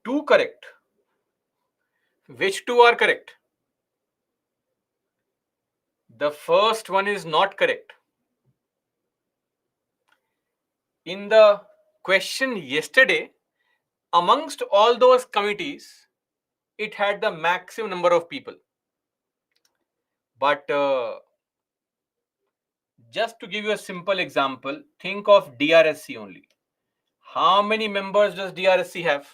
2 correct. Which 2 are correct? The first one is not correct. In the question yesterday, amongst all those committees, it had the maximum number of people. But just to give you a simple example, think of DRSC only. How many members does DRSC have?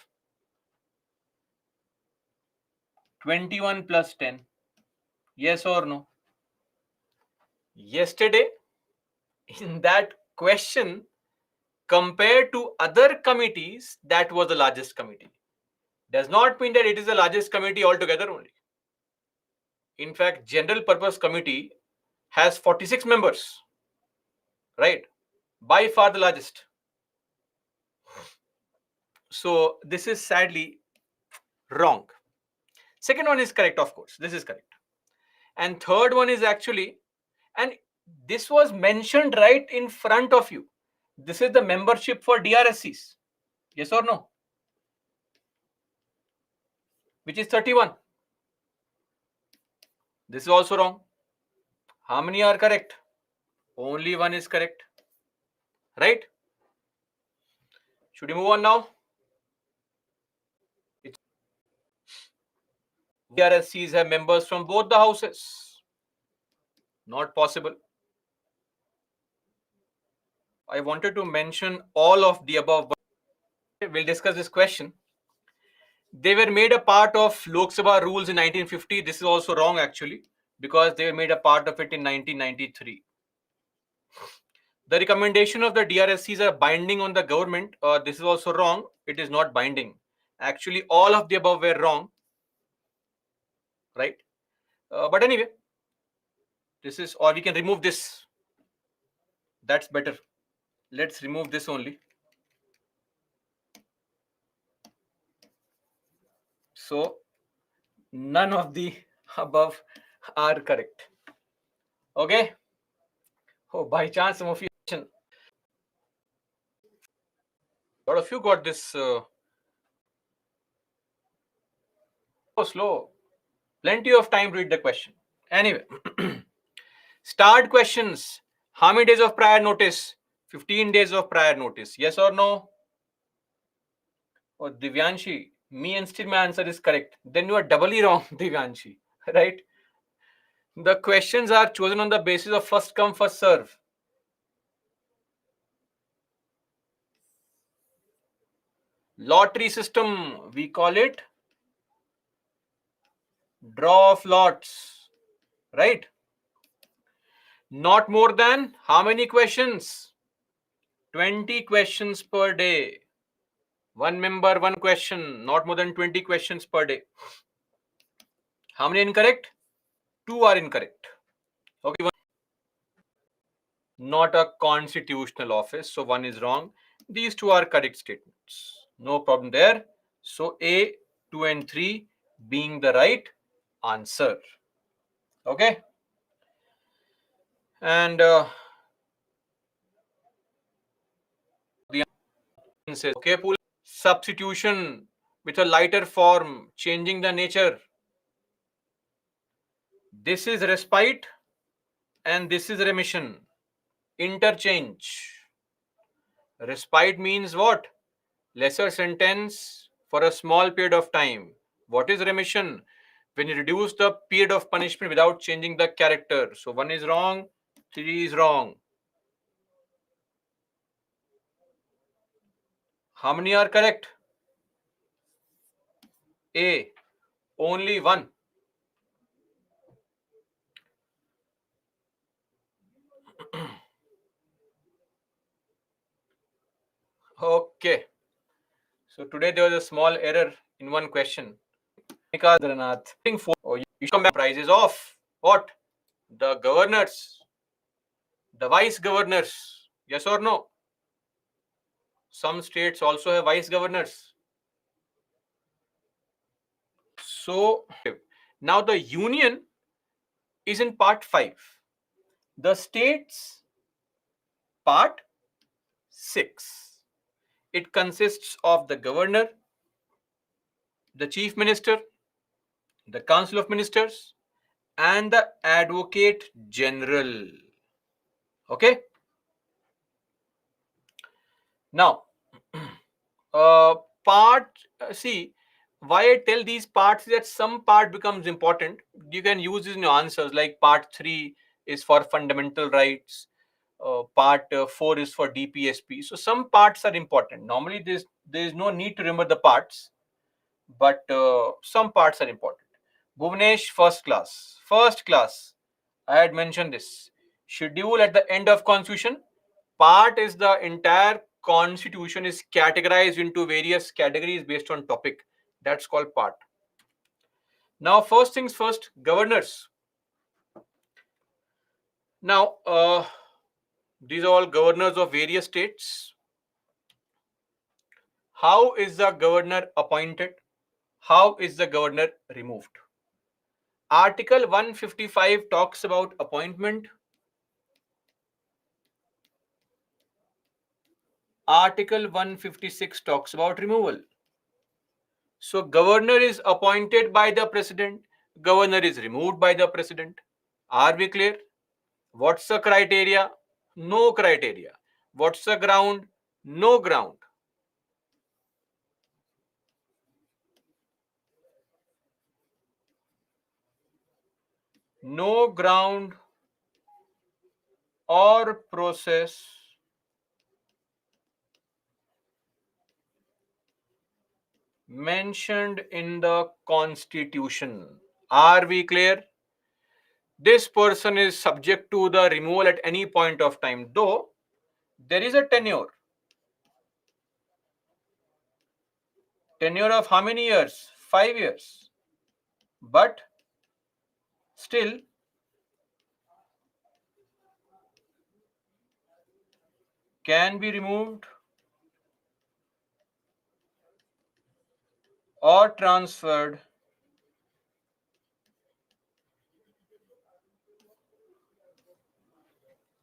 21 plus 10. Yes or no? Yesterday, in that question, compared to other committees, that was the largest committee. Does not mean that it is the largest committee altogether only. In fact, General Purpose Committee has 46 members, right? By far the largest. So this is sadly wrong. Second one is correct, of course. This is correct. And third one is actually, and this was mentioned right in front of you. This is the membership for DRSCs. Yes or no? Which is 31. This is also wrong. How many are correct? Only one is correct. Right? Should we move on now? DRSCs have members from both the houses. Not possible. I wanted to mention all of the above. We'll discuss this question. They were made a part of Lok Sabha rules in 1950. This is also wrong actually, because they were made a part of it in 1993. The recommendation of the DRSCs are binding on the government. This is also wrong. It is not binding. Actually, all of the above were wrong. Right? But anyway, this is, or we can remove this. That's better. Let's remove this only. So, none of the above are correct. Okay? Oh, by chance, some of you, a lot of you got this. So slow. Plenty of time to read the question. Anyway, start questions. How many days of prior notice? 15 days of prior notice. Yes or no? Oh, Divyanshi, me and still my answer is correct. Then you are doubly wrong, Divyanshi. Right? The questions are chosen on the basis of first come, first serve. Lottery system, we call it draw of lots. Right? Not more than how many questions? 20 questions per day. One member, one question. Not more than 20 questions per day. How many incorrect? 2 are incorrect. Okay. Not a constitutional office, so 1 is wrong. These 2 are correct statements. No problem there. So A, 2 and 3 being the right answer. Okay. And the answer says, okay, pool substitution with a lighter form, changing the nature. This is respite and this is remission. Interchange. Respite means what? Lesser sentence for a small period of time. What is remission? When you reduce the period of punishment without changing the character. So 1 is wrong, 3 is wrong. How many are correct? A, only 1. Okay. So today there was a small error in one question. Oh, you should come back. Price is off. What? The governors, the vice governors. Yes or no? Some states also have vice governors. So now the union is in part 5. The states part 6. It consists of the governor, the Chief Minister, the Council of Ministers, and the Advocate General. Okay. Now, part see why I tell these parts is that some part becomes important. You can use this in your answers, like part 3 is for fundamental rights, part 4 is for DPSP. So some parts are important. Normally there is no need to remember the parts, but some parts are important. Bhuvnesh, first class, I had mentioned this schedule at the end of constitution. Part is the entire constitution is categorized into various categories based on topic. That's called part. Now, first things first, governors. Now, these are all governors of various states. How is the governor appointed? How is the governor removed? Article 155 talks about appointment. Article 156 talks about removal. So governor is appointed by the president, governor is removed by the president. Are we clear? What's the criteria? No criteria. What's the ground? No ground. No ground or process mentioned in the constitution. Are we clear? This person is subject to the removal at any point of time, though there is a tenure. Tenure of how many years? 5 years. But still, can be removed or transferred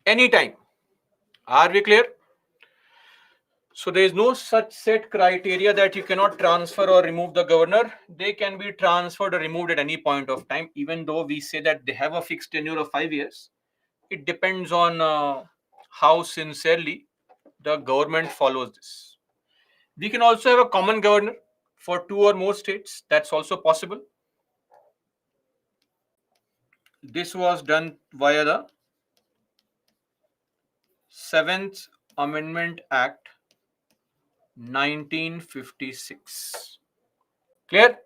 anytime. Are we clear? So there is no such set criteria that you cannot transfer or remove the governor. They can be transferred or removed at any point of time, even though we say that they have a fixed tenure of 5 years. It depends on how sincerely the government follows this. We can also have a common governor for 2 or more states. That's also possible. This was done via the 7th Amendment Act 1956. Clear?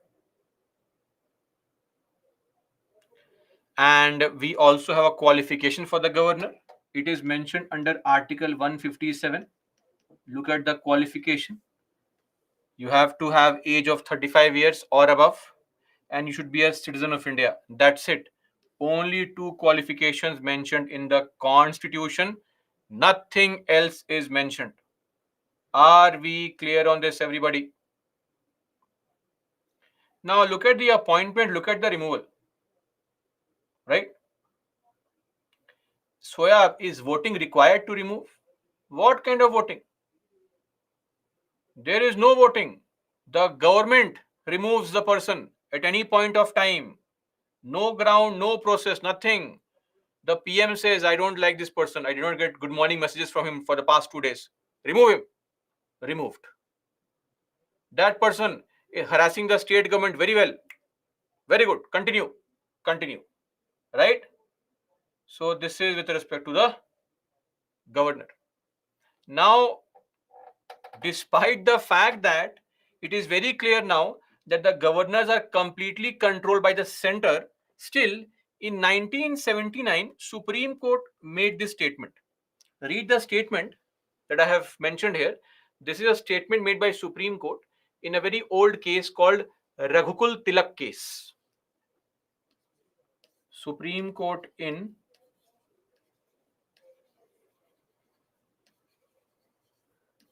And we also have a qualification for the governor. It is mentioned under Article 157. Look at the qualification. You have to have age of 35 years or above, and you should be a citizen of India. That's it. Only 2 qualifications mentioned in the Constitution. Nothing else is mentioned. Are we clear on this, everybody? Now look at the appointment, look at the removal. Right? Soya, is voting required to remove? What kind of voting? There is no voting. The government removes the person at any point of time. No ground, no process, nothing. The PM says, I don't like this person. I did not get good morning messages from him for the past 2 days. Remove him. Removed. That person is harassing the state government very well. Very good. Continue. Continue. Right? So this is with respect to the governor. Now, despite the fact that it is very clear now that the governors are completely controlled by the center, still in 1979 Supreme Court made this statement. Read the statement that I have mentioned here. This is a statement made by Supreme Court in a very old case called Raghukul Tilak case. Supreme Court in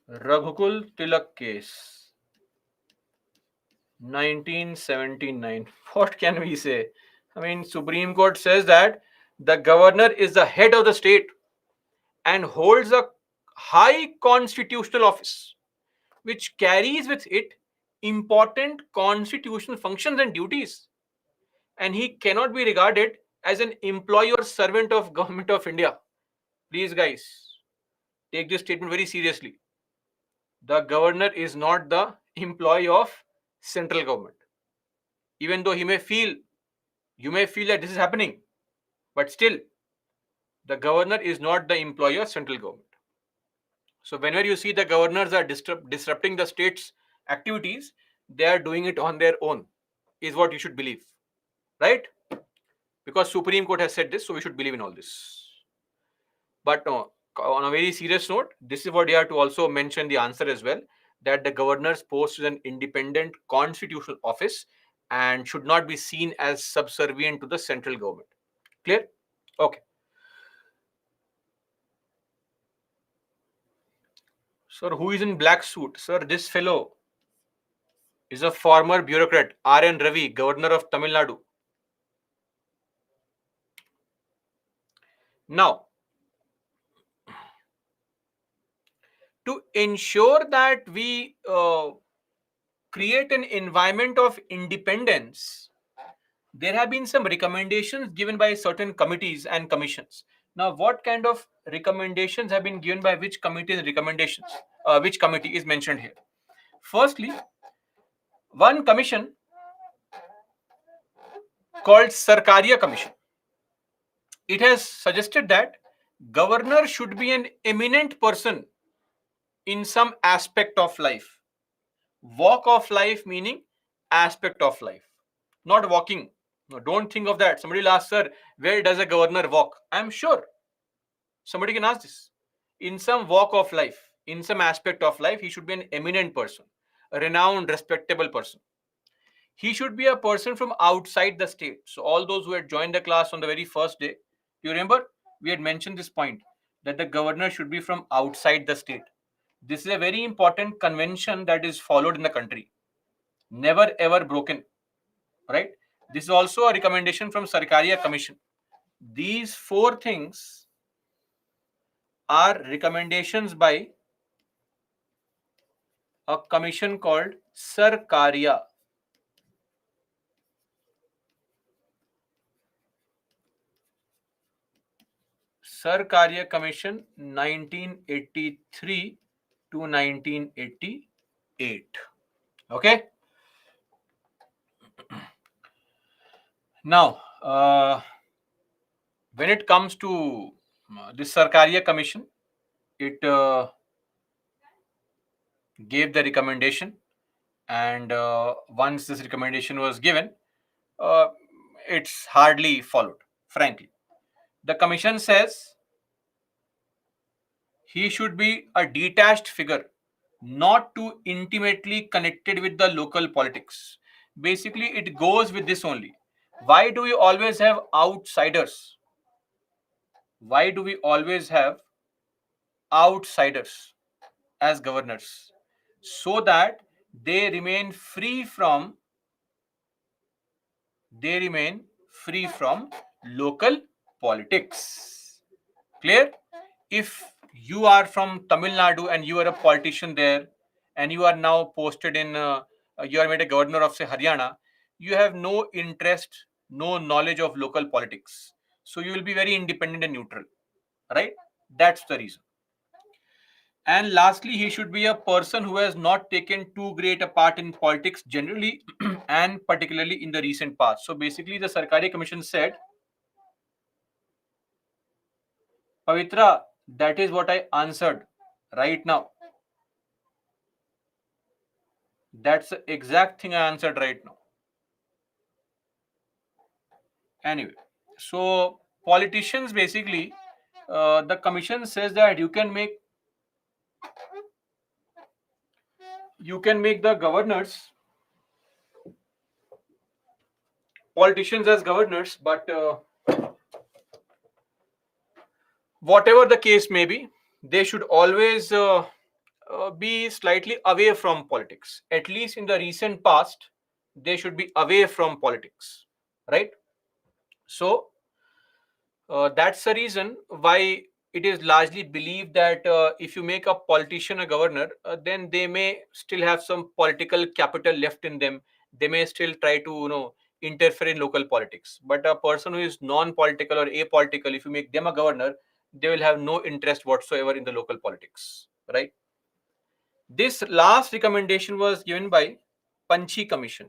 Raghukul Tilak case, 1979. What can we say? I mean, Supreme Court says that the governor is the head of the state and holds a high constitutional office, which carries with it important constitutional functions and duties, and he cannot be regarded as an employee or servant of Government of India. Please, guys, take this statement very seriously. The governor is not the employee of central government. Even though you may feel that this is happening, but still, the governor is not the employee of central government. So whenever you see the governors are disrupting the state's activities, they are doing it on their own, is what you should believe, right? Because Supreme Court has said this, so we should believe in all this. But on a very serious note, this is what you have to also mention the answer as well, that the governor's post is an independent constitutional office and should not be seen as subservient to the central government. Clear? Okay. Sir, who is in black suit? Sir, this fellow is a former bureaucrat, R.N. Ravi, governor of Tamil Nadu. Now, to ensure that we create an environment of independence, there have been some recommendations given by certain committees and commissions. Now, what kind of recommendations have been given by which committee and recommendations? Which committee is mentioned here? Firstly, one commission called Sarkaria Commission. It has suggested that governor should be an eminent person in some aspect of life. Walk of life meaning aspect of life, not walking. No, don't think of that. Somebody will ask, sir, where does a governor walk? I'm sure somebody can ask this. In some walk of life, in some aspect of life, he should be an eminent person, a renowned, respectable person. He should be a person from outside the state. So all those who had joined the class on the very first day, you remember we had mentioned this point, that the governor should be from outside the state. This is a very important convention that is followed in the country, never ever broken, right? This is also a recommendation from Sarkaria Commission. These four things are recommendations by a commission called Sarkaria. Sarkaria Commission 1983 to 1988. Okay. Now, when it comes to this Sarkaria Commission, it gave the recommendation, and once this recommendation was given, it's hardly followed, frankly. The commission says he should be a detached figure, not too intimately connected with the local politics. Basically, it goes with this only. Why do we always have outsiders? Why do we always have outsiders as governors? So that they remain free from local politics. Clear? If you are from Tamil Nadu and you are a politician there, and you are now posted in, you are made a governor of, say, Haryana, you have no interest, no knowledge of local politics. So you will be very independent and neutral, right? That's the reason. And lastly, he should be a person who has not taken too great a part in politics generally and particularly in the recent past. So basically, the Sarkari Commission said, Pavitra, that is what I answered right now. That's the exact thing I answered right now. Anyway, so politicians basically, the commission says that you can make the governors, politicians as governors, but whatever the case may be, they should always be slightly away from politics. At least in the recent past, they should be away from politics, right? So that's the reason why it is largely believed that if you make a politician a governor, then they may still have some political capital left in them. They may still try to, interfere in local politics. But a person who is non-political or apolitical, if you make them a governor, they will have no interest whatsoever in the local politics, right? This last recommendation was given by Panchi Commission.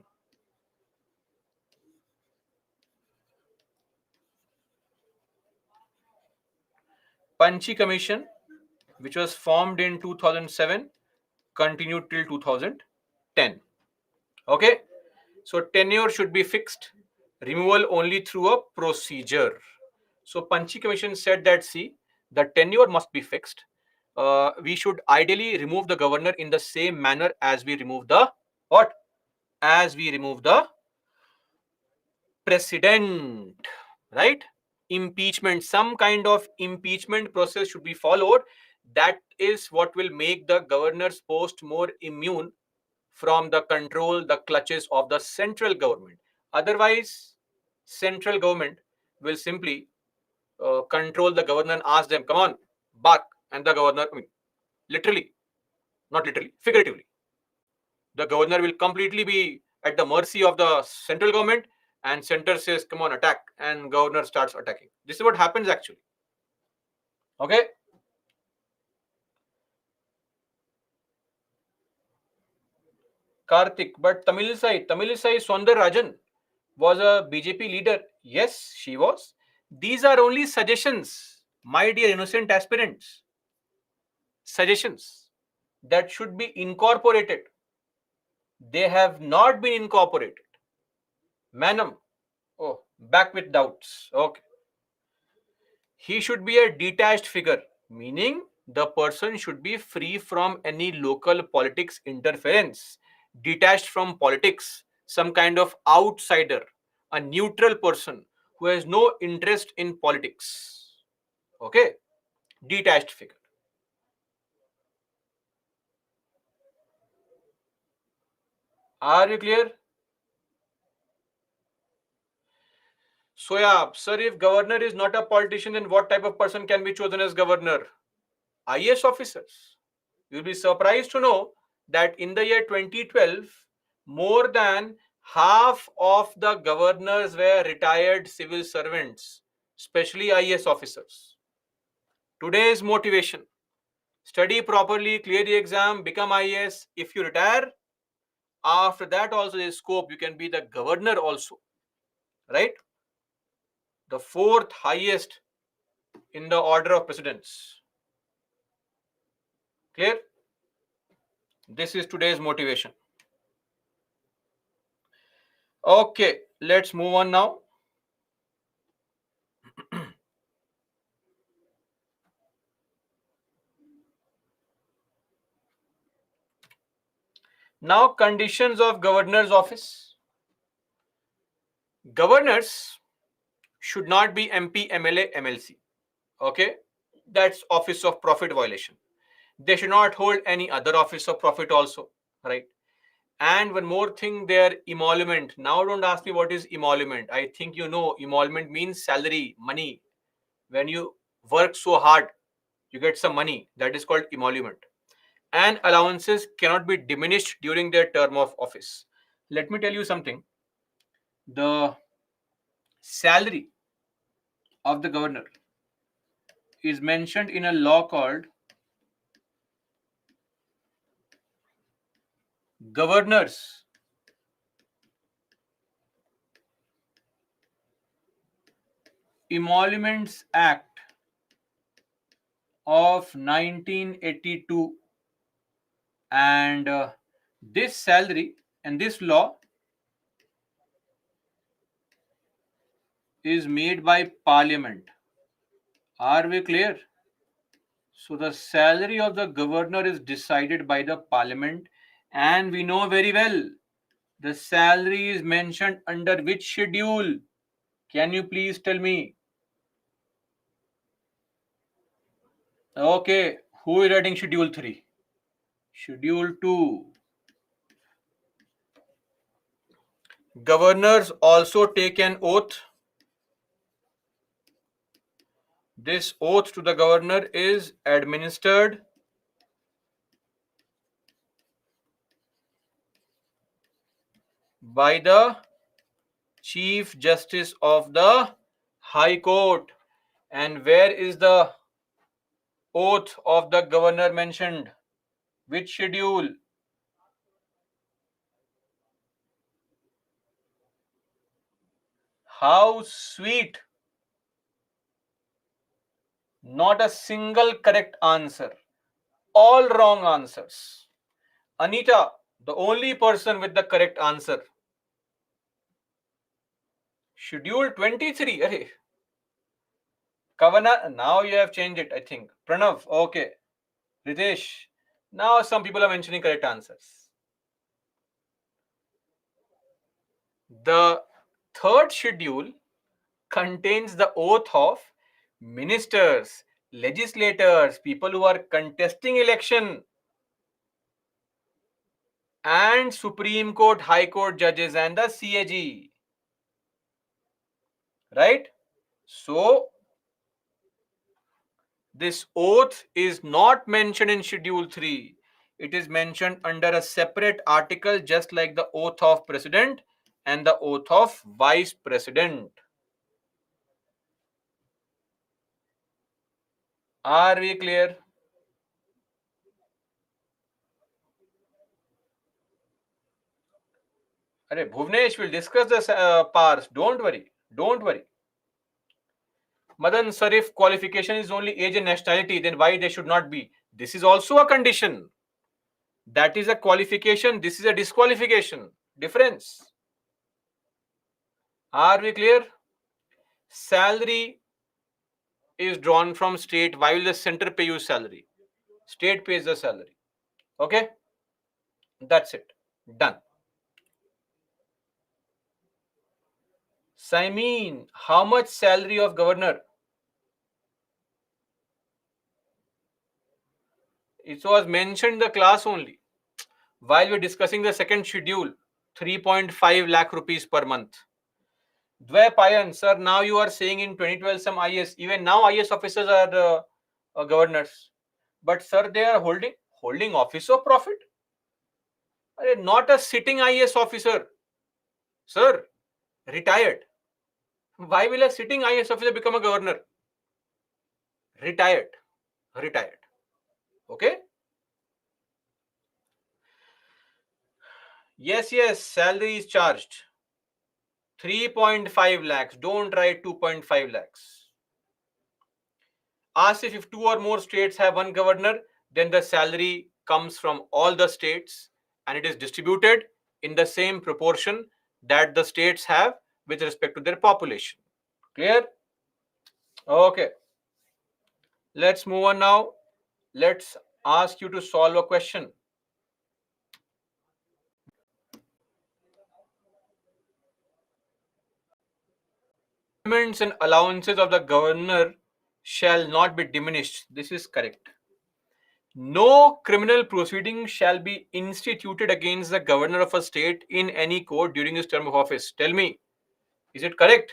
Panchi Commission, which was formed in 2007, continued till 2010. Okay, so tenure should be fixed, removal only through a procedure. So Panchi Commission said that, see, the tenure must be fixed. We should ideally remove the governor in the same manner as we remove the what? As we remove the president, right? Impeachment, some kind of impeachment process should be followed. That is what will make the governor's post more immune from the control, the clutches of the central government. Otherwise, central government will simply control the governor and ask them, come on, bark. And the governor, literally, not literally, figuratively, the governor will completely be at the mercy of the central government, and center says, come on, attack, and governor starts attacking. This is what happens actually. Okay. Karthik, but Tamilisai Rajan was a BJP leader. Yes, she was. These are only suggestions, my dear innocent aspirants. Suggestions that should be incorporated. They have not been incorporated. Manam, oh, back with doubts. Okay. He should be a detached figure, meaning the person should be free from any local politics interference, detached from politics, some kind of outsider, a neutral person who has no interest in politics. Okay, detached figure. Are you clear? So yeah, sir, if governor is not a politician, then what type of person can be chosen as governor? IAS officers. You'll be surprised to know that in the year 2012, more than half of the governors were retired civil servants, especially IAS officers. Today's motivation: study properly, clear the exam, become IAS. If you retire, after that also there's scope. You can be the governor also, right? The fourth highest in the order of precedence. Clear? This is today's motivation. Okay, let's move on now. Now, conditions of governor's office. Governors should not be MP, MLA, MLC. Okay, that's office of profit violation. They should not hold any other office of profit also, right? And one more thing, their emolument. Now, don't ask me what is emolument. I think you know emolument means salary, money. When you work so hard, you get some money. That is called emolument. And allowances cannot be diminished during their term of office. Let me tell you something. The salary of the governor is mentioned in a law called Governors Emoluments Act of 1982, and this salary and this law is made by Parliament. Are we clear? So the salary of the governor is decided by the Parliament, and we know very well the salary is mentioned under which schedule. Can you please tell me? Okay, who is writing schedule 3? Schedule 2. Governors also take an oath This oath to the governor is administered by the Chief Justice of the High Court. And where is the oath of the governor mentioned? Which schedule? How sweet. Not a single correct answer. All wrong answers. Anita, the only person with the correct answer. Schedule 23. Arey. Kavana, now you have changed it, I think. Pranav, okay. Ritesh, now some people are mentioning correct answers. The third schedule contains the oath of ministers, legislators, people who are contesting election, and Supreme Court, High Court judges and the CAG. Right? So, this oath is not mentioned in Schedule 3. It is mentioned under a separate article, just like the oath of president and the oath of vice president. Are we clear? Arey, Bhuvnesh will discuss the parts. Don't worry. Don't worry. Madan, sir, if qualification is only age and nationality, then why they should not be? This is also a condition. That is a qualification. This is a disqualification. Difference. Are we clear? Salary is drawn from state. Why will the center pay you salary? State pays the salary. Okay? That's it. Done. Simon, how much salary of governor? It was mentioned in the class only. While we're discussing the second schedule, 3.5 lakh rupees per month. Dvaipayan, sir, now you are saying in 2012 some IS, even now IS officers are governors. But sir, they are holding office of profit. Not a sitting IS officer. Sir, retired. Why will a sitting IS officer become a governor? Retired. Retired. Okay? Yes, yes, salary is charged. 3.5 lakhs. Don't write 2.5 lakhs. Ask if two or more states have one governor, then the salary comes from all the states and it is distributed in the same proportion that the states have with respect to their population. Clear? Okay. Let's move on now. Let's ask you to solve a question. Payments and allowances of the governor shall not be diminished. This is correct. No criminal proceeding shall be instituted against the governor of a state in any court during his term of office. Tell me, is it correct?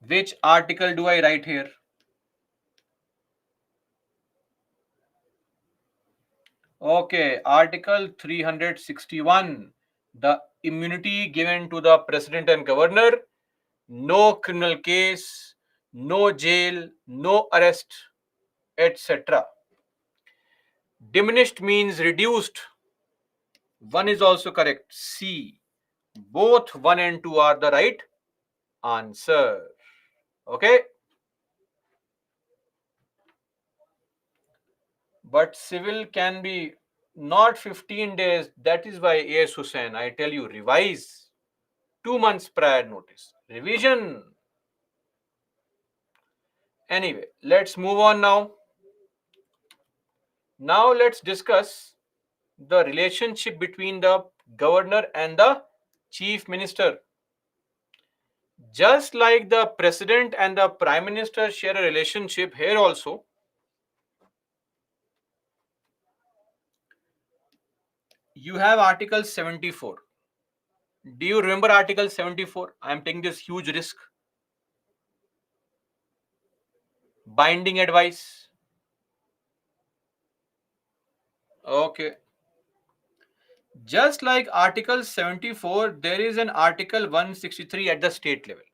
Which article do I write here? Okay, Article 361. The immunity given to the president and governor, no criminal case, no jail, no arrest, etc. Diminished means reduced. One is also correct. C. Both 1 and 2 are the right answer. Okay. But civil can be not 15 days. That is why A.S. Hussain, I tell you, revise 2 months prior notice. Revision. Anyway, let's move on now. Now let's discuss the relationship between the governor and the chief minister. Just like the president and the prime minister share a relationship, here also you have Article 74. Do you remember Article 74? I am taking this huge risk. Binding advice. Okay. Just like Article 74, there is an Article 163 at the state level.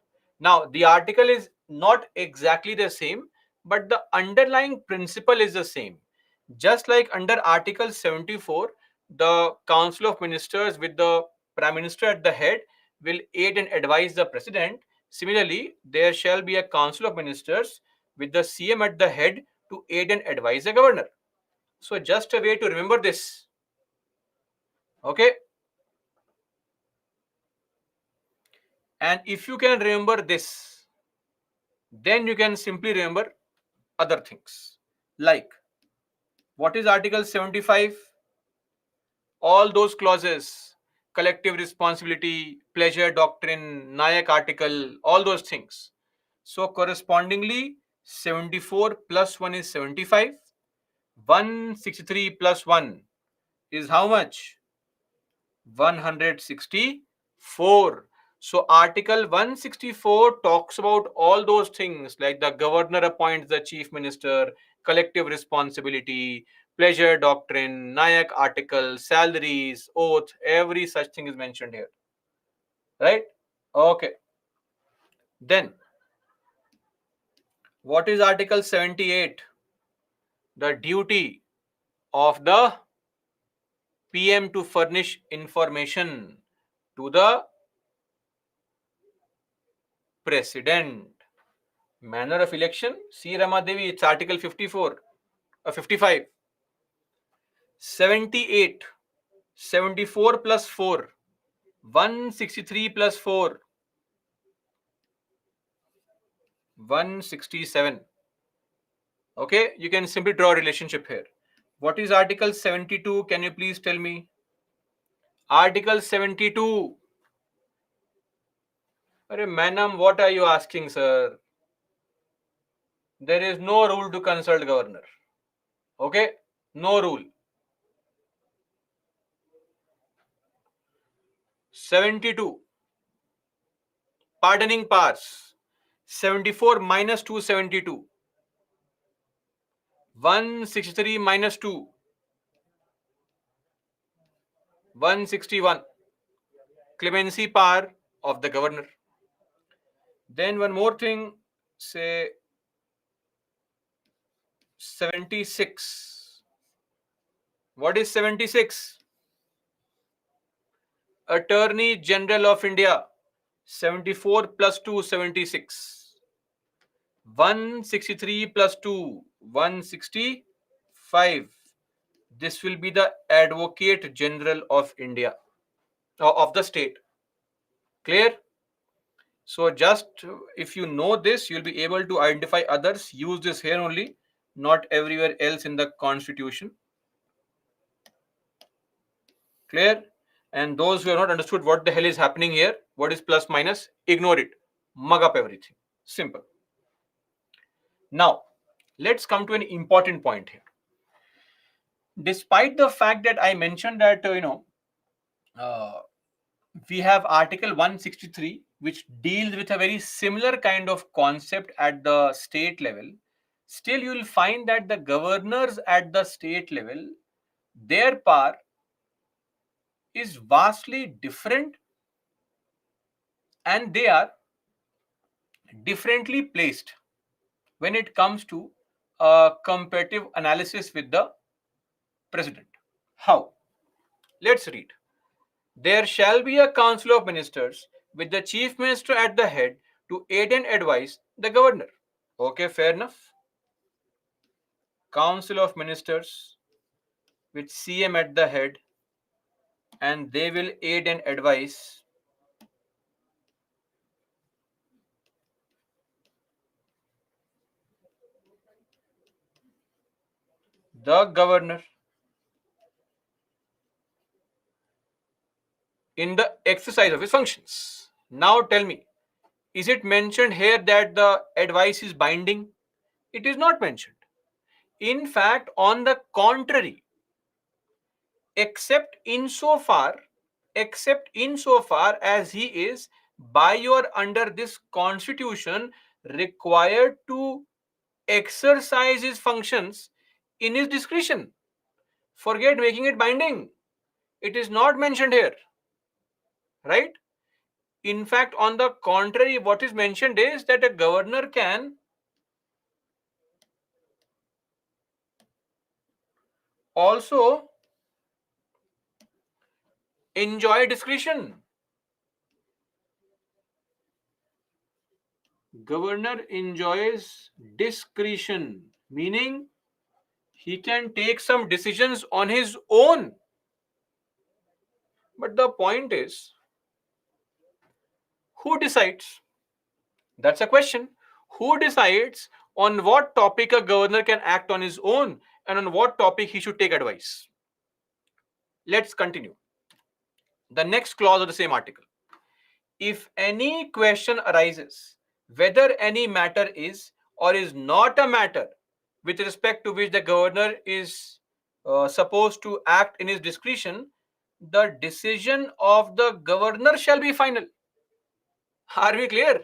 Now, the article is not exactly the same, but the underlying principle is the same. Just like under Article 74, the Council of Ministers with the Prime Minister at the head will aid and advise the President. Similarly, there shall be a Council of Ministers with the CM at the head to aid and advise the Governor. So, just a way to remember this. Okay. And if you can remember this, then you can simply remember other things. Like, what is Article 75? All those clauses, collective responsibility, pleasure doctrine, Nayak article, all those things. So, correspondingly, 74 plus 1 is 75. 163 plus 1 is how much? 164. So Article 164 talks about all those things like the governor appoints the chief minister, collective responsibility, pleasure doctrine, Nayak article, salaries, oath, every such thing is mentioned here. Right? Okay. Then, what is Article 78? The duty of the PM to furnish information to the President. Manner of election, see Ramadevi, it's Article 54, 55. 78, 74 plus 4, 163 plus 4, 167. Okay, you can simply draw a relationship here. What is Article 72? Can you please tell me? Article 72. Madam, what are you asking, sir? There is no rule to consult governor. Okay, no rule. 72. Pardoning powers. 74 minus 272. 163 minus 2. 161. Clemency power of the governor. Then one more thing, say 76. What is 76? Attorney General of India. 74 plus 2, 76. 163 plus 2, 165. This will be the Advocate General of India, of the state. Clear? So just if you know this, you'll be able to identify others. Use this here only, not everywhere else in the constitution. Clear? And those who have not understood what the hell is happening here, what is plus minus, ignore it. Mug up everything. Simple. Now, let's come to an important point here. Despite the fact that I mentioned that, we have Article 163, which deals with a very similar kind of concept at the state level. Still, you will find that the governors at the state level, their power is vastly different and they are differently placed when it comes to a comparative analysis with the president. How? Let's read. There shall be a council of ministers with the chief minister at the head to aid and advise the governor. Okay, fair enough. Council of ministers with CM at the head, and they will aid and advise the governor in the exercise of his functions. Now tell me, is it mentioned here that the advice is binding? It is not mentioned. In fact, on the contrary, except insofar except insofar as he is by or under this constitution required to exercise his functions in his discretion. Forget making it binding. It is not mentioned here, right? In fact, on the contrary, what is mentioned is that a governor can also enjoy discretion. Governor enjoys discretion, meaning he can take some decisions on his own. But the point is, who decides? That's a question. Who decides on what topic a governor can act on his own and on what topic he should take advice? Let's continue. The next clause of the same article. If any question arises whether any matter is or is not a matter with respect to which the governor is supposed to act in his discretion, the decision of the governor shall be final. Are we clear?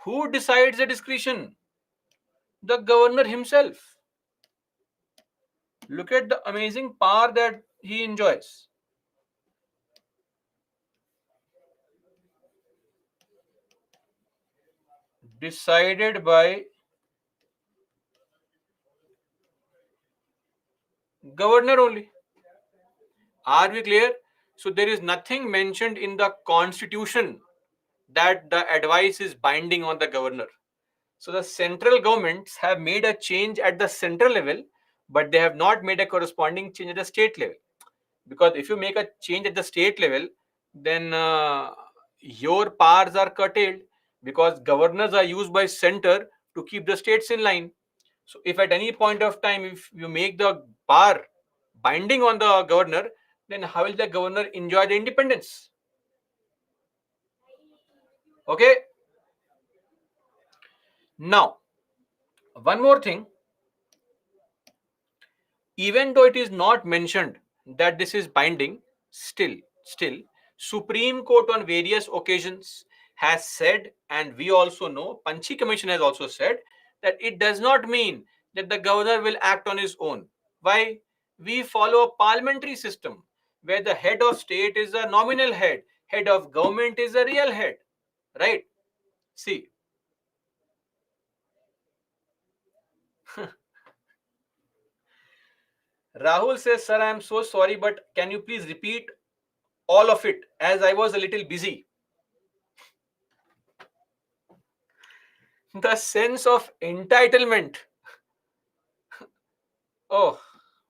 Who decides the discretion? The governor himself. Look at the amazing power that he enjoys. Decided by governor only. Are we clear? So there is nothing mentioned in the constitution that the advice is binding on the governor. So the central governments have made a change at the central level, but they have not made a corresponding change at the state level. Because if you make a change at the state level, then your powers are curtailed, because governors are used by center to keep the states in line. So if at any point of time, if you make the power binding on the governor, then how will the governor enjoy the independence? Okay. Now, one more thing. Even though it is not mentioned that this is binding, still, Supreme Court on various occasions has said, and we also know, Panchi Commission has also said, that it does not mean that the governor will act on his own. Why? We follow a parliamentary system where the head of state is a nominal head of government is a real head, right? See, Rahul says, Sir, I am so sorry, but can you please repeat all of it, as I was a little busy? The sense of entitlement. Oh,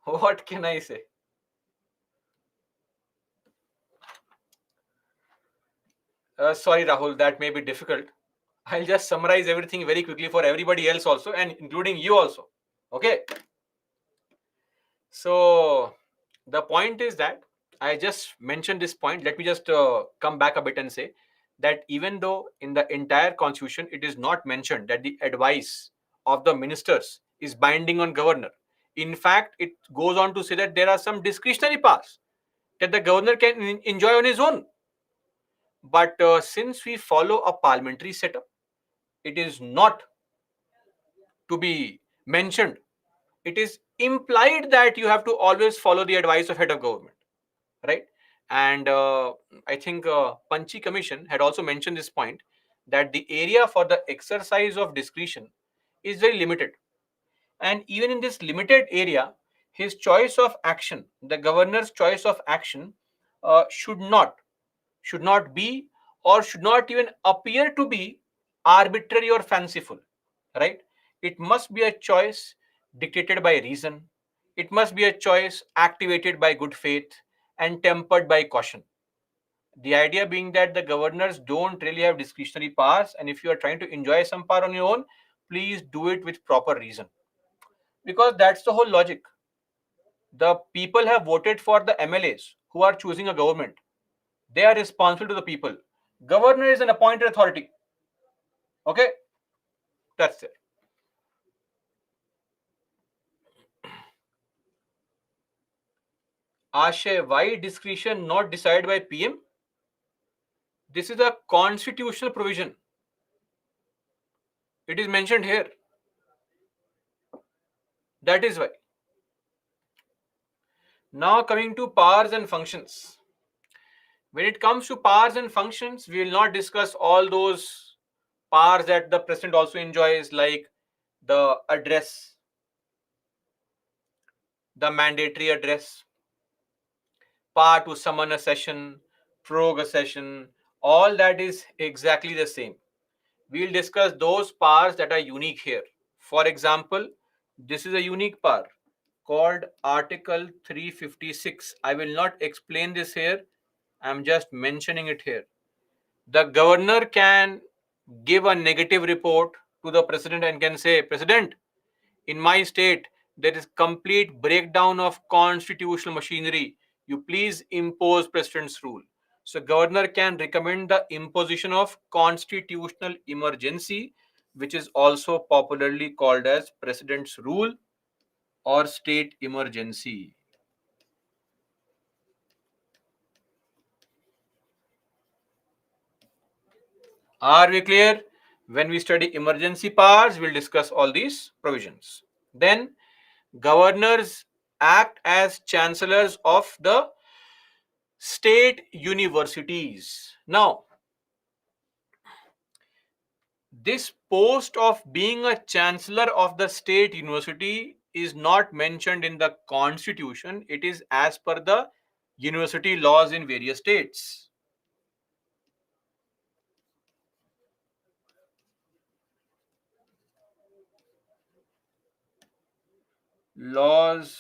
what can I say? Sorry, Rahul, that may be difficult. I'll just summarize everything very quickly for everybody else also, and including you also. Okay. So, the point is that I just mentioned this point. Let me just come back a bit and say that even though in the entire constitution it is not mentioned that the advice of the ministers is binding on governor, in fact, it goes on to say that there are some discretionary powers that the governor can enjoy on his own. But since we follow a parliamentary setup, it is not to be mentioned. It is implied that you have to always follow the advice of head of government, right? And I think Panchi Commission had also mentioned this point, that the area for the exercise of discretion is very limited. And even in this limited area, his choice of action, the governor's choice of action, should not be, or should not even appear to be, arbitrary or fanciful, right? It must be a choice dictated by reason. It must be a choice activated by good faith and tempered by caution. The idea being that the governors don't really have discretionary powers, and if you are trying to enjoy some power on your own, please do it with proper reason, because that's the whole logic. The people have voted for the MLAs who are choosing a government. They are responsible to the people. Governor is an appointed authority. Okay, that's it. Ashay, why discretion not decided by PM? This is a constitutional provision. It is mentioned here. That is why. Now coming to powers and functions. When it comes to powers and functions, we will not discuss all those powers that the president also enjoys, like the address, the mandatory address, power to summon a session, prorogue a session. All that is exactly the same. We'll discuss those powers that are unique here. For example, this is a unique power called Article 356. I will not explain this here. I'm just mentioning it here. The governor can give a negative report to the president and can say, President, in my state, there is complete breakdown of constitutional machinery. You please impose president's rule. So governor can recommend the imposition of constitutional emergency, which is also popularly called as president's rule or state emergency. Are we clear? When we study emergency powers, we'll discuss all these provisions. Then governors act as chancellors of the state universities. Now, this post of being a chancellor of the state university is not mentioned in the constitution. It is as per the university laws in various states. Laws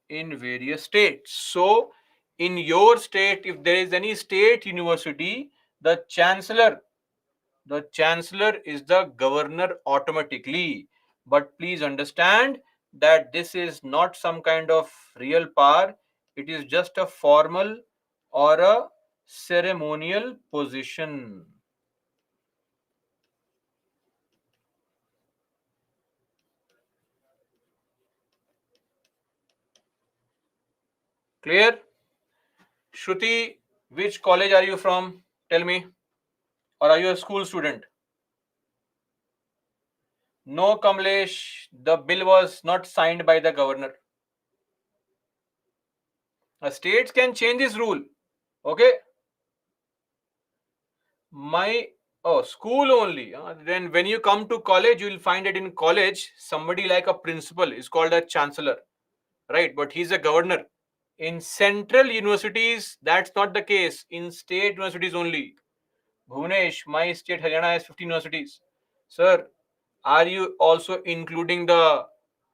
in various states. So, in your state, if there is any state university, the chancellor is the governor automatically. But please understand that this is not some kind of real power. It is just a formal or a ceremonial position. Clear? Shruti, which college are you from? Tell me. Or are you a school student? No, Kamlesh, the bill was not signed by the governor. States can change this rule. Okay? My school only. Then when you come to college, you will find that in college, somebody like a principal is called a chancellor, right? But he's a governor. In central universities, that's not the case. In state universities only. Bhunesh, my state Haryana has 15 universities. Sir, are you also including the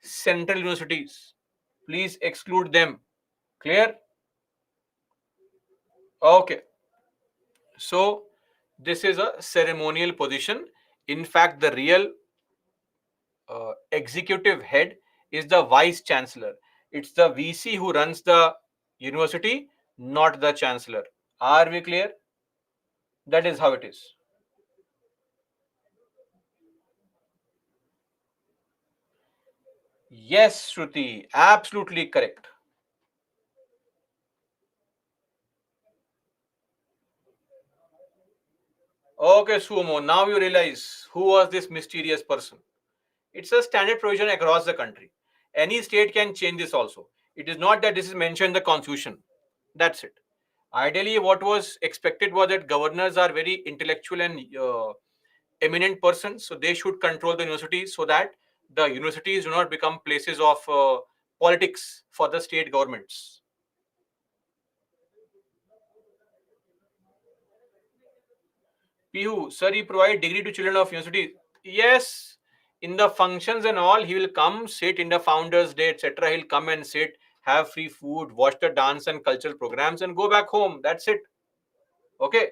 central universities? Please exclude them. Clear? Okay. So this is a ceremonial position. In fact, the real executive head is the vice chancellor. It's the VC who runs the university, not the chancellor. Are we clear? That is how it is. Yes, Shruti, absolutely correct. Okay, Sumo, now you realize who was this mysterious person. It's a standard provision across the country. Any state can change this also. It is not that this is mentioned in the constitution. That's it. Ideally, what was expected was that governors are very intellectual and eminent persons, so they should control the universities so that the universities do not become places of politics for the state governments. Pihu, sir, he provide degree to children of university. Yes, in the functions and all, he will come, sit in the Founders' Day, etc. He'll come and sit, have free food, watch the dance and cultural programs, and go back home. That's it. Okay.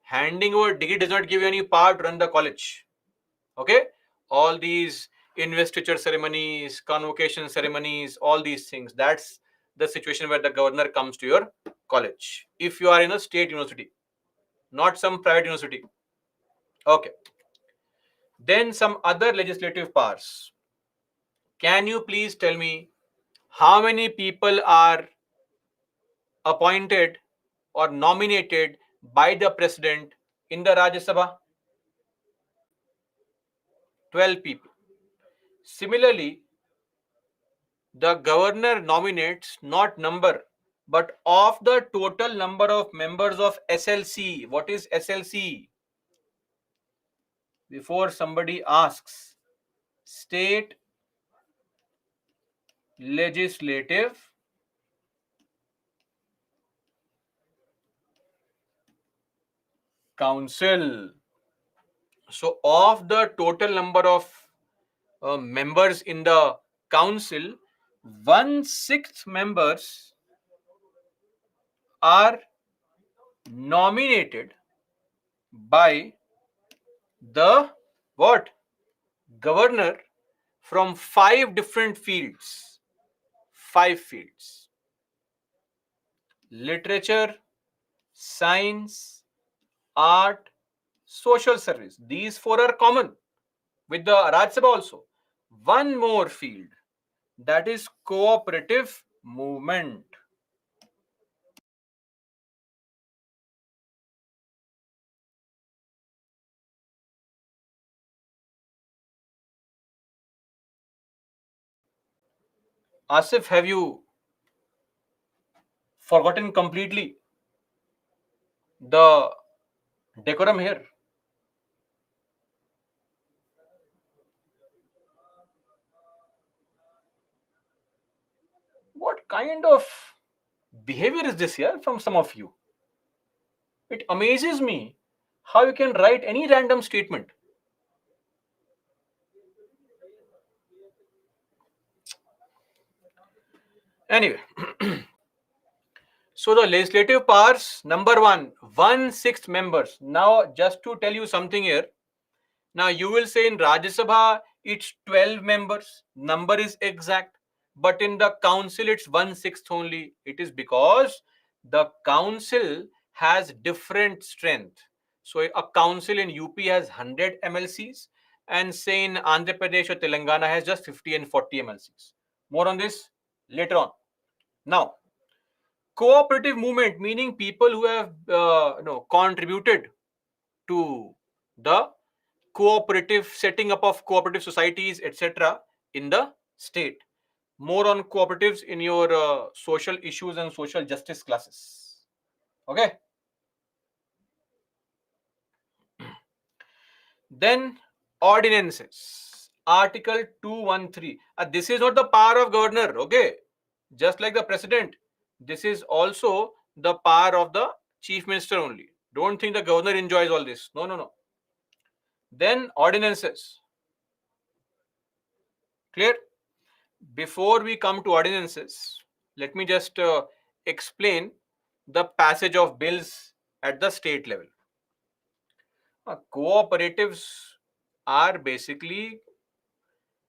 Handing over degree does not give you any power to run the college. Okay. All these investiture ceremonies, convocation ceremonies, all these things. That's the situation where the governor comes to your college. If you are in a state university, not some private university. Okay. Then some other legislative powers. Can you please tell me how many people are appointed or nominated by the president in the Rajya Sabha? 12 people. Similarly, the governor nominates not number but of the total number of members of SLC. What is SLC? Before somebody asks, State Legislative Council. So, of the total number of members in the council, 1/6 members are nominated by the what? Governor from 5 different fields. 5 fields: literature, science, art, social service. These 4 are common with the Rajya Sabha also. One more field, that is cooperative movement. Asif, have you forgotten completely the decorum here? What kind of behavior is this here from some of you? It amazes me how you can write any random statement. Anyway, so the legislative powers, number one, 1/6 members. Now, just to tell you something here, now you will say in Rajya Sabha it's 12 members, number is exact, but in the council it's 1/6 only. It is because the council has different strength. So a council in UP has 100 MLCs, and say in Andhra Pradesh or Telangana has just 50 and 40 MLCs. More on this later on. Now, cooperative movement, meaning people who have contributed to the cooperative setting up of cooperative societies, etc., in the state. More on cooperatives in your social issues and social justice classes. Okay. Then ordinances. Article 213. This is not the power of governor. Okay. Just like the president, this is also the power of the chief minister only. Don't think the governor enjoys all this. No, no, no. Then ordinances. Clear? Before we come to ordinances, let me just explain the passage of bills at the state level. Cooperatives are basically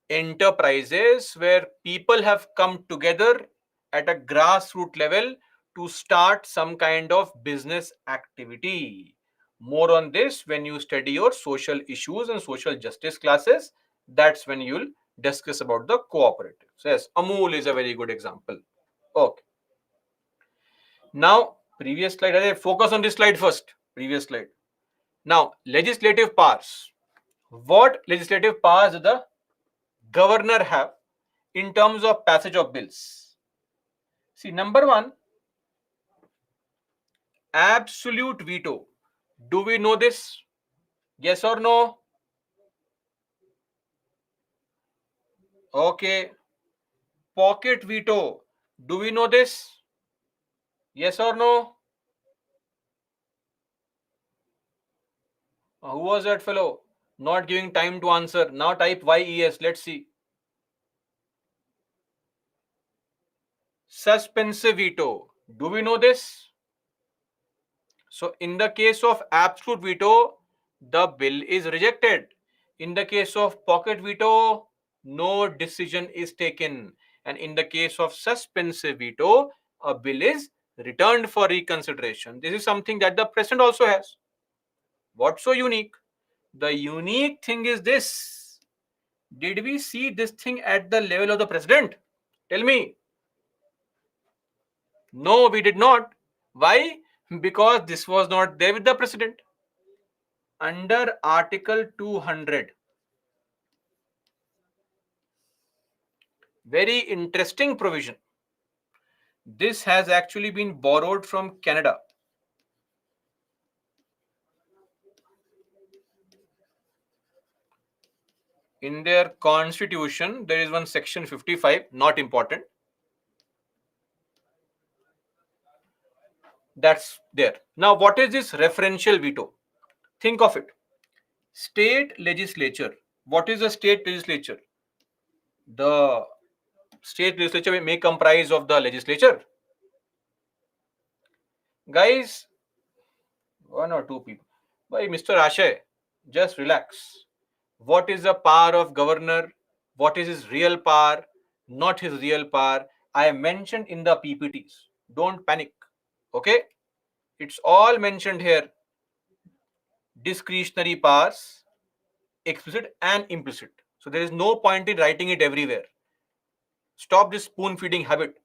enterprises where people have come together at a grassroots level to start some kind of business activity. More on this when you study your social issues and social justice classes. That's when you'll discuss about the cooperatives. Yes, Amul is a very good example. Okay. Now, previous slide. I focus on this slide first. Previous slide. Now, legislative powers. What legislative powers does the governor have in terms of passage of bills? See, number one, absolute veto. Do we know this? Yes or no? Okay. Pocket veto. Do we know this? Yes or no? Who was that fellow? Not giving time to answer. Now type YES. Let's see. Suspensive veto. Do we know this? So in the case of absolute veto, the bill is rejected. In the case of pocket veto, no decision is taken. And in the case of suspensive veto, a bill is returned for reconsideration. This is something that the president also has. What's so unique? The unique thing is this. Did we see this thing at the level of the president? Tell me. No, we did not. Why? Because this was not there with the president. Under Article 200. Very interesting provision. This has actually been borrowed from Canada. In their constitution, there is one section 55, not important. That's there. Now, what is this referential veto? Think of it. State legislature. What is a state legislature? The state legislature may comprise of the legislature. Guys, one or two people. By Mr. Ashay, just relax. What is the power of governor? What is his real power? Not his real power. I mentioned in the PPTs. Don't panic. Okay? It's all mentioned here. Discretionary powers, explicit and implicit. So there is no point in writing it everywhere. Stop this spoon feeding habit.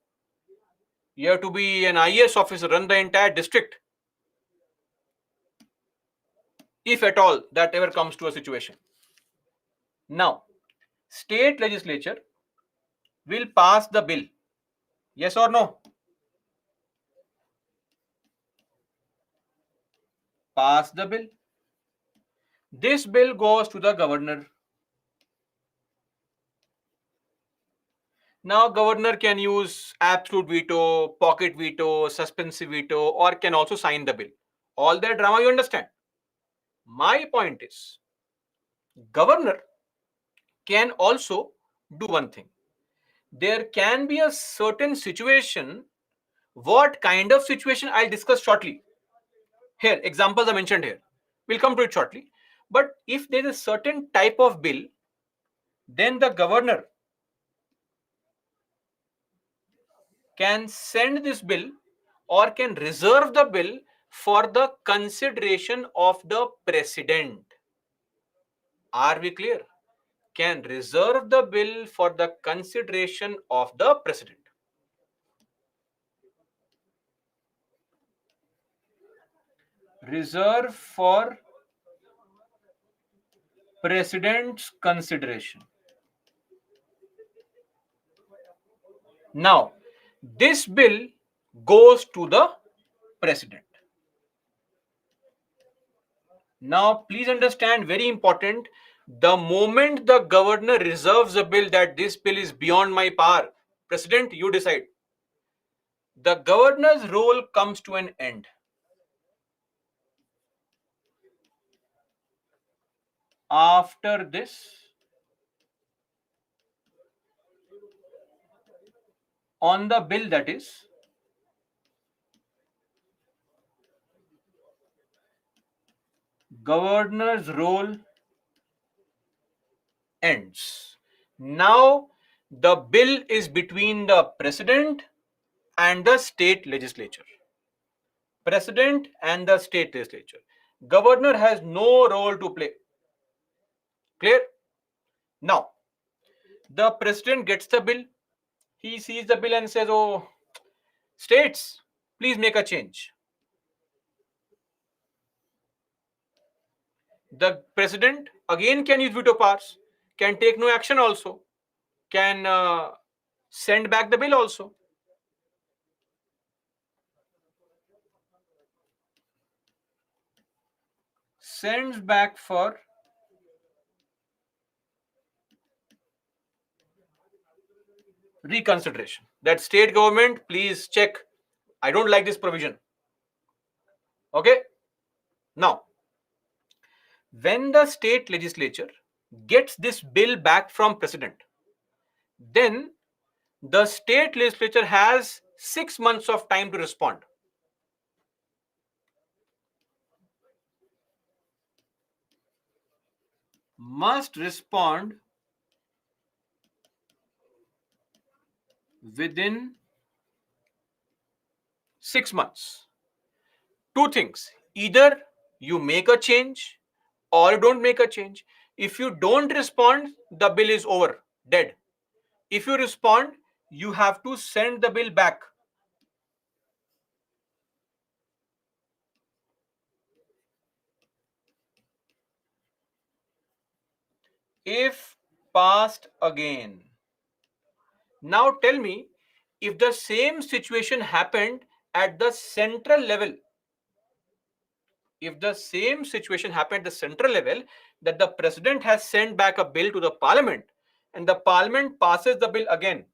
You have to be an IAS officer, run the entire district. If at all that ever comes to a situation. Now, state legislature will pass the bill. Yes or no? Pass the bill. This bill goes to the governor. Now, governor can use absolute veto, pocket veto, suspensive veto, or can also sign the bill. All that drama you understand. My point is, governor can also do one thing. There can be a certain situation. What kind of situation I'll discuss shortly. Here, examples are mentioned here. We'll come to it shortly. But if there is a certain type of bill, then the governor can send this bill or can reserve the bill for the consideration of the president. Are we clear? Can reserve the bill for the consideration of the president. Reserve for president's consideration. Now, this bill goes to the president. Now, please understand, very important, the moment the governor reserves a bill that this bill is beyond my power, president, you decide. The governor's role comes to an end. After this, on the bill, that is, governor's role ends. Now, the bill is between the president and the state legislature. President and the state legislature. Governor has no role to play. Clear? Now, the president gets the bill. He sees the bill and says, oh, states, please make a change. The president again can use veto powers, can take no action also, can send back the bill also. Sends back for reconsideration. That state government, please check. I don't like this provision. Okay? Now, when the state legislature gets this bill back from president, then the state legislature has 6 months of time to respond. Must respond within 6 months. Two things. Either you make a change or you don't make a change. If you don't respond, the bill is over, dead. If you respond, you have to send the bill back. If passed again. Now tell me, if the same situation happened at the central level, if the same situation happened at the central level, that the president has sent back a bill to the parliament and the parliament passes the bill again,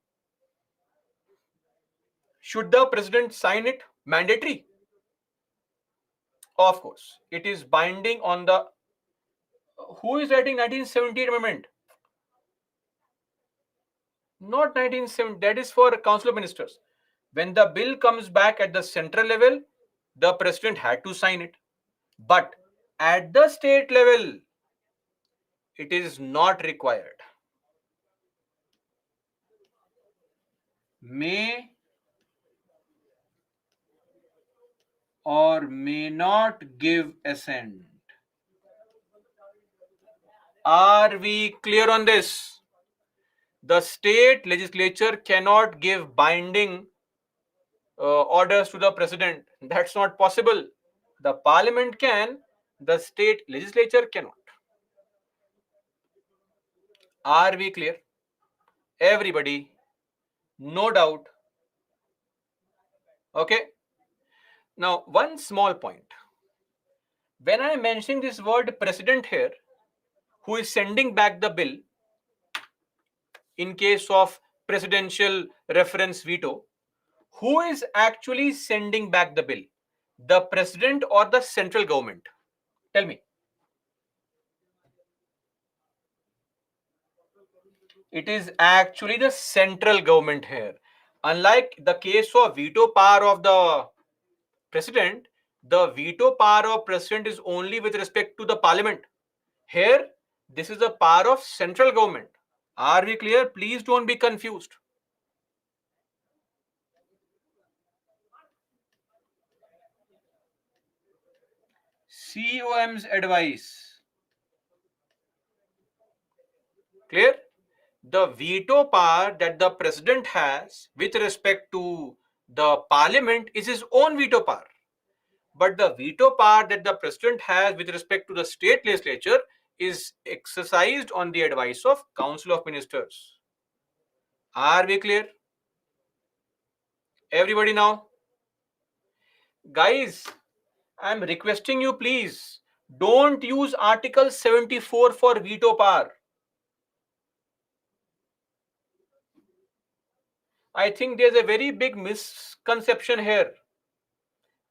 should the president sign it? Mandatory? Of course. It is binding on the. Who is writing 1978 amendment? Not 1970. That is for Council of Ministers. When the bill comes back at the central level, the president had to sign it. But at the state level, it is not required. May or may not give assent. Are we clear on this? The state legislature cannot give binding orders to the president. That's not possible. The parliament can, the state legislature cannot. Are we clear? Everybody, no doubt. Okay. Now, one small point. When I am mentioning this word president here, who is sending back the bill in case of presidential reference veto, who is actually sending back the bill? The president or the central government? Tell me. It is actually the central government here. Unlike the case of veto power of the president, the veto power of president is only with respect to the parliament. Here, this is the power of central government. Are we clear? Please don't be confused. COM's advice. Clear? The veto power that the president has with respect to the parliament is his own veto power. But the veto power that the president has with respect to the state legislature is exercised on the advice of Council of Ministers. Are we clear? Everybody now? Guys, I'm requesting you, please, don't use Article 74 for veto power. I think there's a very big misconception here.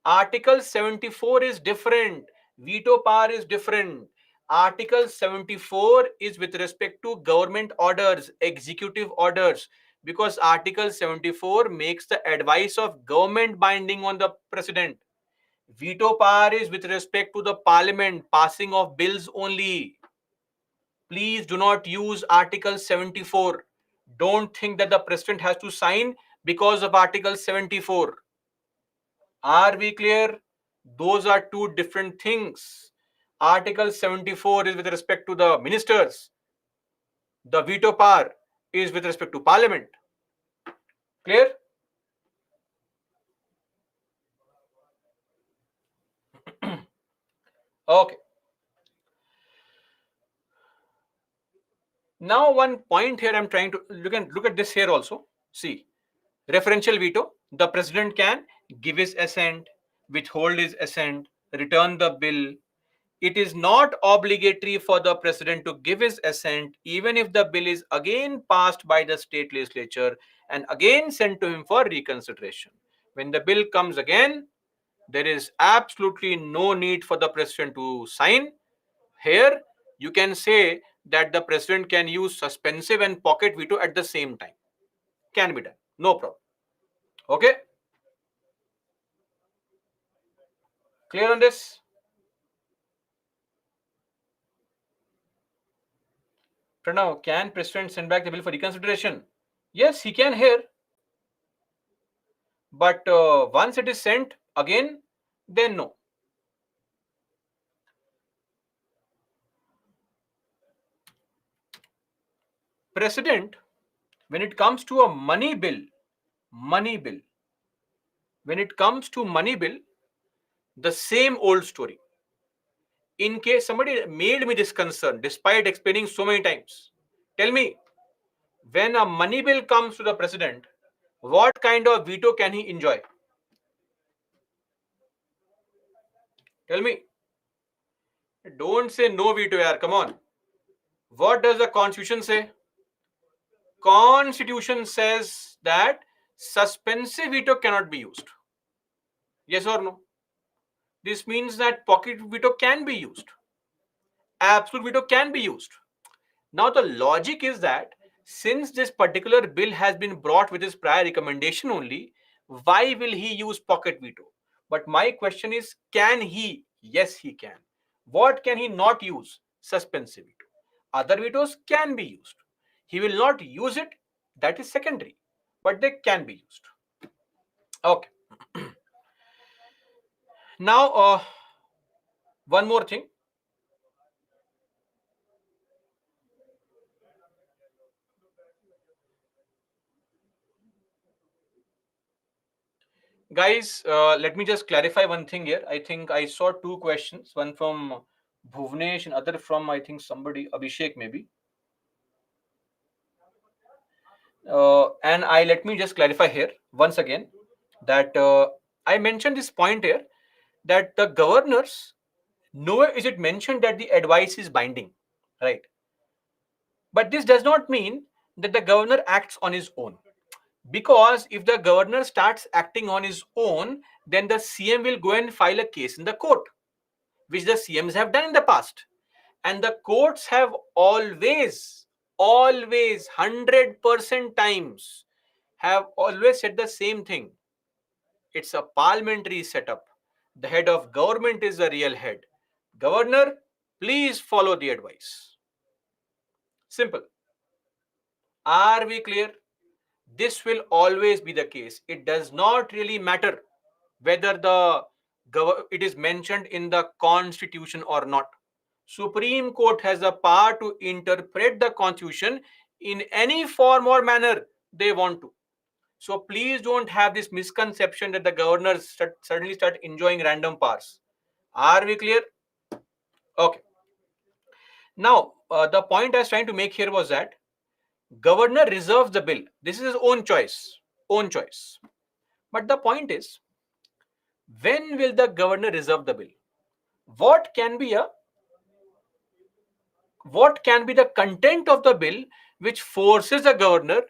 Article 74 is different. Veto power is different. Article 74 is with respect to government orders, executive orders, because Article 74 makes the advice of government binding on the president. Veto power is with respect to the parliament, passing of bills only. Please do not use Article 74. Don't think that the president has to sign because of Article 74. Are we clear? Those are two different things. Article 74 is with respect to the ministers. The veto power is with respect to parliament. Clear? Okay. Now one point here I'm trying to look at this here also. See, referential veto. The president can give his assent, withhold his assent, return the bill. It is not obligatory for the president to give his assent even if the bill is again passed by the state legislature and again sent to him for reconsideration. When the bill comes again, there is absolutely no need for the president to sign. Here, you can say that the president can use suspensive and pocket veto at the same time. Can be done. No problem. Okay? Clear on this? Pranav, can president send back the bill for reconsideration? Yes, he can here. But once it is sent again, then no. President, when it comes to a money bill, when it comes to money bill, the same old story. In case somebody made me this concern, despite explaining so many times, tell me, when a money bill comes to the president, what kind of veto can he enjoy? Tell me. Don't say no veto, yaar. Come on. What does the constitution say? Constitution says that suspensive veto cannot be used. Yes or no? This means that pocket veto can be used. Absolute veto can be used. Now the logic is that since this particular bill has been brought with his prior recommendation only, why will he use pocket veto? But my question is, can he? Yes, he can. What can he not use? Suspensive veto. Other vetoes can be used. He will not use it, that is secondary, but they can be used. Okay. Now, one more thing. Guys, let me just clarify one thing here. I think I saw two questions, one from Bhuvnesh and other from, I think, somebody, Abhishek maybe. And let me just clarify here once again that I mentioned this point here that the governors, nowhere is it mentioned that the advice is binding, right? But this does not mean that the governor acts on his own. Because if the governor starts acting on his own, then the CM will go and file a case in the court, which the CMs have done in the past. And the courts have always, 100% times, have always said the same thing. It's a parliamentary setup. The head of government is the real head. Governor, please follow the advice. Simple. Are we clear? This will always be the case. It does not really matter whether it is mentioned in the constitution or not. Supreme Court has the power to interpret the constitution in any form or manner they want to. So please don't have this misconception that the governors suddenly start enjoying random powers. Are we clear? Okay. Now, the point I was trying to make here was that governor reserves the bill. This is his own choice. Own choice. But the point is, when will the governor reserve the bill? What can be the content of the bill which forces the governor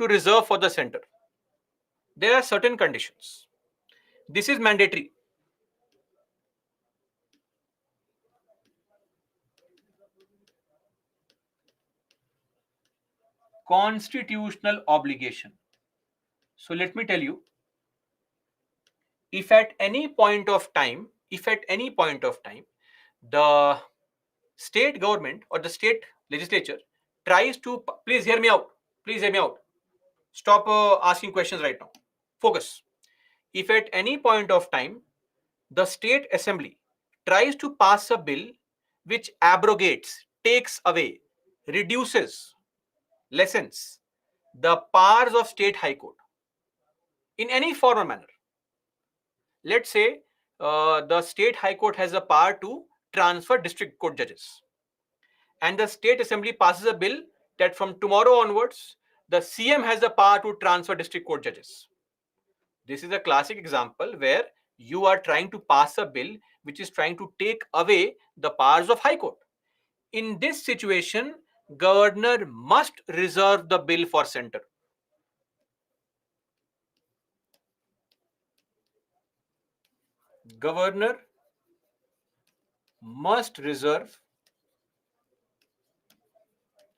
to reserve for the center? There are certain conditions. This is mandatory. Constitutional obligation. So let me tell you, if at any point of time, the state government or the state legislature tries to, please hear me out, stop asking questions right now, focus. If at any point of time the state assembly tries to pass a bill which abrogates, takes away, reduces, lessens the powers of state high court in any form or manner. Let's say the state high court has the power to transfer district court judges, and the state assembly passes a bill that from tomorrow onwards the CM has the power to transfer district court judges. This is a classic example where you are trying to pass a bill which is trying to take away the powers of high court. In this situation, governor must reserve the bill for center. Governor must reserve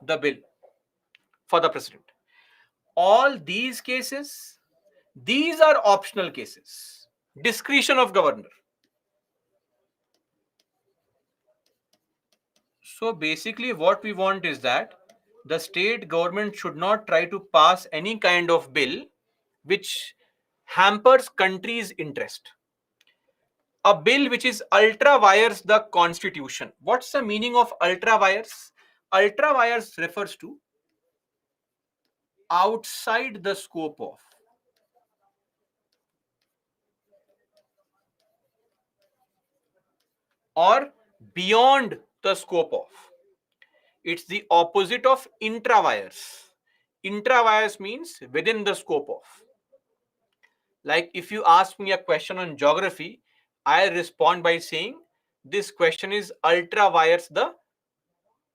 the bill for the president. All these cases, these are optional cases. Discretion of governor. So basically what we want is that the state government should not try to pass any kind of bill which hampers country's interest. A bill which is ultra vires the constitution. What's the meaning of ultra vires? Ultra vires refers to outside the scope of, or beyond the scope of. It's the opposite of intravires. Intravires means within the scope of. Like if you ask me a question on geography, I respond by saying this question is ultra wires the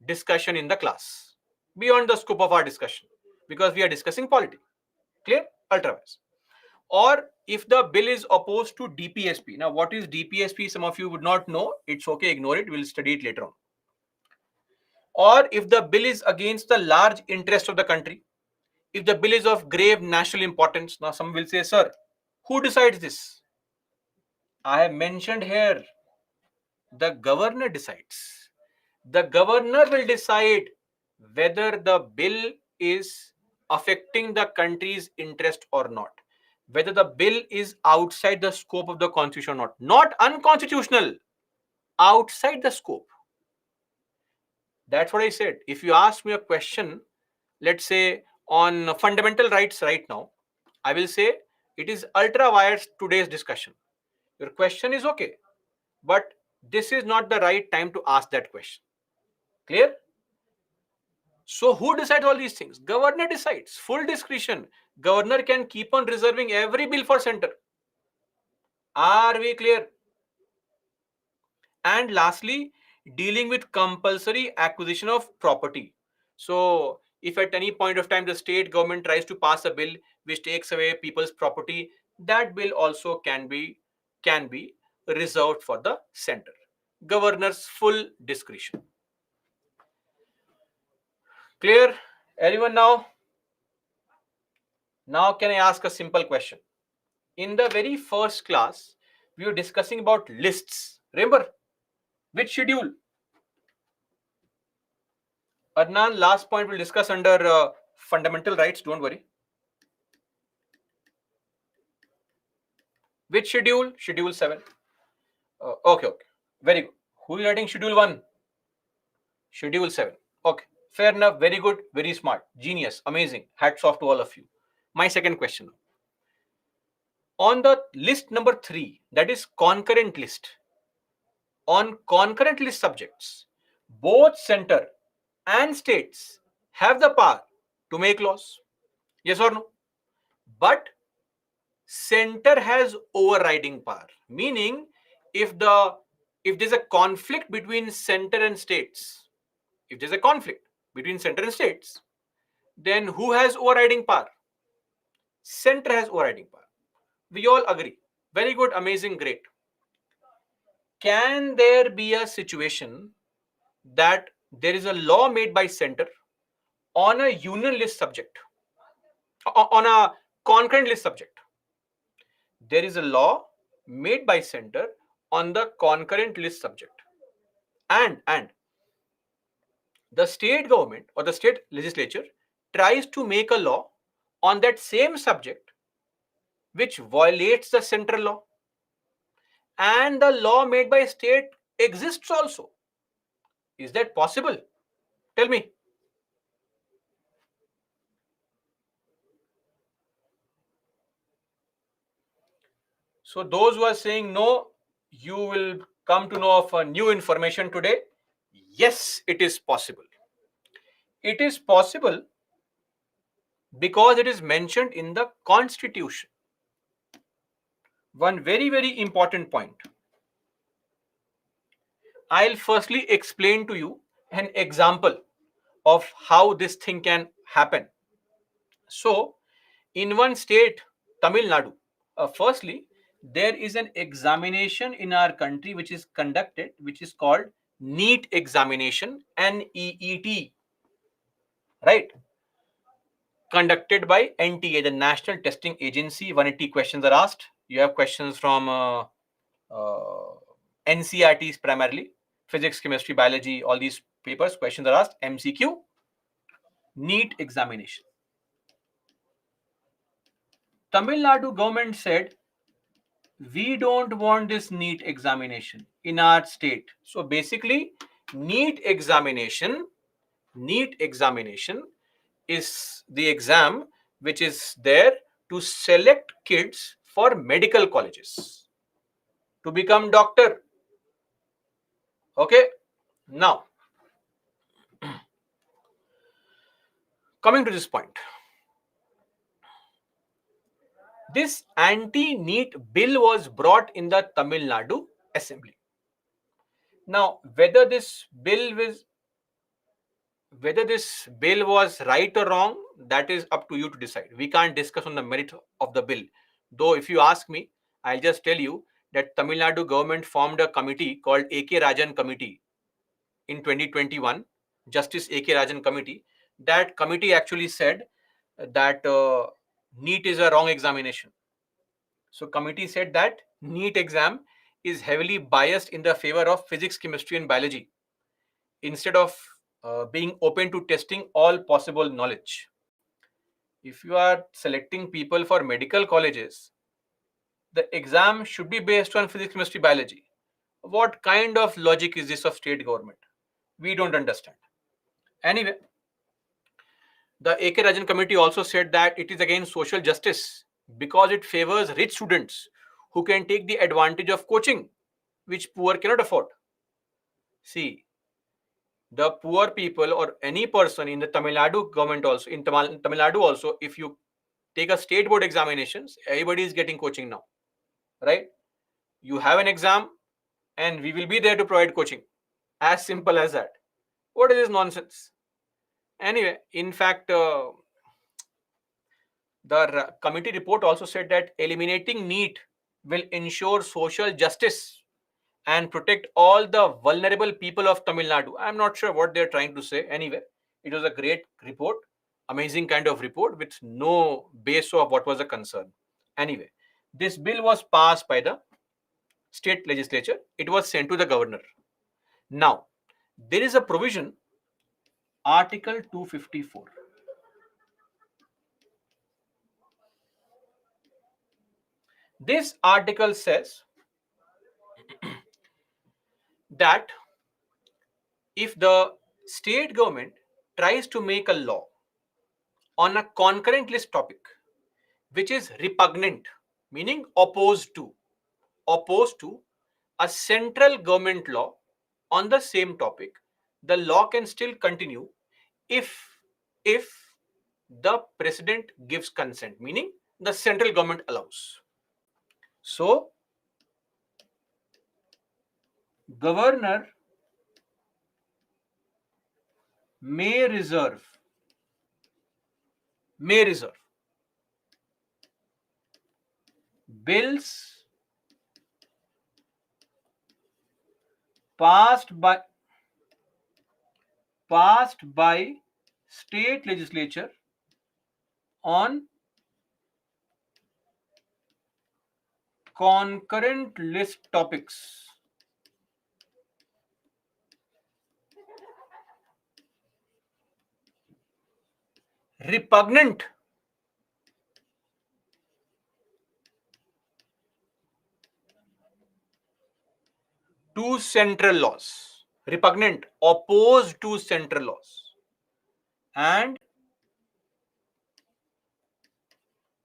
discussion in the class, beyond the scope of our discussion, because we are discussing polity. Clear? Ultra wires. Or if the bill is opposed to DPSP. Now, what is DPSP? Some of you would not know. It's okay, ignore it. We'll study it later on. Or if the bill is against the large interest of the country, if the bill is of grave national importance. Now, some will say, sir, who decides this? I have mentioned here, the governor decides. The governor will decide whether the bill is affecting the country's interest or not, whether the bill is outside the scope of the constitution or not unconstitutional, outside the scope. That's what I said. If you ask me a question, let's say on fundamental rights right now, I will say it is ultra wires today's discussion. Your question is okay, but this is not the right time to ask that question. Clear? So who decides all these things? Governor decides. Full discretion. Governor can keep on reserving every bill for center. Are we clear? And lastly, dealing with compulsory acquisition of property. So if at any point of time the state government tries to pass a bill which takes away people's property, that bill also can be reserved for the center. Governor's full discretion. Clear? Anyone now? Now can I ask a simple question? In the very first class, we were discussing about lists. Remember? Which schedule? Adnan, last point we'll discuss under fundamental rights. Don't worry. Which schedule? Schedule 7. Okay. Very good. Who is writing schedule 1? Schedule 7. Okay. Fair enough. Very good. Very smart. Genius. Amazing. Hats off to all of you. My second question. On the list number 3, that is concurrent list. On concurrent list subjects, both center and states have the power to make laws. Yes or no? But center has overriding power. Meaning, if there's a conflict between center and states, then who has overriding power? Center has overriding power. We all agree. Very good, amazing, great. Can there be a situation that there is a law made by center on a union list subject, on a concurrent list subject? There is a law made by center on the concurrent list subject, and the state government or the state legislature tries to make a law on that same subject which violates the central law, and the law made by state exists also. Is that possible? Tell me. So those who are saying no, you will come to know of a new information today. Yes, it is possible. It is possible because it is mentioned in the Constitution. One very, very important point. I'll firstly explain to you an example of how this thing can happen. So, in one state, Tamil Nadu, firstly, there is an examination in our country which is conducted, which is called NEET examination, NEET, right? Conducted by NTA, the National Testing Agency. 180 questions are asked. You have questions from NCRTs primarily, physics, chemistry, biology, all these papers, questions are asked, MCQ, NEET examination. Tamil Nadu government said, we don't want this NEET examination in our state. So basically, NEET examination is the exam which is there to select kids for medical colleges to become doctor. Okay, now coming to this point, this anti-NEET bill was brought in the Tamil Nadu Assembly. Now, whether this bill was right or wrong, that is up to you to decide. We can't discuss on the merit of the bill. Though, if you ask me, I'll just tell you that Tamil Nadu government formed a committee called A.K. Rajan Committee in 2021, Justice A.K. Rajan Committee. That committee actually said that NEET is a wrong examination. So, committee said that NEET exam is heavily biased in the favor of physics, chemistry, and biology instead of being open to testing all possible knowledge. If you are selecting people for medical colleges, the exam should be based on physics, chemistry, biology. What kind of logic is this of state government? We don't understand. Anyway, the AK Rajan committee also said that it is against social justice because it favors rich students who can take the advantage of coaching, which poor cannot afford. See, the poor people or any person in the Tamil Nadu government also, in Tamil Nadu also, if you take a state board examinations, everybody is getting coaching now, right? You have an exam and we will be there to provide coaching. As simple as that. What is this nonsense? Anyway, in fact, the committee report also said that eliminating NEET will ensure social justice and protect all the vulnerable people of Tamil Nadu. I'm not sure what they're trying to say. Anyway, it was a great report, amazing kind of report with no base of what was the concern. Anyway, this bill was passed by the state legislature. It was sent to the governor. Now, there is a provision, Article 254. This article says that if the state government tries to make a law on a concurrent list topic which is repugnant, meaning opposed to a central government law on the same topic, the law can still continue if if the president gives consent, meaning the central government allows. So, governor may reserve bills passed by state legislature on concurrent list topics repugnant to central laws, opposed to central laws, and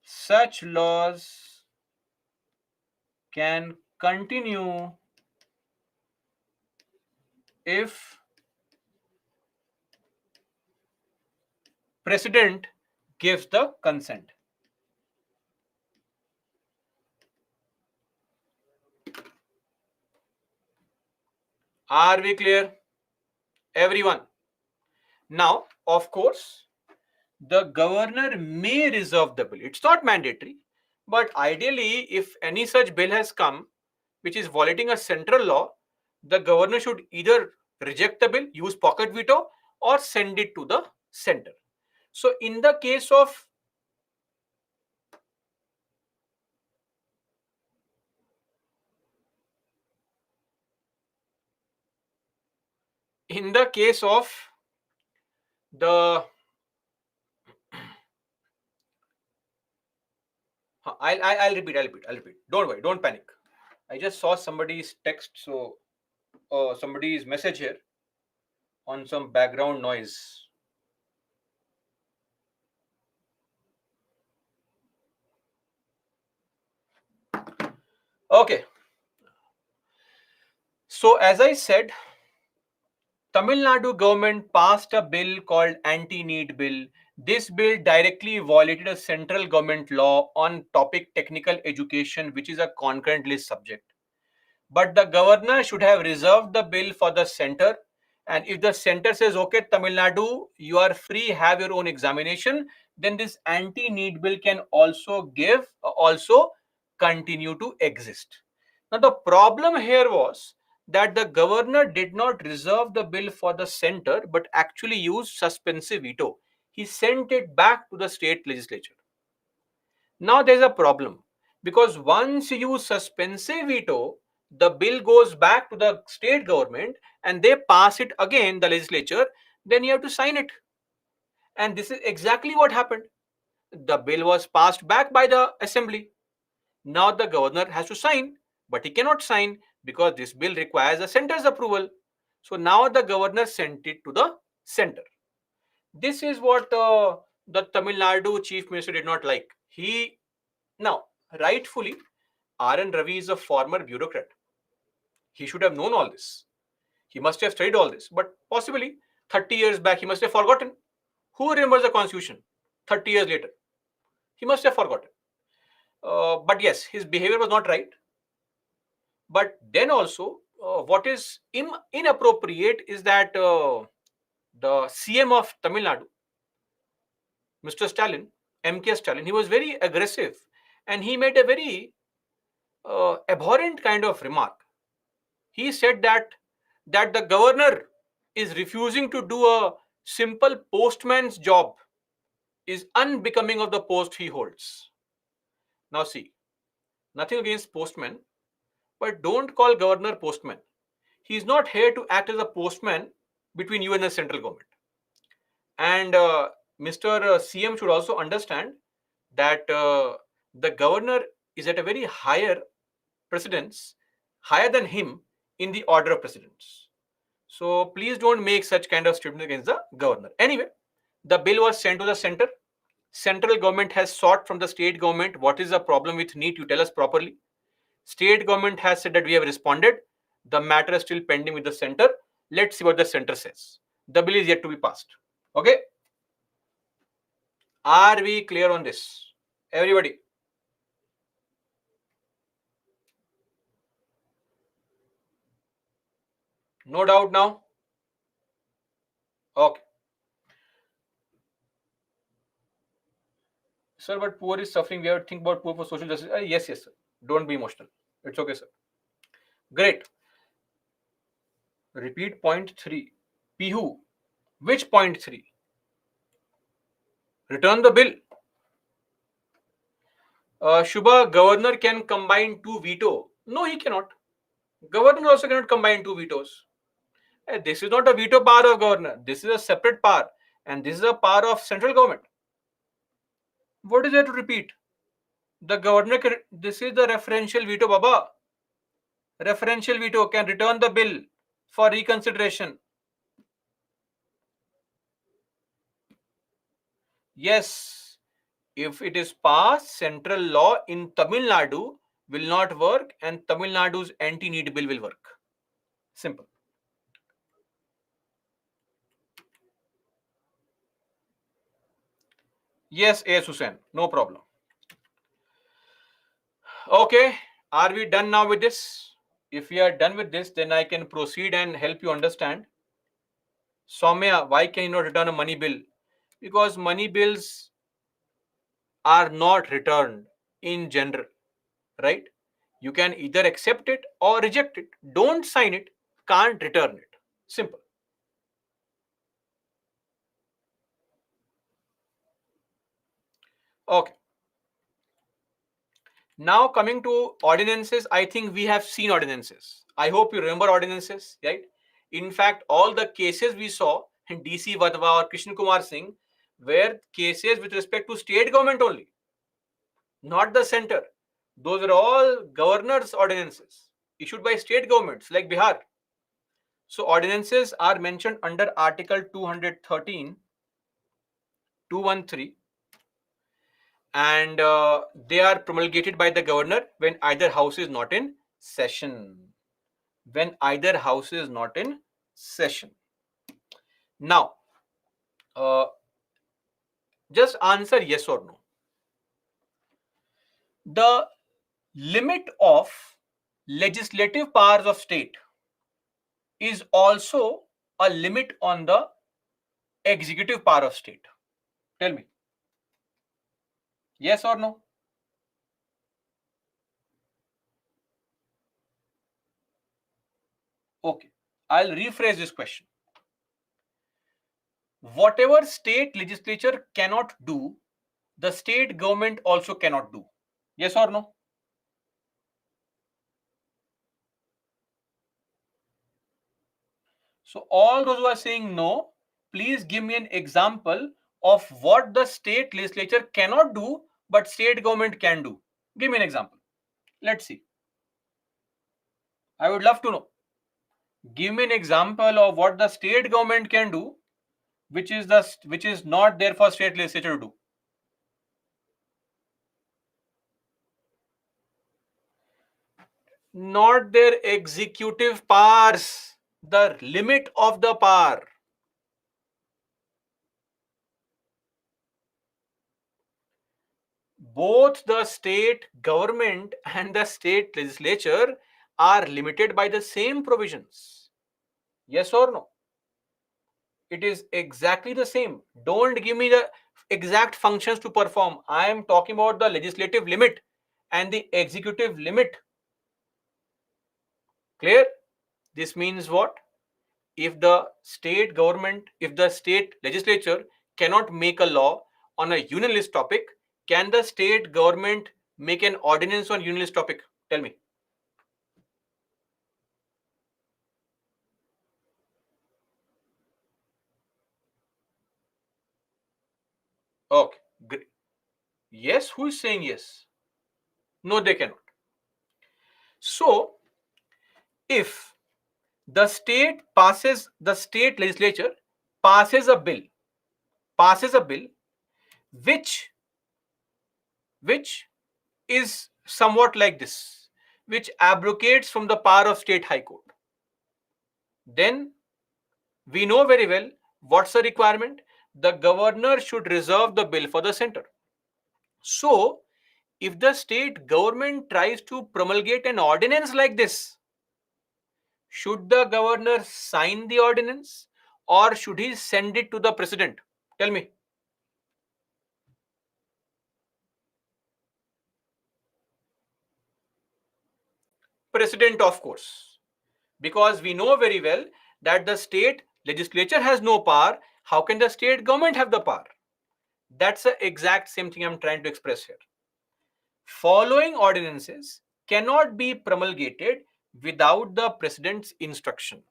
such laws can continue if president gives the consent. Are we clear, everyone? Now, of course, the governor may reserve the bill. It's not mandatory, but ideally, if any such bill has come which is violating a central law, the governor should either reject the bill, use pocket veto, or send it to the center. So, in the case of the I'll repeat. Don't worry, don't panic. I just saw somebody's text, so somebody's message here on some background noise. Okay. So as I said, Tamil Nadu government passed a bill called Anti-Need Bill. This bill directly violated a central government law on topic technical education, which is a concurrent list subject. But the governor should have reserved the bill for the center. And if the center says, okay, Tamil Nadu, you are free, have your own examination, then this anti-need bill can also continue to exist. Now, the problem here was that the governor did not reserve the bill for the center, but actually used suspensive veto. He sent it back to the state legislature. Now there's a problem because once you use suspensive veto, the bill goes back to the state government and they pass it again, the legislature, then you have to sign it. And this is exactly what happened. The bill was passed back by the assembly. Now the governor has to sign, but he cannot sign because this bill requires the center's approval. So now the governor sent it to the center. This is what the Tamil Nadu chief minister did not like. Now, rightfully, R.N. Ravi is a former bureaucrat. He should have known all this. He must have studied all this. But possibly 30 years back, he must have forgotten. Who remembers the constitution 30 years later? He must have forgotten. But yes, his behavior was not right. But then also, what is inappropriate is that the CM of Tamil Nadu, Mr. Stalin, MK Stalin, he was very aggressive and he made a very abhorrent kind of remark. He said that the governor is refusing to do a simple postman's job is unbecoming of the post he holds. Now see, nothing against postmen, but don't call governor postman. He is not here to act as a postman between you and the central government. And Mr. CM should also understand that the governor is at a very higher precedence, higher than him in the order of precedence. So please don't make such kind of statements against the governor. Anyway, the bill was sent to the center. Central government has sought from the state government what is the problem with NEET. You tell us properly. State government has said that we have responded. The matter is still pending with the center. Let's see what the center says. The bill is yet to be passed. Okay. Are we clear on this? Everybody. No doubt now? Okay. Sir, but poor is suffering. We have to think about poor for social justice. Yes, yes, sir. Don't be emotional. It's okay, sir. Great. Repeat point 3. Pihu. Which point 3? Return the bill. Shubha, governor can combine 2 veto. No, he cannot. Governor also cannot combine 2 vetoes. This is not a veto power of governor. This is a separate power. And this is a power of central government. What is there to repeat? The governor can, this is the referential veto, Baba. Referential veto can return the bill for reconsideration. Yes, if it is passed, central law in Tamil Nadu will not work and Tamil Nadu's anti-need bill will work. Simple. Yes, A. Hussain, no problem. Okay, are we done now with this? If we are done with this, then I can proceed and help you understand. Soumya, why can you not return a money bill? Because money bills are not returned in general, right? You can either accept it or reject it. Don't sign it, can't return it. Simple. Okay. Now coming to ordinances, I think we have seen ordinances. I hope you remember ordinances, right? In fact, all the cases we saw in DC Vadva or Krishna Kumar Singh were cases with respect to state government only, not the center. Those are all governor's ordinances issued by state governments like Bihar. So ordinances are mentioned under Article 213, 213, and they are promulgated by the governor when either house is not in session. When either house is not in session. Now, just answer yes or no. The limit of legislative powers of state is also a limit on the executive power of state. Tell me. Yes or no? Okay. I'll rephrase this question. Whatever state legislature cannot do, the state government also cannot do. Yes or no? So all those who are saying no, please give me an example of what the state legislature cannot do, but state government can do. Give me an example. Let's see. I would love to know. Give me an example of what the state government can do, which is not there for state legislature to do. Not their executive powers, the limit of the power. Both the state government and the state legislature are limited by the same provisions. Yes or no? It is exactly the same. Don't give me the exact functions to perform. I am talking about the legislative limit and the executive limit. Clear? This means what? If the state government, if the state legislature cannot make a law on a union list topic, can the state government make an ordinance on union list topic? Tell me. Okay, great. Yes, who is saying yes? No, they cannot. So, if the state legislature passes a bill, which which is somewhat like this, which abrogates from the power of state high court, then we know very well what's the requirement. The governor should reserve the bill for the center. So, if the state government tries to promulgate an ordinance like this, should the governor sign the ordinance or should he send it to the president? Tell me. President, of course, because we know very well that the state legislature has no power. How can the state government have the power? That's the exact same thing I'm trying to express here. Following ordinances cannot be promulgated without the president's instruction.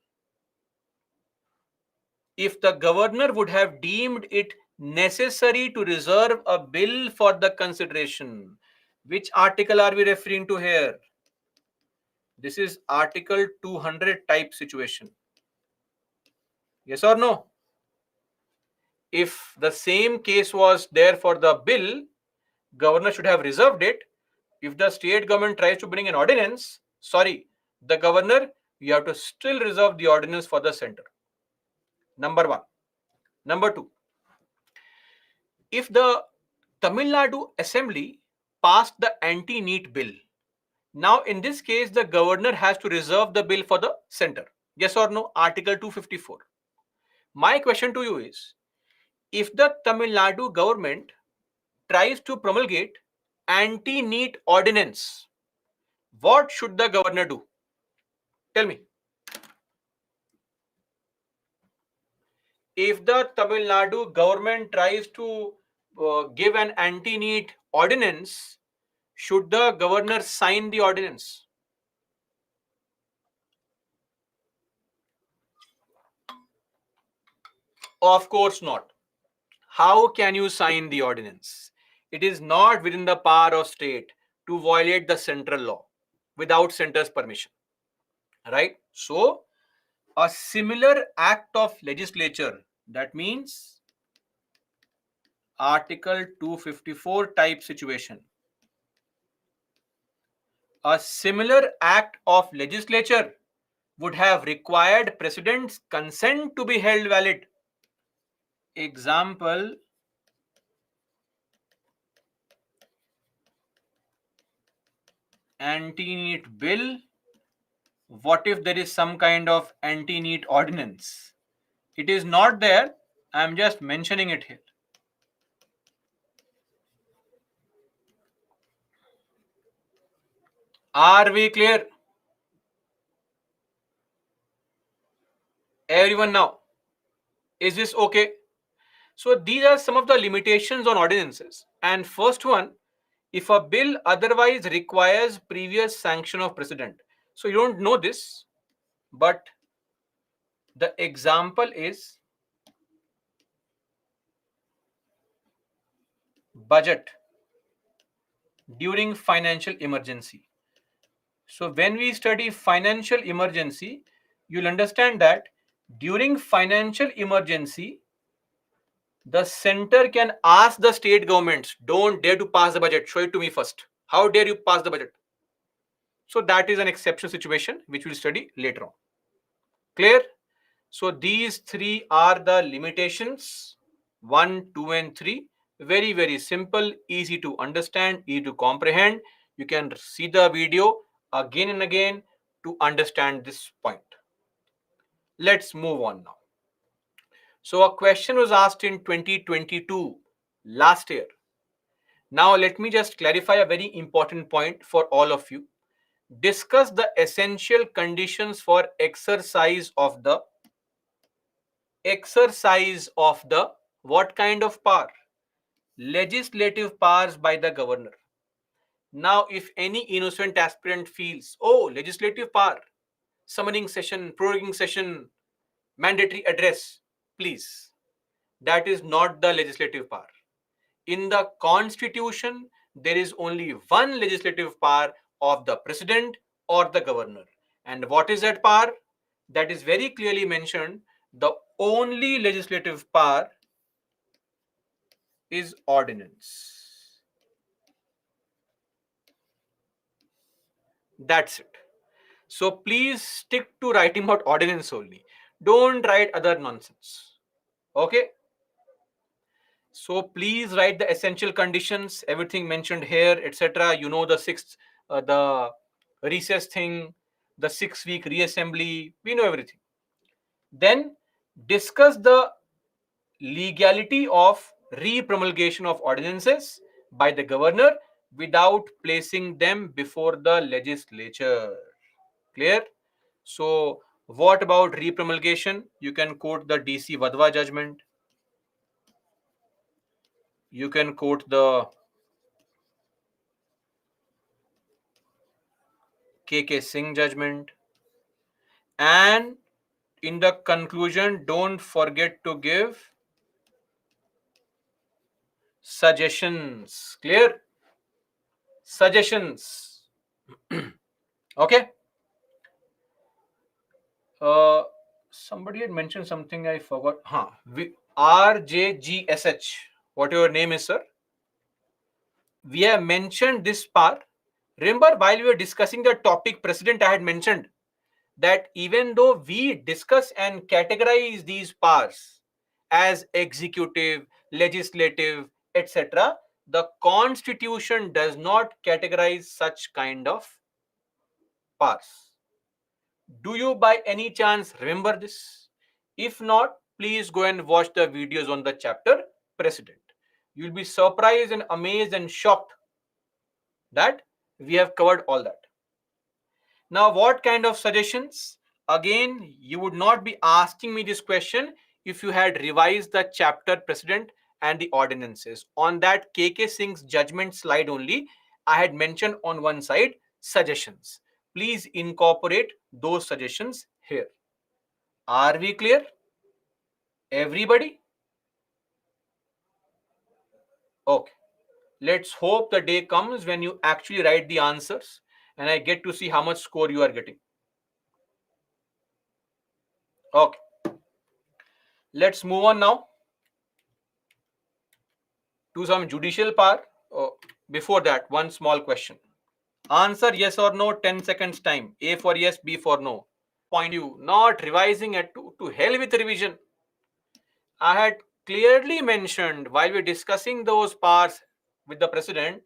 If the governor would have deemed it necessary to reserve a bill for the consideration, which article are we referring to here? This is Article 200 type situation. Yes or no? If the same case was there for the bill, governor should have reserved it. If the state government tries to bring an ordinance, sorry, the governor, you have to still reserve the ordinance for the center. Number one. Number two, if the Tamil Nadu Assembly passed the anti-NEET bill, now in this case, the governor has to reserve the bill for the center. Yes or no? Article 254. My question to you is, if the Tamil Nadu government tries to promulgate anti-NEET ordinance, what should the governor do? Tell me. If the Tamil Nadu government tries to give an anti-NEET ordinance, should the governor sign the ordinance? Of course not. How can you sign the ordinance? It is not within the power of state to violate the central law without center's permission. Right? So, a similar act of legislature, that means Article 254 type situation. A similar act of legislature would have required President's consent to be held valid. Example, anti-NEET bill. What if there is some kind of anti-NEET ordinance? It is not there. I am just mentioning it here. Are we clear? Everyone now? Is this okay? So these are some of the limitations on ordinances. And first one, if a bill otherwise requires previous sanction of President. So you don't know this, but the example is budget during financial emergency. So when we study financial emergency, you'll understand that during financial emergency, the center can ask the state governments, don't dare to pass the budget, show it to me first. How dare you pass the budget? So that is an exceptional situation which we'll study later on. Clear? So these three are the limitations, 1, 2 and 3. Very, very simple, easy to understand, easy to comprehend. You can see the video again and again to understand this point. Let's move on now. So a question was asked in 2022, last year. Now let me just clarify a very important point for all of you. Discuss the essential conditions for exercise of the what kind of power? Legislative powers by the governor. Now, if any innocent aspirant feels, oh, legislative power, summoning session, proroguing session, mandatory address, please, that is not the legislative power. In the constitution, there is only one legislative power of the president or the governor. And what is that power? That is very clearly mentioned. The only legislative power is ordinance. That's it. So please stick to writing about ordinance only. Don't write other nonsense. Okay? So please write the essential conditions, everything mentioned here, etc. You know the the recess thing, the 6-week reassembly. We know everything. Then discuss the legality of re-promulgation of ordinances by the governor without placing them before the legislature. Clear? So what about re-promulgation? You can quote the DC Vadva judgment. You can quote the KK Singh judgment. And in the conclusion, don't forget to give suggestions. Clear? Suggestions. Okay. Somebody had mentioned something I forgot. RJGSH. What your name is, sir? We have mentioned this part. Remember, while we were discussing the topic, President, I had mentioned that even though we discuss and categorize these powers as executive, legislative, etc., the Constitution does not categorize such kind of powers. Do you by any chance remember this? If not, please go and watch the videos on the chapter President. You'll be surprised and amazed and shocked that we have covered all that. Now, what kind of suggestions? Again, you would not be asking me this question if you had revised the chapter President and the ordinances. On that KK Singh's judgment slide only, I had mentioned on one side suggestions. Please incorporate those suggestions here. Are we clear? Everybody? Okay. Let's hope the day comes when you actually write the answers and I get to see how much score you are getting. Okay. Let's move on now. to some judicial power. Oh, before that, one small question. Answer yes or no, 10 seconds time. A for yes, B for no. Point you, not revising it to hell with revision. I had clearly mentioned while we're discussing those powers with the president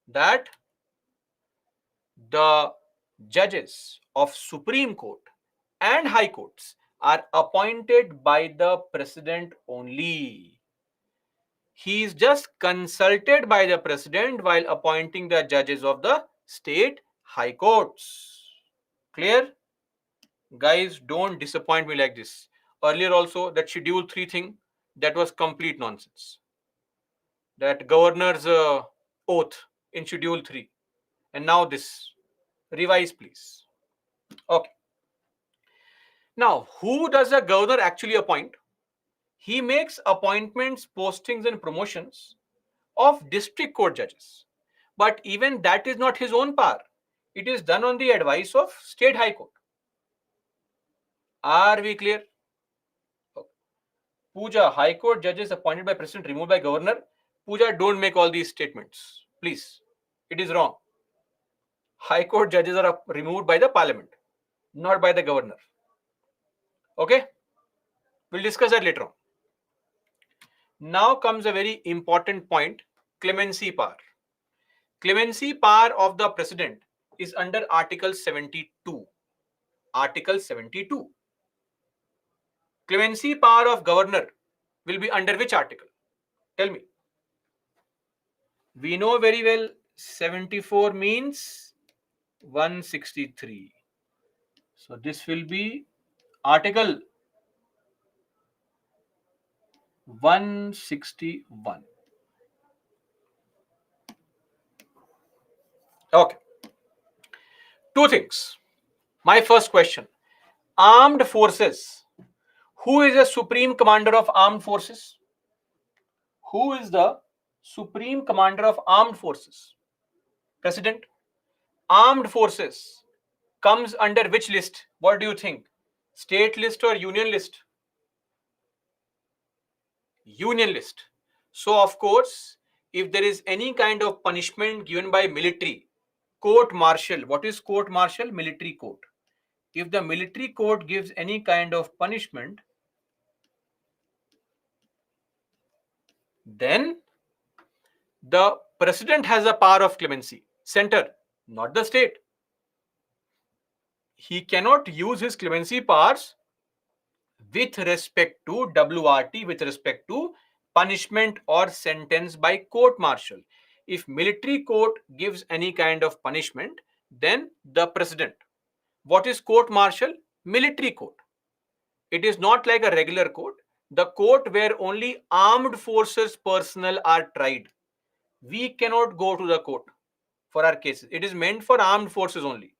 that the judges of Supreme Court and High Courts are appointed by the president only. He is just consulted by the president while appointing the judges of the state high courts. Clear? Guys, don't disappoint me like this. Earlier also, that schedule 3 thing, that was complete nonsense. That governor's oath in schedule 3. And now this. Revise, please. Okay. Now, who does a governor actually appoint? He makes appointments, postings, and promotions of district court judges. But even that is not his own power. It is done on the advice of state high court. Are we clear? Okay. Pooja, high court judges appointed by president, removed by governor. Pooja, don't make all these statements. Please. It is wrong. High court judges are removed by the parliament, not by the governor. Okay? We'll discuss that later on. Now comes a very important point, clemency power. Clemency power of the president is under Article 72. Article 72. Clemency power of governor will be under which article? Tell me. We know very well 74 means 163. So this will be Article 161. Okay. Two things. My first question. Armed forces. Who is the supreme commander of armed forces? Who is the supreme commander of armed forces? President. Armed forces comes under which list? What do you think? State list or union list? Union list. So of course, if there is any kind of punishment given by military, court martial. What is court martial? Military court. If the military court gives any kind of punishment, then the president has a power of clemency. Center, not the state. He cannot use his clemency powers with respect to WRT, with respect to punishment or sentence by court martial. If military court gives any kind of punishment, then the president. What is court martial? Military court. It is not like a regular court. The court where only armed forces personnel are tried. We cannot go to the court for our cases. It is meant for armed forces only.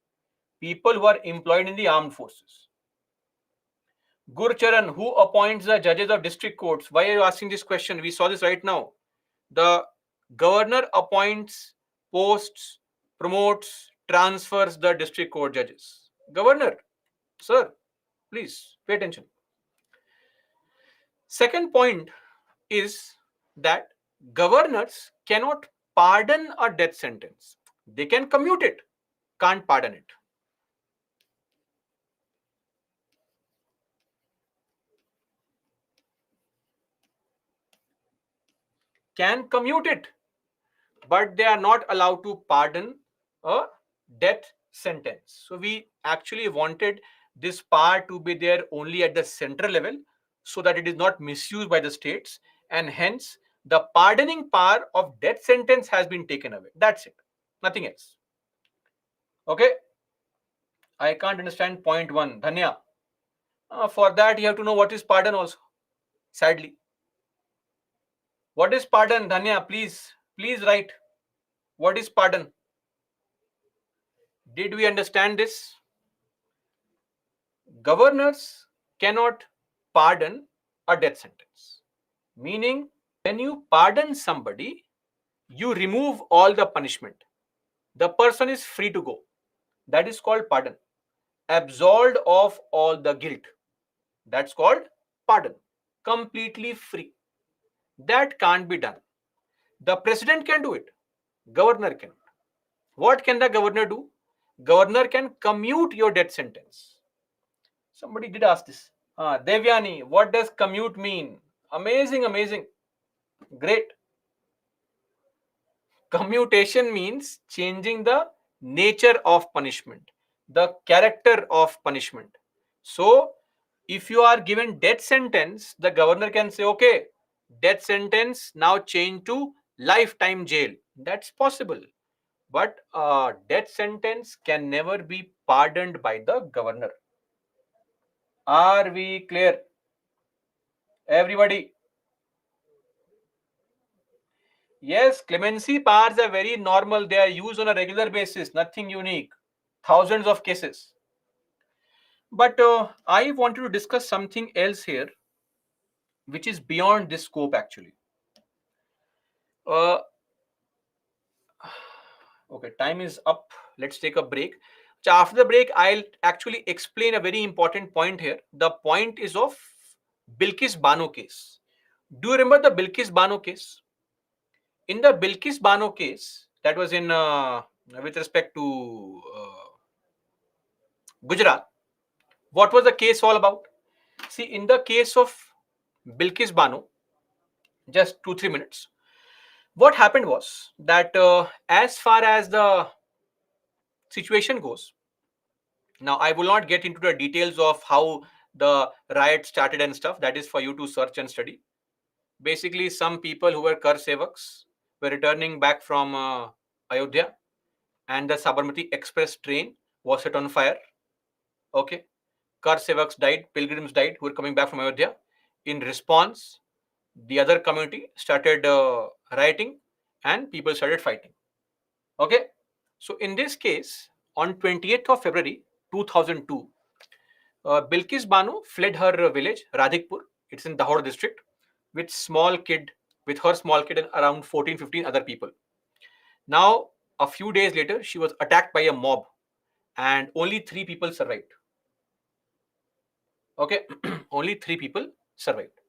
People who are employed in the armed forces. Gurcharan, who appoints the judges of district courts? Why are you asking this question? We saw this right now. The governor appoints, posts, promotes, transfers the district court judges. Governor, sir, please pay attention. Second point is that governors cannot pardon a death sentence. They can commute it, can't pardon it. Can commute it, but they are not allowed to pardon a death sentence. So we actually wanted this power to be there only at the central level so that it is not misused by the states, and hence the pardoning power of death sentence has been taken away. That's it. Nothing else. Okay. I can't understand point 1. Dhanya. For that, you have to know what is pardon also. Sadly. What is pardon, Dhanya? Please write. What is pardon? Did we understand this? Governors cannot pardon a death sentence. Meaning, when you pardon somebody, you remove all the punishment. The person is free to go. That is called pardon. Absolved of all the guilt. That's called pardon. Completely free. That can't be done. The president can do it. Governor can. What can the governor do? Governor can commute your death sentence. Somebody did ask this. Devyani, what does commute mean? Amazing, amazing. Great. Commutation means changing the nature of punishment, the character of punishment. So, if you are given death sentence, the governor can say, okay, death sentence now change to lifetime jail. That's possible. But death sentence can never be pardoned by the governor. Are we clear? Everybody? Yes, clemency powers are very normal. They are used on a regular basis, nothing unique. Thousands of cases. But I wanted to discuss something else here, which is beyond this scope actually. Uh, okay, time is up. Let's take a break. So after the break, I'll actually explain a very important point here. The point is of Bilkis Bano case. Do you remember the Bilkis Bano case? In the Bilkis Bano case, that was in with respect to Gujarat. What was the case all about? See, in the case of Bilkis Bano, just 2-3 minutes. What happened was that as far as the situation goes, now I will not get into the details of how the riot started and stuff. That is for you to search and study. Basically, some people who were Kar Sevaks were returning back from Ayodhya, and the Sabarmati Express train was set on fire. Okay, Kar Sevaks died, pilgrims died who were coming back from Ayodhya. In response, the other community started rioting and people started fighting. Okay, so in this case, on 28th of February 2002, Bilkis Banu fled her village, Radhikpur. It's in Dahod district, with her small kid and around 14-15 other people. Now, a few days later, she was attacked by a mob and only 3 people survived. Okay, only 3 people survived,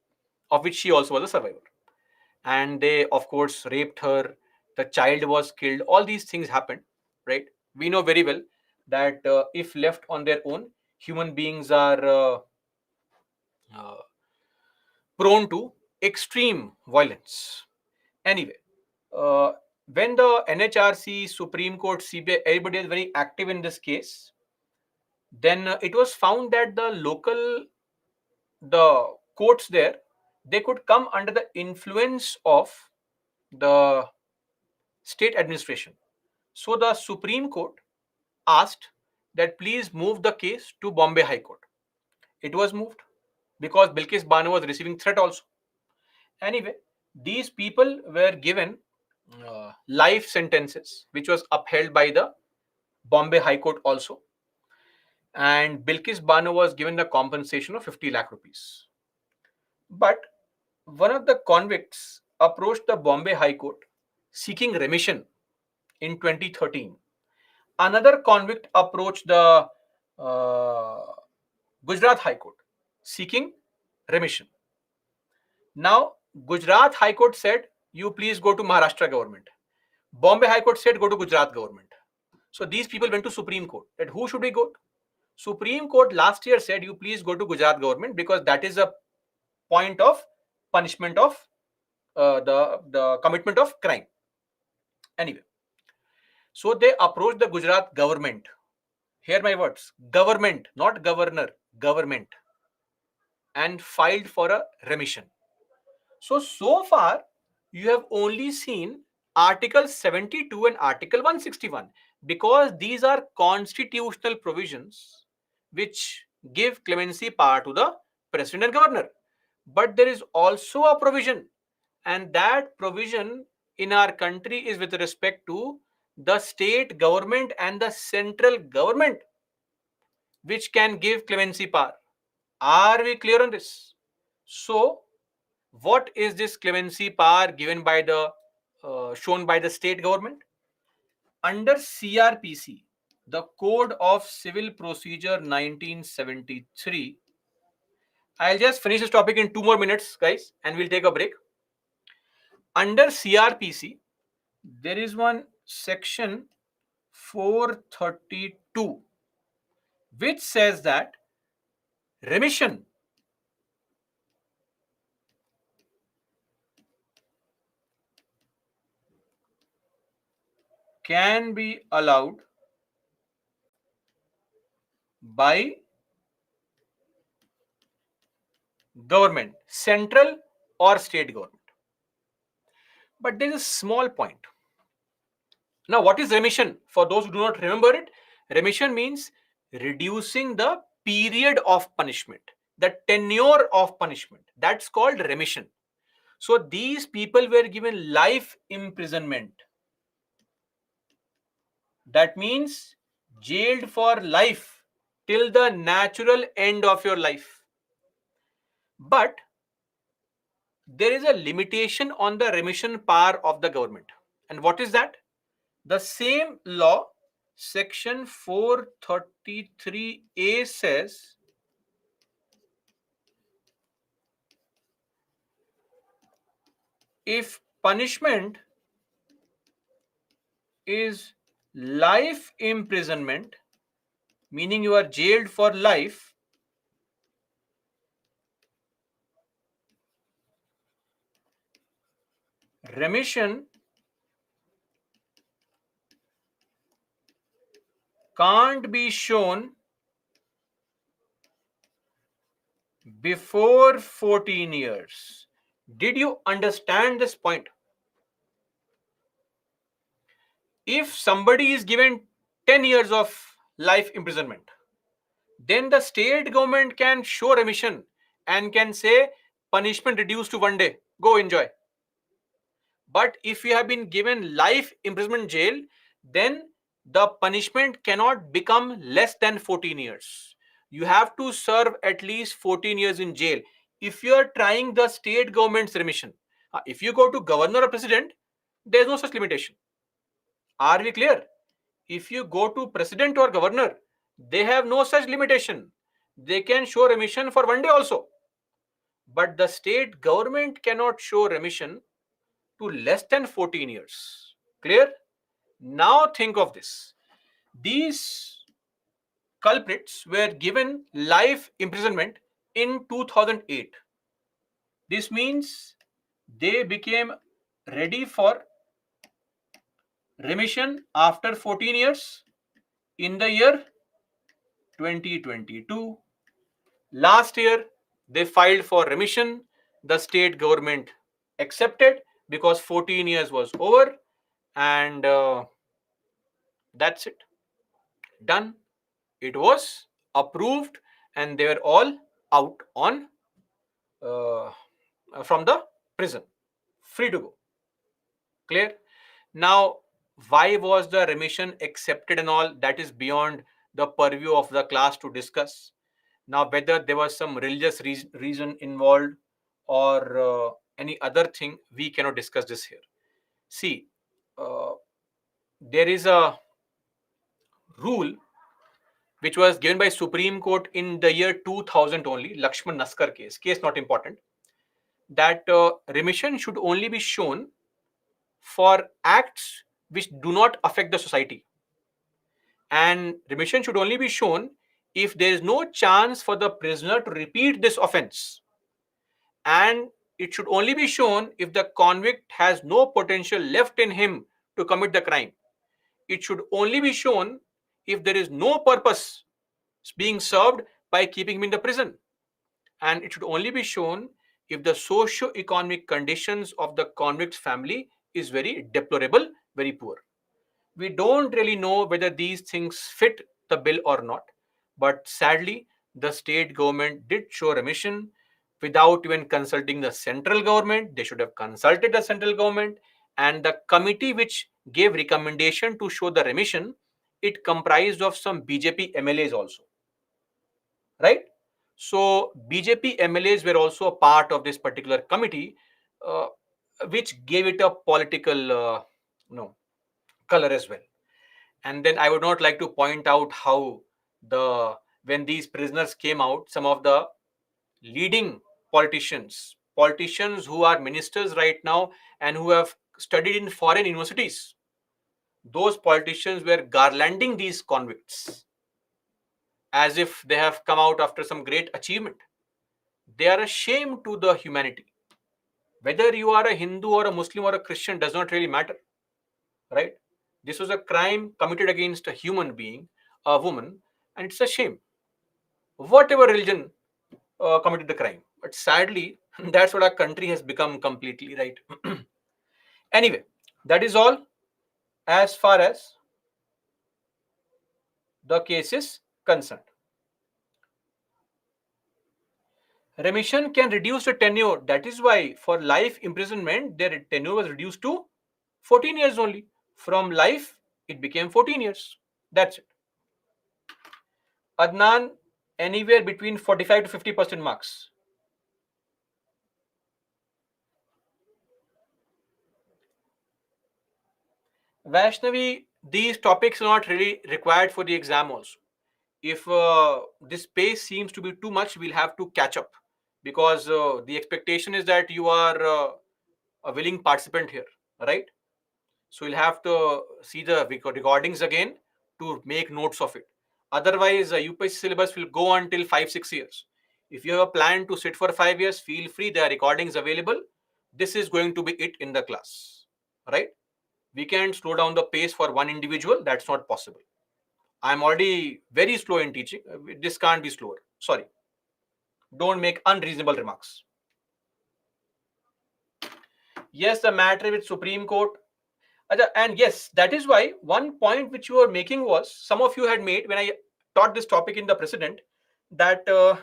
of which she also was a survivor. And they, of course, raped her. The child was killed. All these things happened, right? We know very well that if left on their own, human beings are uh, prone to extreme violence. Anyway, uh, when the NHRC, Supreme Court, CBI, everybody is very active in this case, then it was found that the courts there, they could come under the influence of the state administration. So the Supreme Court asked that please move the case to Bombay High Court. It was moved because Bilkis Bano was receiving threat also. Anyway, these people were given life sentences, which was upheld by the Bombay High Court also. And Bilkis Bano was given the compensation of 50 lakh rupees. But one of the convicts approached the Bombay High Court seeking remission in 2013. Another convict approached the Gujarat High Court seeking remission. Now, Gujarat High Court said, you please go to Maharashtra government. Bombay High Court said, go to Gujarat government. So these people went to Supreme Court. That who should we go to? Supreme Court last year said, you please go to Gujarat government because that is a point of punishment of the commitment of crime. Anyway, so they approached the Gujarat government. Hear my words, government, not governor, government, and filed for a remission. So far, you have only seen Article 72 and Article 161 because these are constitutional provisions which give clemency power to the president and governor. But there is also a provision, and that provision in our country is with respect to the state government and the central government, which can give clemency power. Are we clear on this? So, what is this clemency power given by the shown by the state government? Under CRPC, the Code of Civil Procedure 1973. I'll just finish this topic in 2 more minutes, guys, and we'll take a break. under CRPC, there is one section 432 which says that remission can be allowed by government, central or state government. But there is a small point. Now, what is remission? For those who do not remember it, remission means reducing the period of punishment, the tenure of punishment. That's called remission. So these people were given life imprisonment. That means jailed for life till the natural end of your life. But there is a limitation on the remission power of the government. And what is that? The same law, section 433A says if punishment is life imprisonment, meaning you are jailed for life, remission can't be shown before 14 years. Did you understand this point? If somebody is given 10 years of life imprisonment, then the state government can show remission and can say punishment reduced to 1 day, go enjoy. But if you have been given life imprisonment jail, then the punishment cannot become less than 14 years. You have to serve at least 14 years in jail if you are trying the state government's remission. If you go to governor or president, there is no such limitation. Are we clear? If you go to president or governor, they have no such limitation. They can show remission for 1 day also. But the state government cannot show remission to less than 14 years. Clear? Now think of this. These culprits were given life imprisonment in 2008. This means they became ready for remission after 14 years in the year 2022. Last year, they filed for remission. The state government accepted because 14 years was over, and that's it. Done. It was approved, and they were all out on from the prison, free to go. Clear? Now, why was the remission accepted and all? That is beyond the purview of the class to discuss. Now, whether there was some religious reason involved or any other thing, we cannot discuss this here. See, there is a rule which was given by Supreme Court in the year 2000 only, Lakshman Naskar case not important, that remission should only be shown for acts which do not affect the society. And remission should only be shown if there is no chance for the prisoner to repeat this offense. And it should only be shown if the convict has no potential left in him to commit the crime. It should only be shown if there is no purpose being served by keeping him in the prison. And it should only be shown if the socio-economic conditions of the convict's family is very deplorable, very poor. We don't really know whether these things fit the bill or not. But sadly, the state government did show remission without even consulting the central government. They should have consulted the central government, and the committee which gave recommendation to show the remission, it comprised of some BJP MLAs also, right? So BJP MLAs were also a part of this particular committee, uh, which gave it a political color as well. And then I would not like to point out how when these prisoners came out, some of the leading politicians politicians who are ministers right now and who have studied in foreign universities, those politicians were garlanding these convicts as if they have come out after some great achievement. They are a shame to the humanity. Whether you are a Hindu or a Muslim or a Christian does not really matter, right? This was a crime committed against a human being, a woman, and it's a shame. Whatever religion committed the crime. But sadly, that's what our country has become completely, right? Anyway, that is all as far as the case is concerned. Remission can reduce the tenure. That is why for life imprisonment, their tenure was reduced to 14 years only. From life, it became 14 years. That's it. Adnan, anywhere between 45 to 50% marks. Vaishnavi, these topics are not really required for the exam also. If this pace seems to be too much, we'll have to catch up because the expectation is that you are a willing participant here, right? So you'll have to see the recordings again to make notes of it. Otherwise, UPSC syllabus will go until 5-6 years. If you have a plan to sit for 5 years, feel free. There are recordings available. This is going to be it in the class, right? We can't slow down the pace for one individual. That's not possible. I'm already very slow in teaching. This can't be slower. Sorry. Don't make unreasonable remarks. Yes, the matter with Supreme Court. And yes, that is why one point which you were making was, some of you had made when I taught this topic in the precedent, that the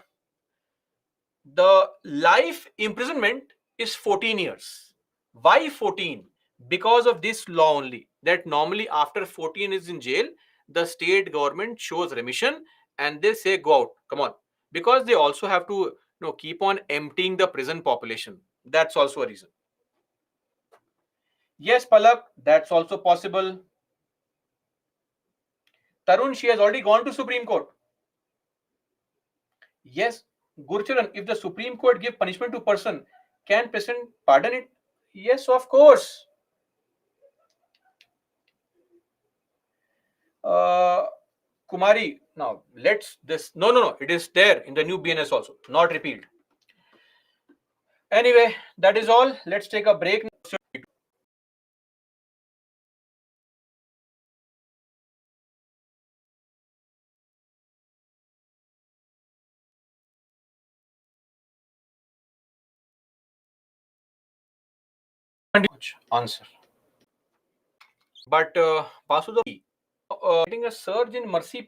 life imprisonment is 14 years. Why 14? Because of this law only, that normally after 14 is in jail, the state government shows remission and they say go out, come on, because they also have to keep on emptying the prison population. That's also a reason. Yes, Palak, that's also possible. Tarun, she has already gone to Supreme Court. Yes, Gurcharan, if the Supreme Court give punishment to person, can president pardon it? Yes, of course. Uh, Kumari, now let's this. No. It is there in the new BNS also, not repealed. Anyway, that is all. Let's take a break. Answer. But Basu, getting a surge in mercy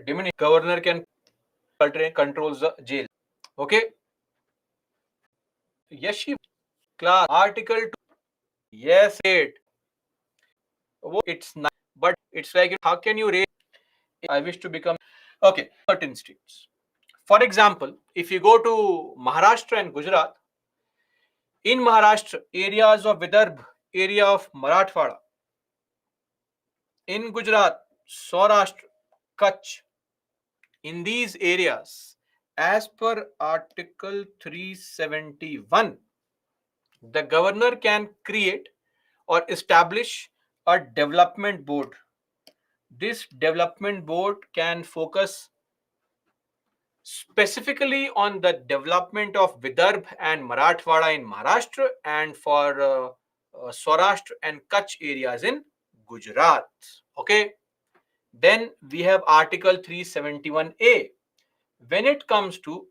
diminish. Governor can controls the jail. Okay. Yes, she class article 2. Yes, it. It's not, but it's like how can you raise? I wish to become okay. Certain states. For example, if you go to Maharashtra and Gujarat, in Maharashtra, areas of Vidarbha, area of Marathwada, in Gujarat, Saurashtra, Kutch, in these areas, as per Article 371, the governor can create or establish a development board. This development board can focus specifically on the development of Vidarbha and Marathwada in Maharashtra, and for Saurashtra and Kutch areas in Gujarat. Okay. Then we have Article 371A. When it comes to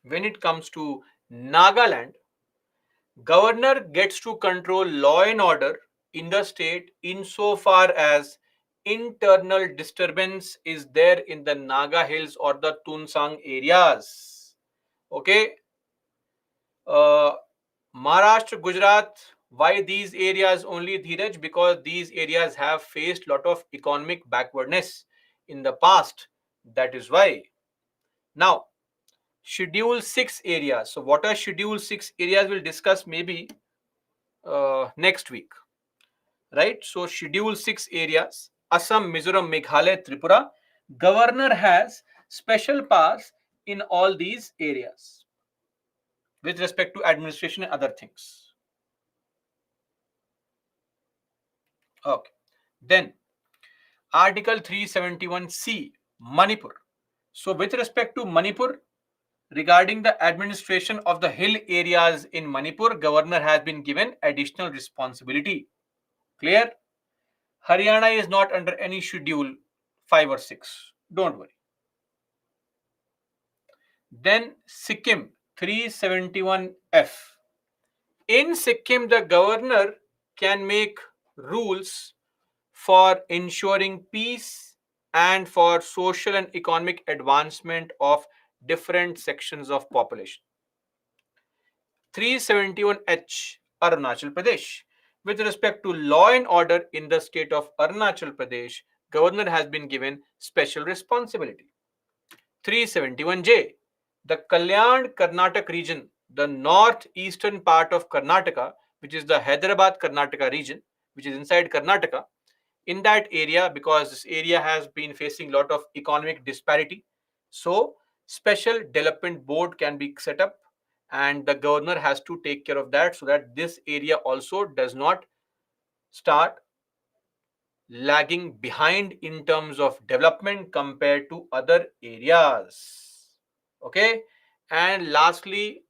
when it comes to Nagaland, governor gets to control law and order in the state insofar as internal disturbance is there in the Naga Hills or the Tunsang areas. Okay. Uh, Maharashtra, Gujarat, why these areas only, Dheeraj? Because these areas have faced lot of economic backwardness in the past. That is why. Now, Schedule 6 areas. So, what are Schedule 6 areas? We'll discuss maybe next week. Right? So, Schedule 6 areas, Assam, Mizoram, Meghalaya, Tripura. Governor has special powers in all these areas with respect to administration and other things. Okay. Then Article 371C, Manipur. So with respect to Manipur, regarding the administration of the hill areas in Manipur, governor has been given additional responsibility. Clear? Haryana is not under any schedule 5 or 6. Don't worry. Then Sikkim 371F. In Sikkim, the governor can make rules for ensuring peace and for social and economic advancement of different sections of population. 371H, Arunachal Pradesh. With respect to law and order in the state of Arunachal Pradesh, governor has been given special responsibility. 371J, the Kalyan Karnataka region, the northeastern part of Karnataka, which is the Hyderabad Karnataka region, which is inside Karnataka. In that area, because this area has been facing a lot of economic disparity, so special development board can be set up and the governor has to take care of that so that this area also does not start lagging behind in terms of development compared to other areas. Okay. And lastly,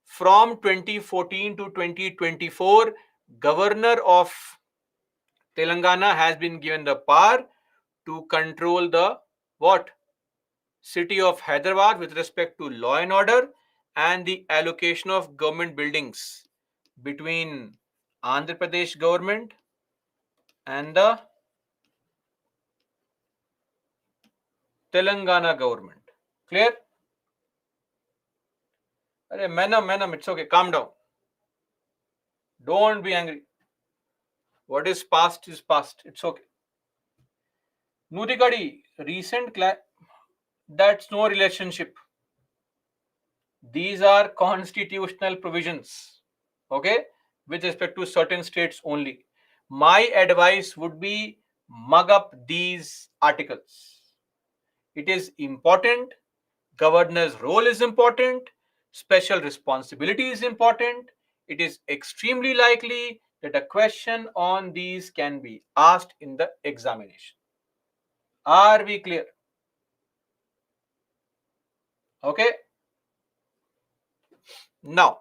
from 2014 to 2024, governor of Telangana has been given the power to control the what? City of Hyderabad with respect to law and order and the allocation of government buildings between Andhra Pradesh government and the Telangana government. Clear? Madam, it's okay. Calm down. Don't be angry. What is past is past. It's okay. Nudikadi, recent that's no relationship. These are constitutional provisions. Okay? With respect to certain states only. My advice would be mug up these articles. It is important. Governor's role is important. Special responsibility is important. It is extremely likely that a question on these can be asked in the examination. Are we clear? Okay. Now,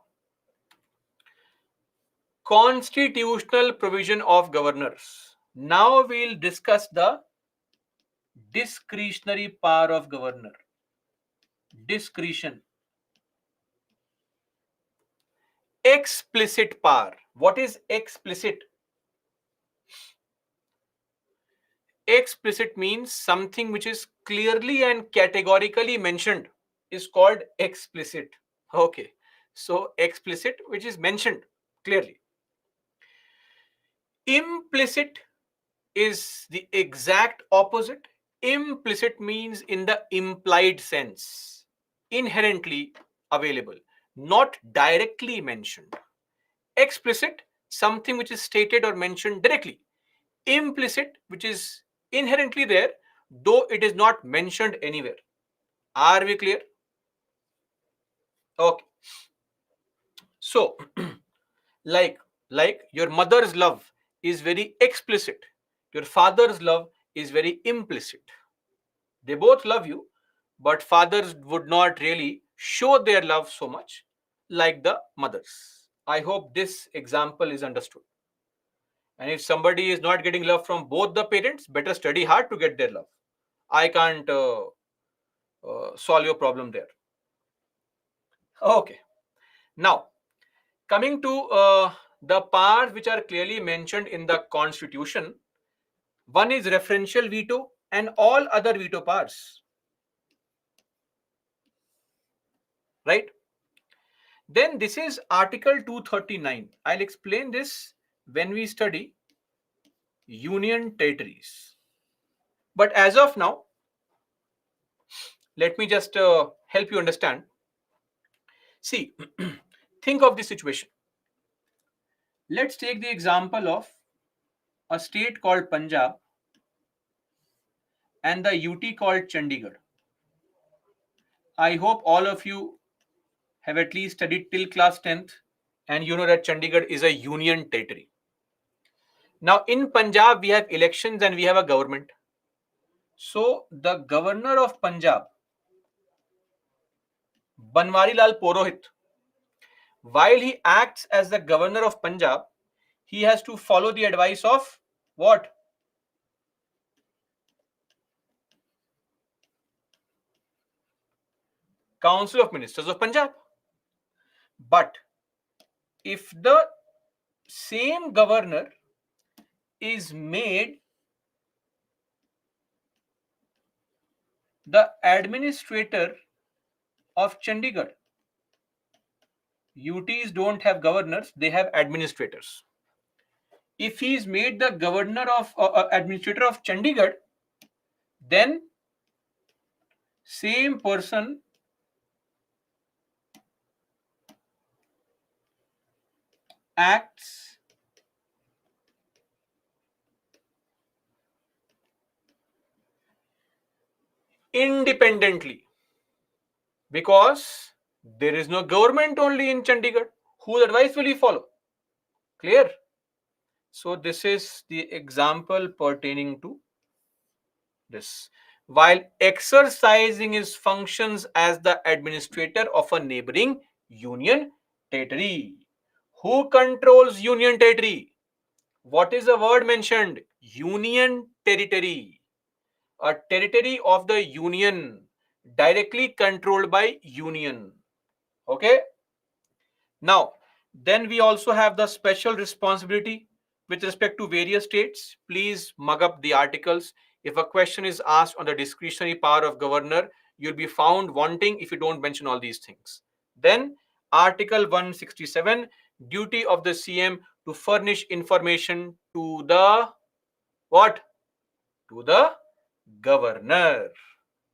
constitutional provision of governors. Now we'll discuss the discretionary power of governor. Discretion. Explicit power. What is explicit? Explicit means something which is clearly and categorically mentioned is called explicit. Okay. So explicit, which is mentioned clearly. Implicit is the exact opposite. Implicit means in the implied sense, inherently available, not directly mentioned. Explicit, something which is stated or mentioned directly. Implicit, which is inherently there, though it is not mentioned anywhere. Are we clear? Okay. So, like your mother's love is very explicit. Your father's love is very implicit. They both love you, but fathers would not really show their love so much like the mothers. I hope this example is understood. And if somebody is not getting love from both the parents, better study hard to get their love. I can't solve your problem there. Okay. Now, coming to the powers which are clearly mentioned in the Constitution, one is referential veto and all other veto powers. Right? Then this is Article 239. I'll explain this when we study union territories. But as of now, let me just help you understand. See, think of this situation. Let's take the example of a state called Punjab and the UT called Chandigarh. I hope all of you have at least studied till class 10th, and you know that Chandigarh is a union territory. Now, in Punjab, we have elections and we have a government. So, the governor of Punjab, Banwari Lal Purohit, while he acts as the governor of Punjab, he has to follow the advice of what? Council of Ministers of Punjab. But if the same governor is made the administrator of Chandigarh, UTs don't have governors, they have administrators. If he is made the governor of administrator of Chandigarh, then same person acts independently, because there is no government only in Chandigarh. Whose advice will he follow? Clear? So this is the example pertaining to this. While exercising his functions as the administrator of a neighboring union territory. Who controls union territory? What is the word mentioned? Union territory. A territory of the union, directly controlled by union. Okay. Now, then we also have the special responsibility with respect to various states. Please mug up the articles. If a question is asked on the discretionary power of governor, you'll be found wanting if you don't mention all these things. Then Article 167, duty of the CM to furnish information to the what? To the governor.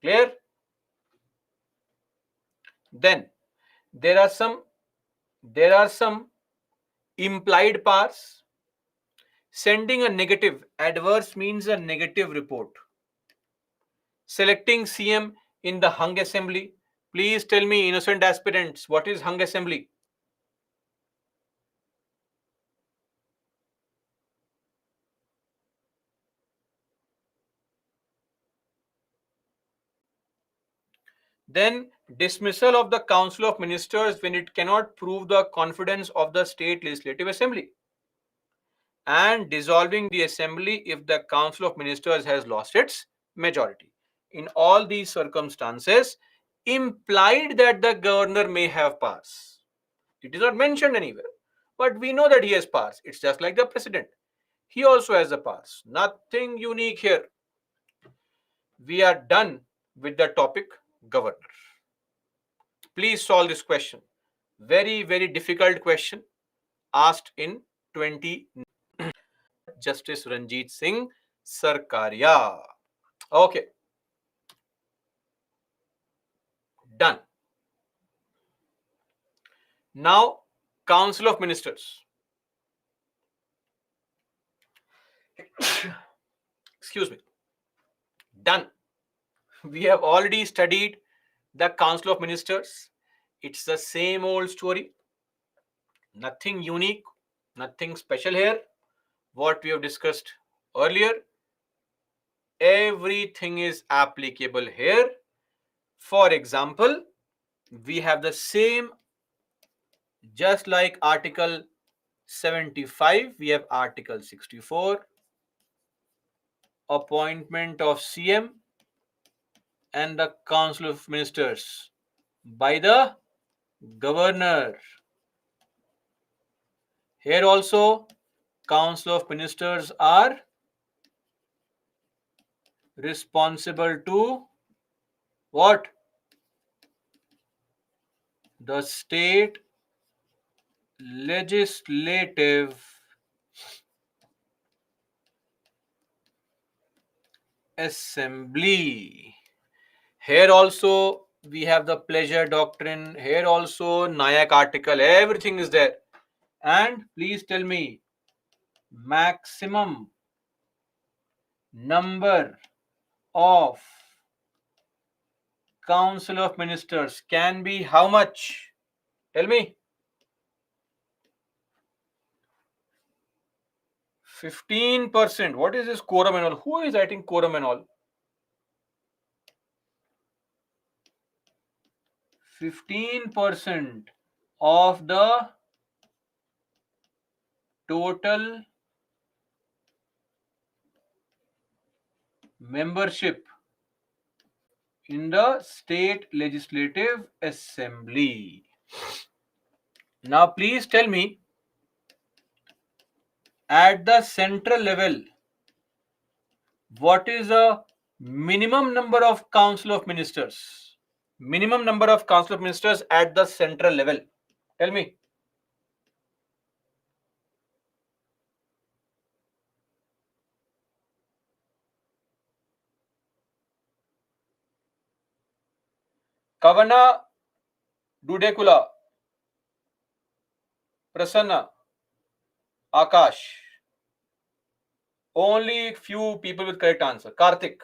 Clear? Then there are some implied powers. Sending a negative, adverse means a negative report. Selecting CM in the hung assembly. Please tell me, innocent aspirants, what is hung assembly? Then dismissal of the Council of Ministers when it cannot prove the confidence of the State Legislative Assembly. And dissolving the assembly if the Council of Ministers has lost its majority. In all these circumstances, implied that the governor may have powers. It is not mentioned anywhere, but we know that he has powers. It's just like the president. He also has the powers. Nothing unique here. We are done with the topic governor. Please solve this question. Very, very difficult question asked in 20. Justice Ranjit Singh Sarkaria. Okay. Done. Now, Council of Ministers. Excuse me. Done. We have already studied the Council of Ministers. It's the same old story. Nothing unique, nothing special here. What we have discussed earlier, everything is applicable here. For example, we have the same, just like Article 75, we have Article 64, appointment of CM and the Council of Ministers by the governor. Here also, Council of Ministers are responsible to what? The State Legislative Assembly. Here also we have the pleasure doctrine. Here also Nayak article. Everything is there. And please tell me, maximum number of Council of Ministers can be how much? Tell me. 15%. What is this quorum and all? Who is writing quorum and all? 15% of the total membership in the state legislative assembly. Now please tell me, at the central level, what is the minimum number of council of ministers? Minimum number of council of ministers at the central level. Tell me. Kavana, Dudekula, Prasanna, Akash. Only few people with correct answer. Karthik.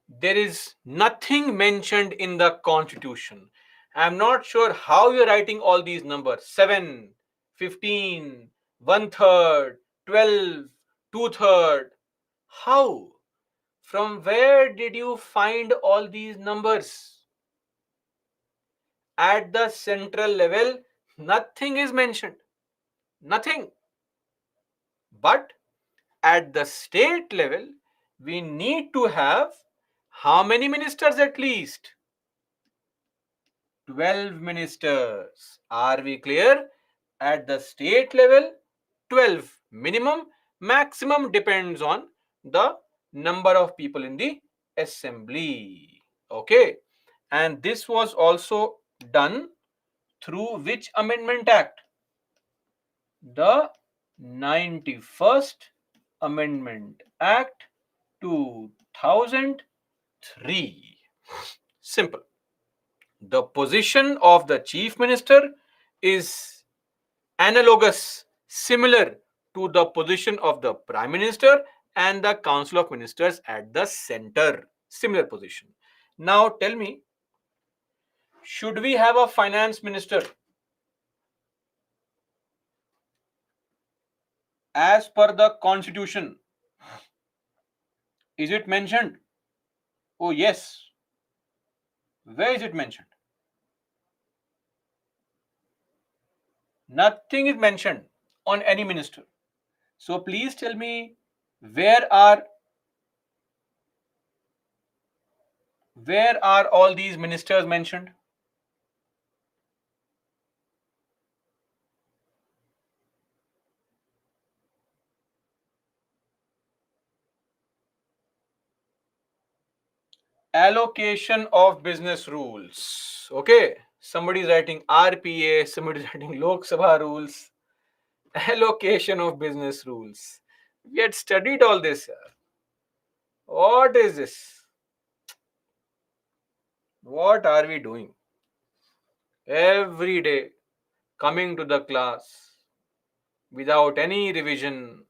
There is nothing mentioned in the constitution. I'm not sure how you're writing all these numbers. 7, 15, 1/3, 12, 2/3. How? From where did you find all these numbers? At the central level, nothing is mentioned. Nothing. But at the state level, we need to have how many ministers at least? 12 ministers. Are we clear? At the state level, 12 minimum, maximum depends on the number of people in the assembly. Okay. And this was also done through which amendment act? The 91st Amendment Act 2003. Simple. The position of the chief minister is analogous, similar to the position of the prime minister and the council of ministers at the center. Similar position. Now tell me, should we have a finance minister? As per the constitution, is it mentioned? Oh yes. Where is it mentioned? Nothing is mentioned on any minister. So please tell me, where are all these ministers mentioned? Allocation of business rules. Okay, somebody is writing RPA, somebody is writing Lok Sabha rules. Allocation of business rules. We had studied all this. What is this? What are we doing? Every day coming to the class without any revision,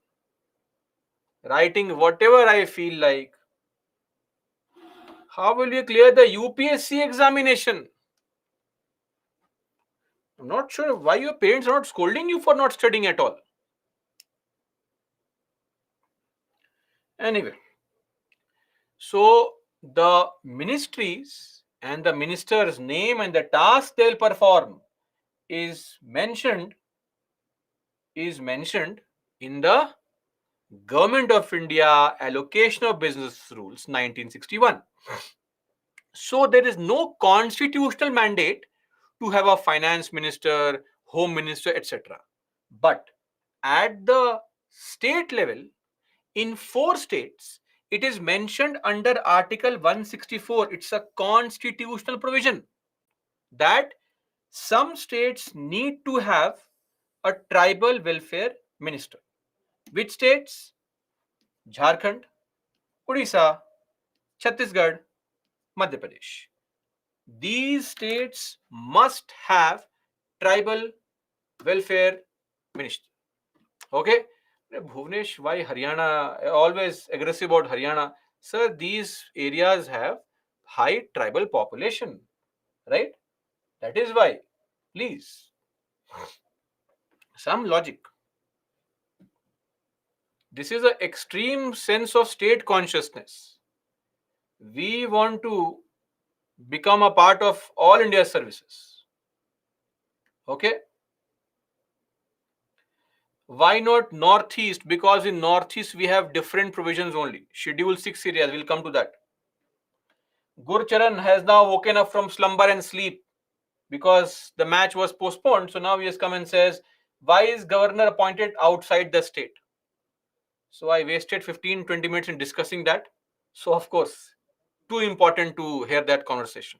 writing whatever I feel like. How will you clear the UPSC examination? I'm not sure why your parents are not scolding you for not studying at all. Anyway, so the ministries and the minister's name and the task they'll perform is mentioned in the Government of India Allocation of Business Rules 1961. So there is no constitutional mandate to have a finance minister, home minister, etc. But at the state level, in 4 states, it is mentioned under Article 164. It's a constitutional provision that some states need to have a tribal welfare minister. Which states? Jharkhand, Odisha, Chhattisgarh, Madhya Pradesh. These states must have tribal welfare minister. Okay? Bhuvnesh, why Haryana? Always aggressive about Haryana. Sir, these areas have high tribal population, right? That is why. Please, some logic. This is an extreme sense of state consciousness. We want to become a part of all India services. Okay? Why not Northeast? Because in Northeast we have different provisions only. Schedule 6 areas, we'll come to that. Gurcharan has now woken up from slumber and sleep because the match was postponed. So now he has come and says, why is governor appointed outside the state? So I wasted 15-20 minutes in discussing that. So of course, too important to hear that conversation.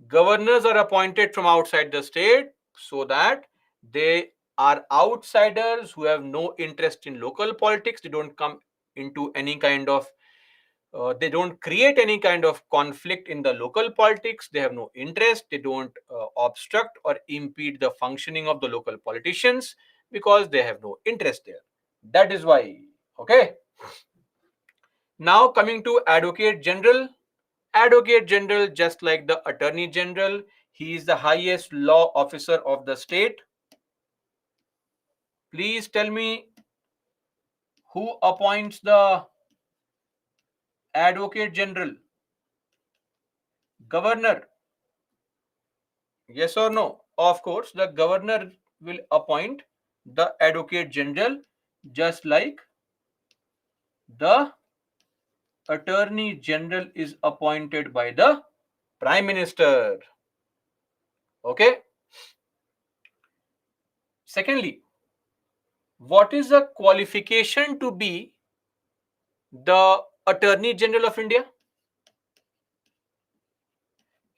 Governors are appointed from outside the state so that they are outsiders who have no interest in local politics. They don't come into any kind of they don't create any kind of conflict in the local politics. They have no interest. They don't obstruct or impede the functioning of the local politicians because they have no interest there. That is why. Okay. Now coming to Advocate General. Advocate General, just like the Attorney General, he is the highest law officer of the state. Please tell me who appoints the Advocate General? Governor. Yes or no? Of course, the governor will appoint the Advocate General just like the Attorney General is appointed by the Prime Minister. Okay. Secondly, what is the qualification to be the Attorney General of India?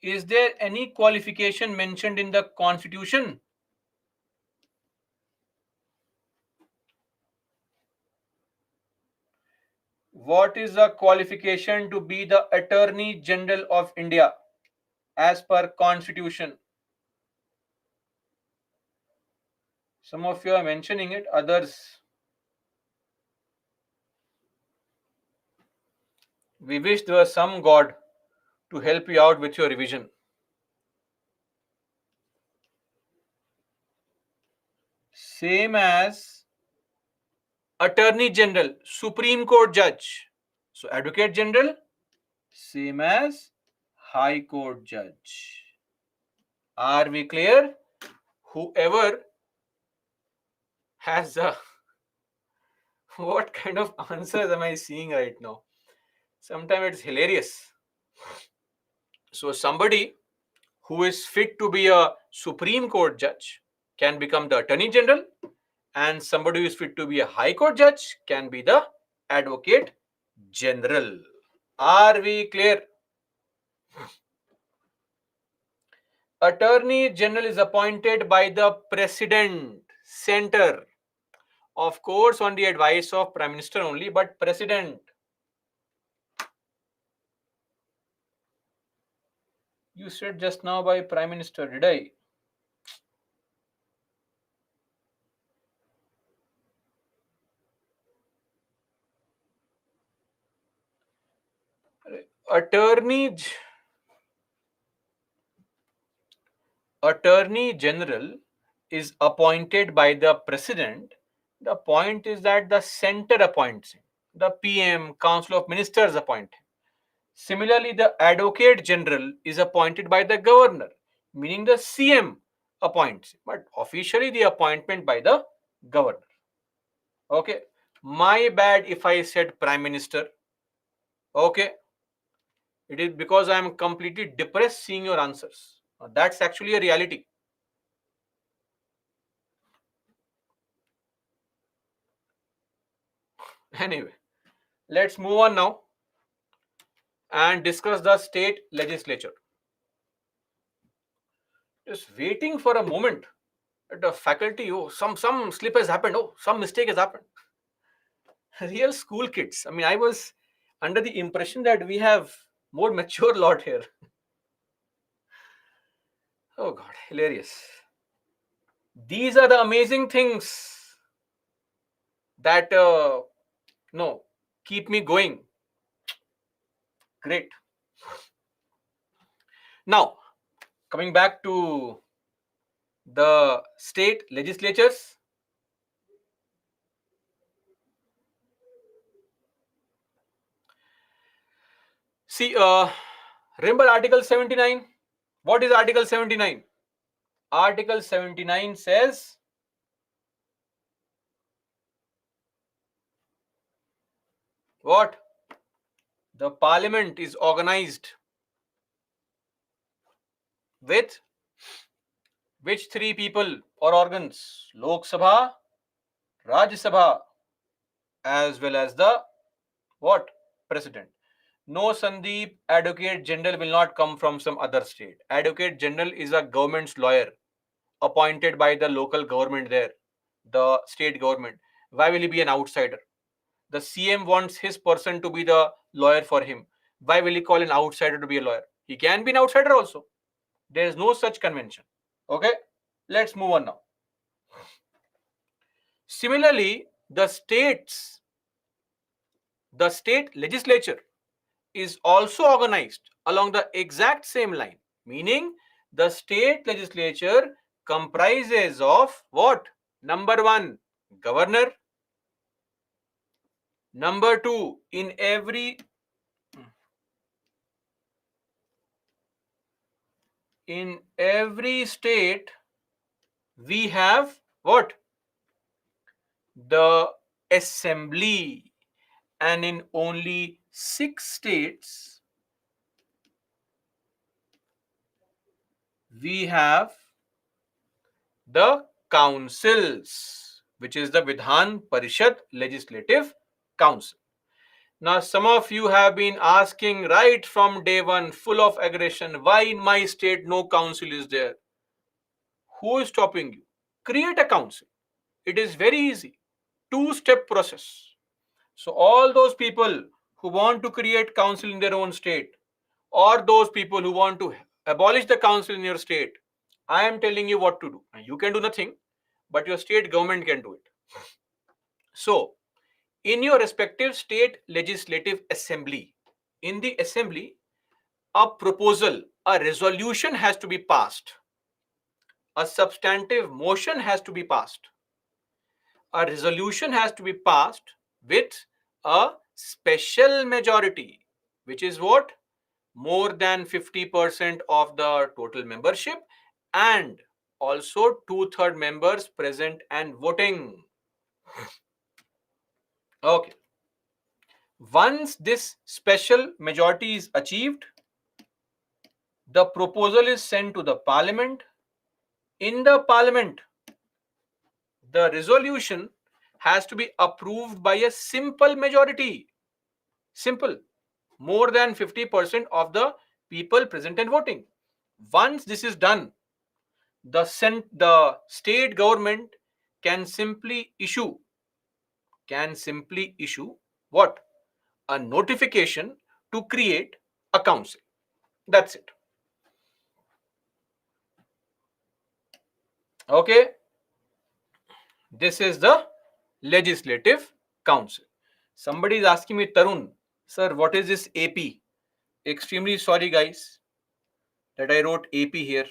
Is there any qualification mentioned in the Constitution? What is the qualification to be the Attorney General of India as per Constitution? Some of you are mentioning it, others. We wish there was some God to help you out with your revision. Same as Attorney General, Supreme Court Judge. So, Advocate General, same as High Court Judge. Are we clear? Whoever has a what kind of answers am I seeing right now? Sometimes it's hilarious. So, somebody who is fit to be a Supreme Court judge can become the Attorney General, and somebody who is fit to be a High Court judge can be the Advocate General. Are we clear? Attorney General is appointed by the President, Center. Of course, on the advice of Prime Minister only, but President. You said just now by Prime Minister, did I? Attorney General is appointed by the President. The point is that the center appoints him. The PM, Council of Ministers appoint him. Similarly, the Advocate General is appointed by the Governor, meaning the CM appoints him, but officially the appointment by the Governor. Okay. My bad if I said Prime Minister. Okay. It is because I am completely depressed seeing your answers. That's actually a reality. Anyway, let's move on now and discuss the state legislature. Just waiting for a moment. The faculty, oh, some slip has happened. Oh, some mistake has happened. Real school kids. I mean, I was under the impression that we have more mature lot here. Oh God, hilarious. These are the amazing things that no keep me going Great. Now, coming back to the state legislatures. See, remember Article 79? What is Article 79? Article 79 says what? The parliament is organized with which three people or organs? Lok Sabha, Rajya Sabha, as well as the what? President. No, Sandeep, Advocate General will not come from some other state. Advocate General is a government's lawyer appointed by the local government there, the state government. Why will he be an outsider? The CM wants his person to be the lawyer for him. Why will he call an outsider to be a lawyer? He can be an outsider also. There is no such convention. Okay, let's move on now. Similarly, the state legislature is also organized along the exact same line, meaning the state legislature comprises of what? Number one, governor. Number two, in every state we have what? The assembly. And in only 6 states we have the councils, which is the Vidhan Parishad Legislative Council. Now, some of you have been asking right from day one, full of aggression, why in my state no council is there? Who is stopping you? Create a council. It is very easy. 2-step process. So all those people who want to create council in their own state, or those people who want to abolish the council in your state, I am telling you what to do. You can do nothing, but your state government can do it. So, in your respective state legislative assembly, in the assembly, a proposal, a resolution has to be passed. A substantive motion has to be passed. A resolution has to be passed with a special majority, which is what? More than 50% of the total membership, and also 2/3 members present and voting. Okay. Once this special majority is achieved, the proposal is sent to the parliament. In the parliament, the resolution has to be approved by a simple majority. Simple. More than 50% of the people present and voting. Once this is done, the state government can simply issue what? A notification to create a council. That's it. Okay. This is the legislative council. Somebody is asking me, Tarun, sir, what is this AP? Extremely sorry, guys, that I wrote AP here.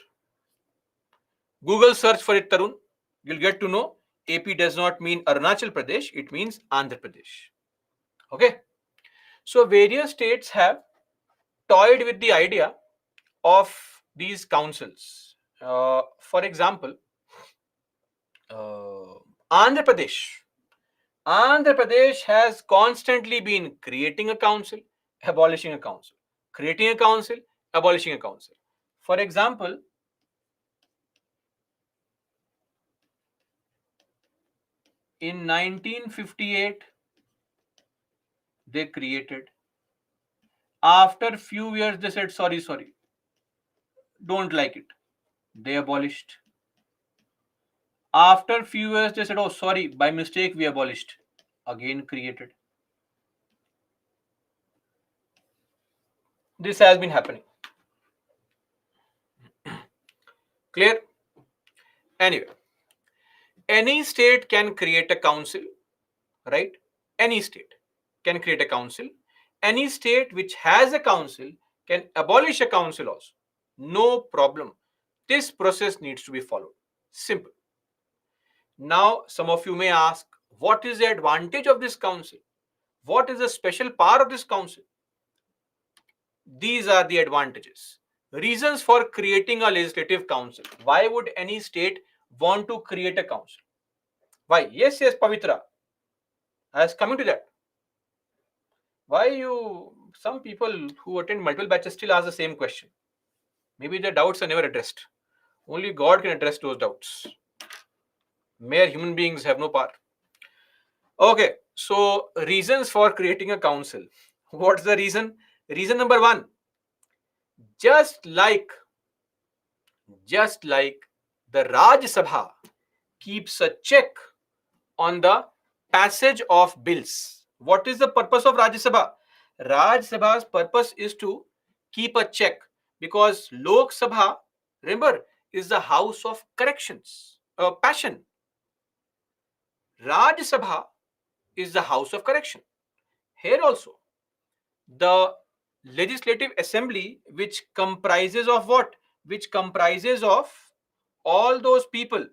Google search for it, Tarun. You'll get to know AP does not mean Arunachal Pradesh, it means Andhra Pradesh. Okay. So various states have toyed with the idea of these councils. For example, Andhra Pradesh. Andhra Pradesh has constantly been creating a council, abolishing a council, creating a council, abolishing a council. For example, in 1958, they created. After few years, they said, sorry, don't like it. They abolished. After few years, they said, oh, sorry, by mistake, we abolished. Again created. This has been happening. Clear? Anyway, any state can create a council, right? Any state can create a council, any state which has a council can abolish a council also. No problem. This process needs to be followed. Simple. Now, some of you may ask, what is the advantage of this council? What is the special power of this council? These are the advantages. Reasons for creating a legislative council. Why would any state want to create a council? Why? Yes, Pavitra. I was coming to that. Why some people who attend multiple batches still ask the same question? Maybe their doubts are never addressed. Only God can address those doubts. Mere human beings have no power. Okay, so reasons for creating a council. What's the reason? Reason number one, just like the Rajya Sabha keeps a check on the passage of bills. What is the purpose of Rajya Sabha? Rajya Sabha's purpose is to keep a check, because Lok Sabha, remember, is the house of corrections, passion. Rajya Sabha is the house of correction. Here also, the legislative assembly, which comprises of what? Which comprises of all those people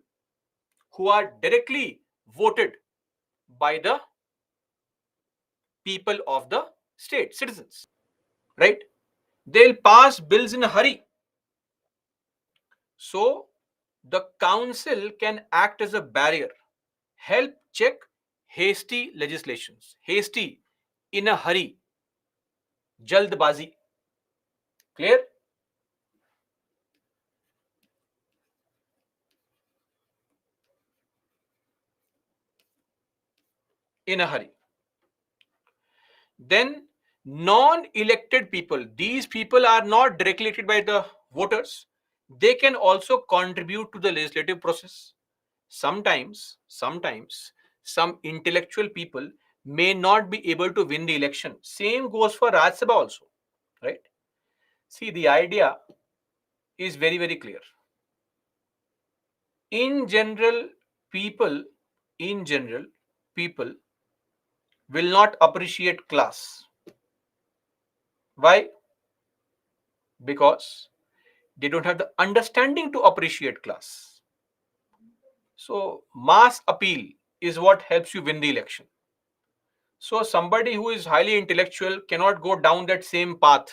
who are directly voted by the people of the state, citizens, right? They'll pass bills in a hurry. So the council can act as a barrier, help check hasty legislations. Hasty, in a hurry, jaldbazi. Clear? In a hurry. Then non-elected people, these people are not directly elected by the voters. They can also contribute to the legislative process. Sometimes some intellectual people may not be able to win the election. Same goes for Rajya Sabha also, right? See, the idea is very, very clear. In general, people will not appreciate class. Why? Because they don't have the understanding to appreciate class. So mass appeal is what helps you win the election. So somebody who is highly intellectual cannot go down that same path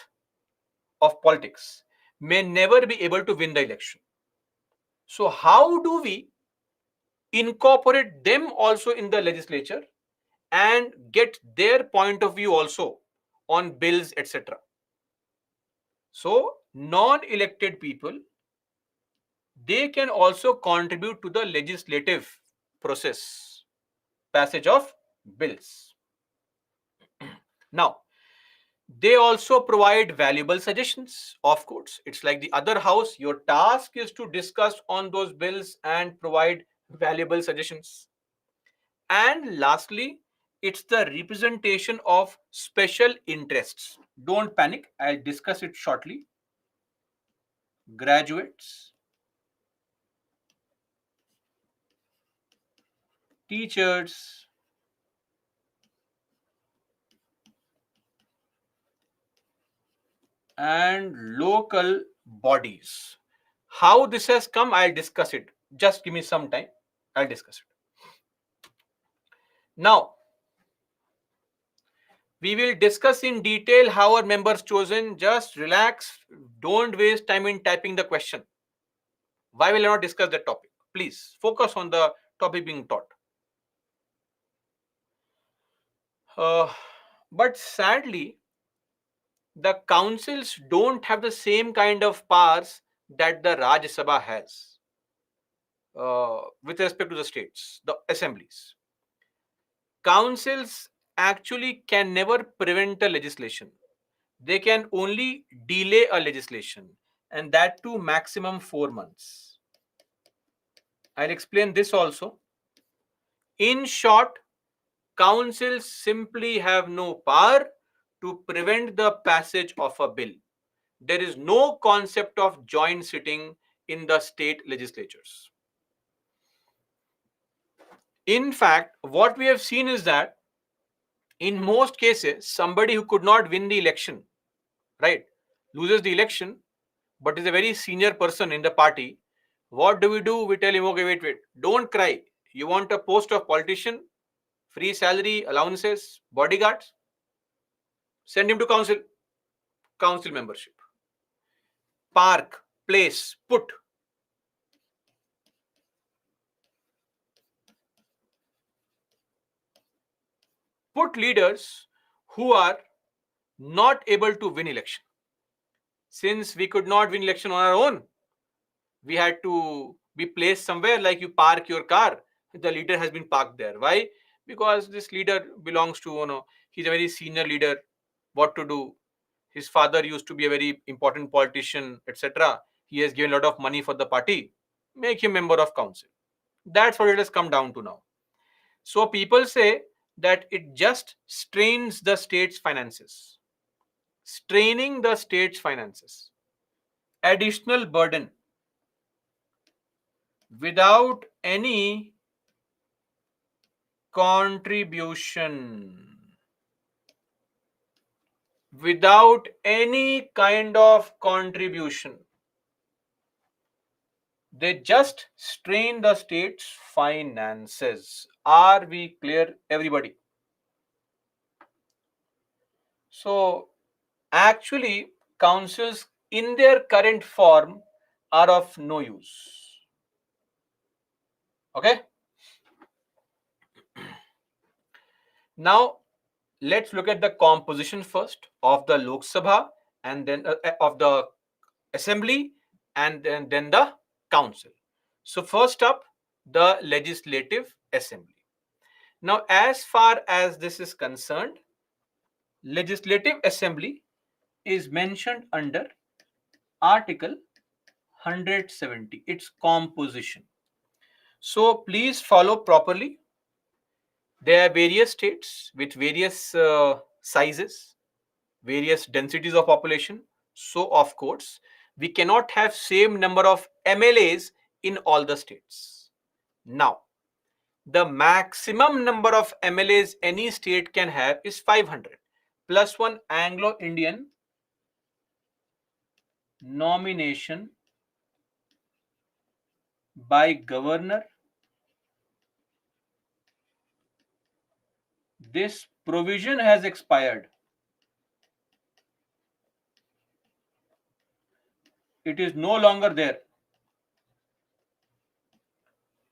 of politics, may never be able to win the election. So how do we incorporate them also in the legislature and get their point of view also on bills, etc.? So non-elected people, they can also contribute to the legislative process, passage of bills. Now, they also provide valuable suggestions. Of course, it's like the other house. Your task is to discuss on those bills and provide valuable suggestions. And lastly, it's the representation of special interests. Don't panic, I'll discuss it shortly. Graduates, teachers, and local bodies. How this has come, I'll discuss it. Just give me some time, I'll discuss it. Now, we will discuss in detail how our members chosen. Just relax. Don't waste time in typing the question. Why will I not discuss that topic? Please focus on the topic being taught. But sadly, the councils don't have the same kind of powers that the Rajya Sabha has with respect to the states, the assemblies. Councils actually can never prevent a legislation. They can only delay a legislation, and that too maximum 4 months. I'll explain this also. In short, councils simply have no power to prevent the passage of a bill. There is no concept of joint sitting in the state legislatures. In fact, what we have seen is that In most cases, somebody who could not win the election, right, loses the election, but is a very senior person in the party. What do? We tell him, okay, wait, don't cry. You want a post of politician, free salary, allowances, bodyguards? Send him to council membership. Park, place, put leaders who are not able to win election. Since we could not win election on our own, we had to be placed somewhere, like you park your car, the leader has been parked there. Why? Because this leader belongs to, he's a very senior leader. What to do? His father used to be a very important politician, etc. He has given a lot of money for the party. Make him member of council. That's what it has come down to now. So people say that it just strains the state's finances. Straining the state's finances. Additional burden without any contribution. Without any kind of contribution. They just strain the state's finances. Are we clear, everybody? So, actually, councils in their current form are of no use. Okay? Now, let's look at the composition first of the Lok Sabha, and then of the assembly, and then the council. So, first up, the legislative assembly. Now, as far as this is concerned, legislative assembly is mentioned under article 170, its composition. So please follow properly. There are various states with various sizes, various densities of population. So of course, we cannot have same number of MLAs in all the states. Now, the maximum number of MLAs any state can have is 500 plus one Anglo-Indian nomination by governor. This provision has expired. It is no longer there.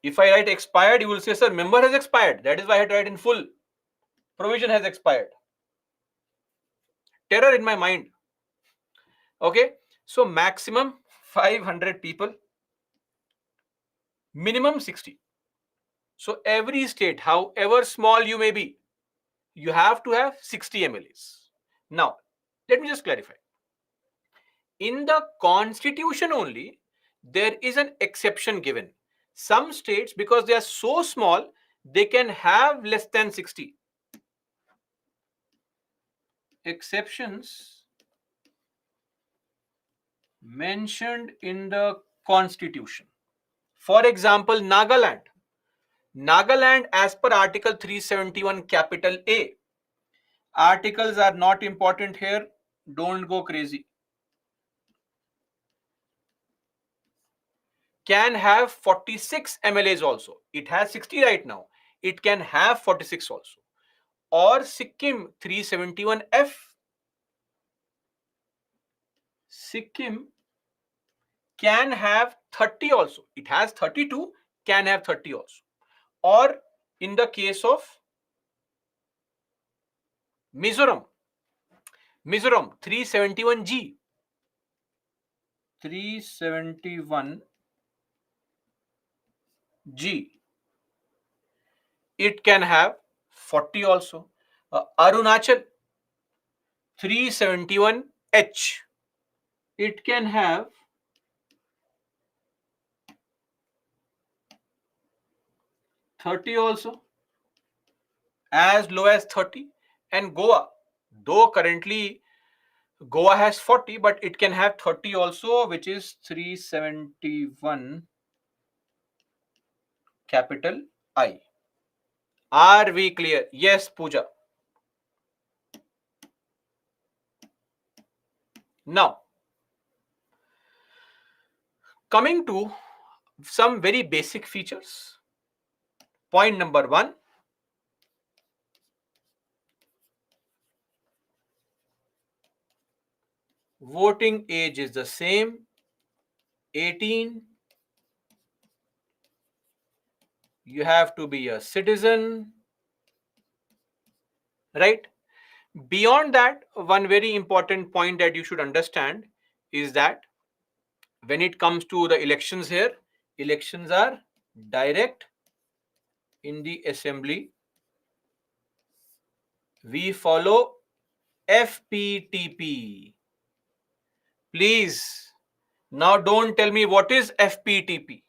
If I write expired, you will say, sir, member has expired. That is why I had to write in full. Provision has expired. Terror in my mind. Okay. So maximum 500 people, minimum 60. So every state, however small you may be, you have to have 60 MLAs. Now, let me just clarify. In the constitution only, there is an exception given. Some states, because they are so small, they can have less than 60. Exceptions mentioned in the constitution. For example, Nagaland. Nagaland, as per Article 371, capital A. Articles are not important here. Don't go crazy. Can have 46 MLAs also. It has 60 right now. It can have 46 also. Or Sikkim 371F. Sikkim can have 30 also. It has 32, can have 30 also. Or in the case of Mizoram 371G. 371G. It can have 40 also. Arunachal 371H. It can have 30 also, as low as 30. And Goa, though currently Goa has 40, but it can have 30 also, which is 371 capital I. Are we clear? Yes, Pooja. Now, coming to some very basic features. Point number 1, voting age is the same, 18. You have to be a citizen, right? Beyond that, one very important point that you should understand is that when it comes to the elections here, elections are direct in the assembly. We follow FPTP. Please, now don't tell me what is FPTP.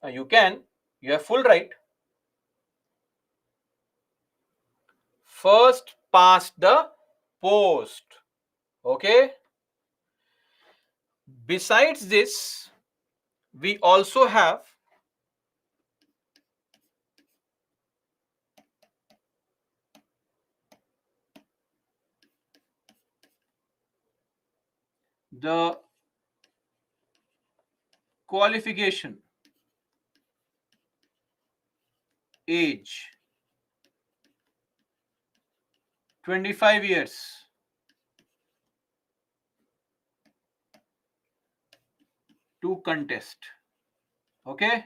You have full right. First past the post. Okay. Besides this, we also have the qualification age, 25 years. To contest. Okay.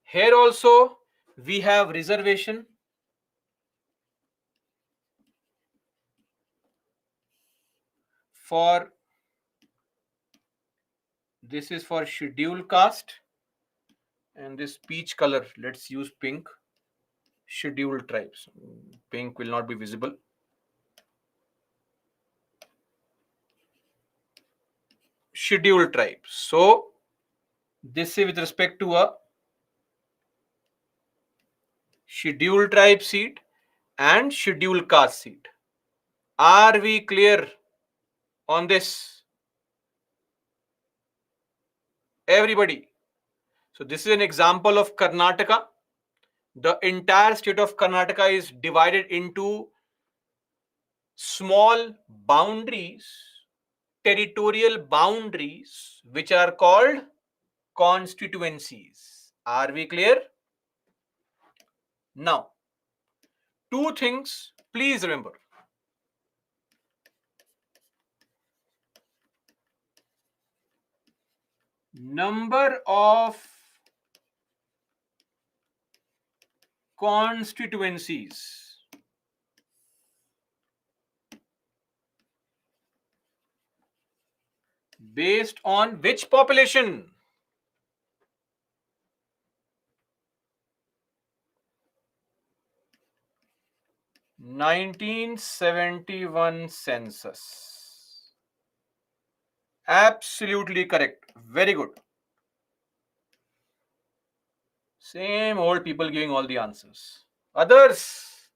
Here also we have reservation for, this is for scheduled caste, and this peach color, let's use pink, scheduled tribes. Pink will not be visible. Scheduled tribes. So this is with respect to a scheduled tribe seat and scheduled caste seat. Are we clear on this? Everybody. So this is an example of Karnataka. The entire state of Karnataka is divided into small boundaries, territorial boundaries, which are called constituencies. Are we clear? Now, two things, please remember. Number of constituencies based on which population? (1971) census. Absolutely correct. Very good. Same old people giving all the answers. Others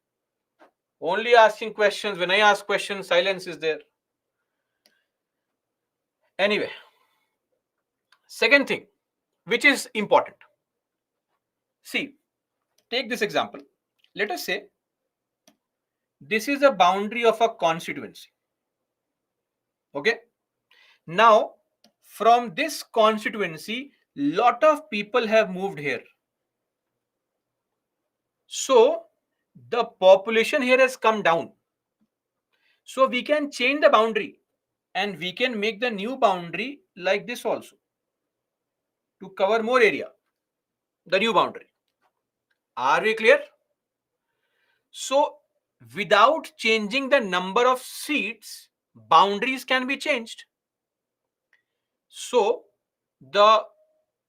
only asking questions. When I ask questions, silence is there. Anyway, second thing, which is important. See, take this example. Let us say this is a boundary of a constituency. Okay. Now, from this constituency, lot of people have moved here. So, the population here has come down. So, we can change the boundary and we can make the new boundary like this also to cover more area. The new boundary. Are we clear? So, without changing the number of seats, boundaries can be changed. So, the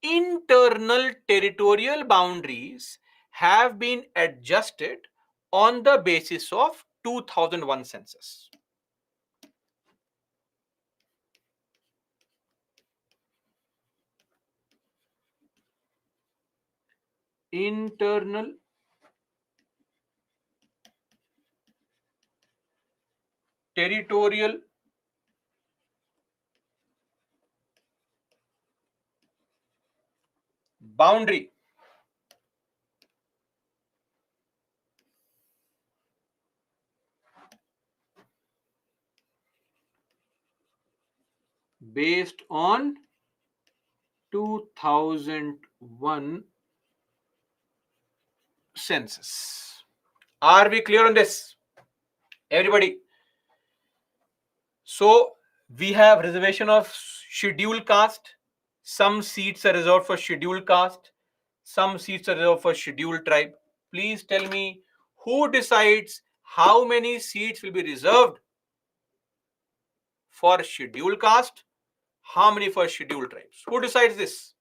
internal territorial boundaries have been adjusted on the basis of 2001 census. Internal territorial boundary based on 2001 census. Are we clear on this, everybody? So we have reservation of scheduled caste. Some seats are reserved for scheduled caste. Some seats are reserved for scheduled tribe. Please tell me who decides how many seats will be reserved for scheduled caste, how many for scheduled tribes? Who decides this?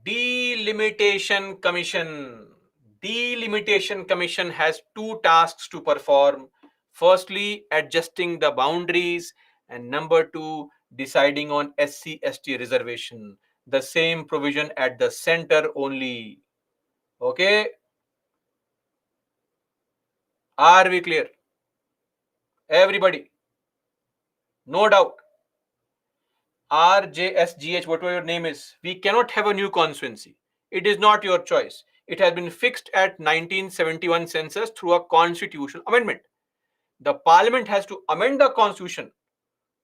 Delimitation Commission. Delimitation Commission has two tasks to perform. Firstly, adjusting the boundaries, and number two, deciding on SC/ST reservation. The same provision at the center only. Okay? Are we clear? Everybody? No doubt. RJSGH, whatever your name is, we cannot have a new constituency. It is not your choice. It has been fixed at 1971 census through a constitutional amendment. The parliament has to amend the constitution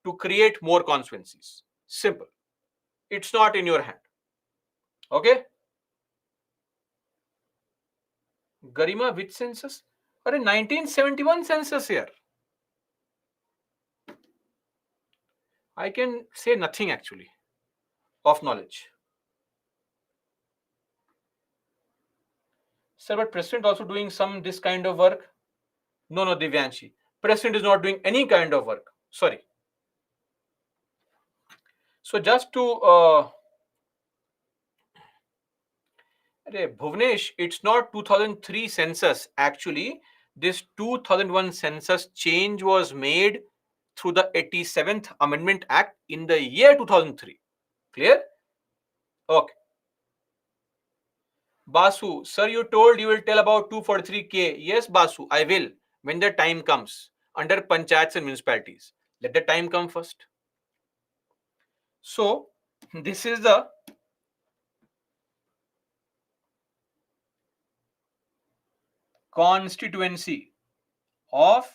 to create more constituencies. Simple. It's not in your hand. Okay? Garima, which census? Or in 1971 census here. I can say nothing actually of knowledge. Sir, but president also doing some this kind of work? No, Divyanshi. President is not doing any kind of work. Sorry. So just to Bhuvnesh, it's not 2003 census. Actually, this 2001 census change was made through the 87th Amendment Act in the year 2003. Clear? Okay. Basu, sir, you told you will tell about 243K. Yes, Basu, I will when the time comes under panchayats and municipalities. Let the time come first. So, this is the constituency of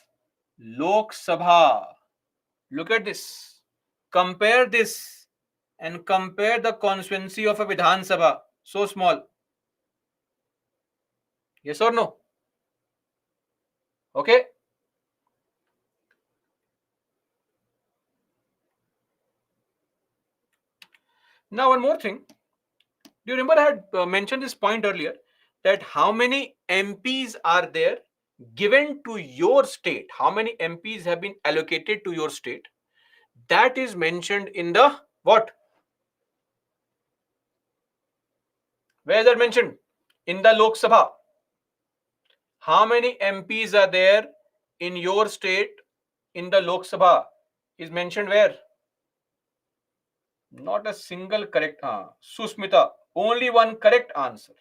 Lok Sabha. Look at this. Compare this and compare the constituency of a Vidhan Sabha. So small. Yes or no? Okay. Now, one more thing. Do you remember I had mentioned this point earlier that how many MPs are there given to your state? How many MPs have been allocated to your state? That is mentioned in the what? Where is that mentioned? In the Lok Sabha. How many MPs are there in your state in the Lok Sabha? Is mentioned where? Not a single correct answer. Susmita, only one correct answer.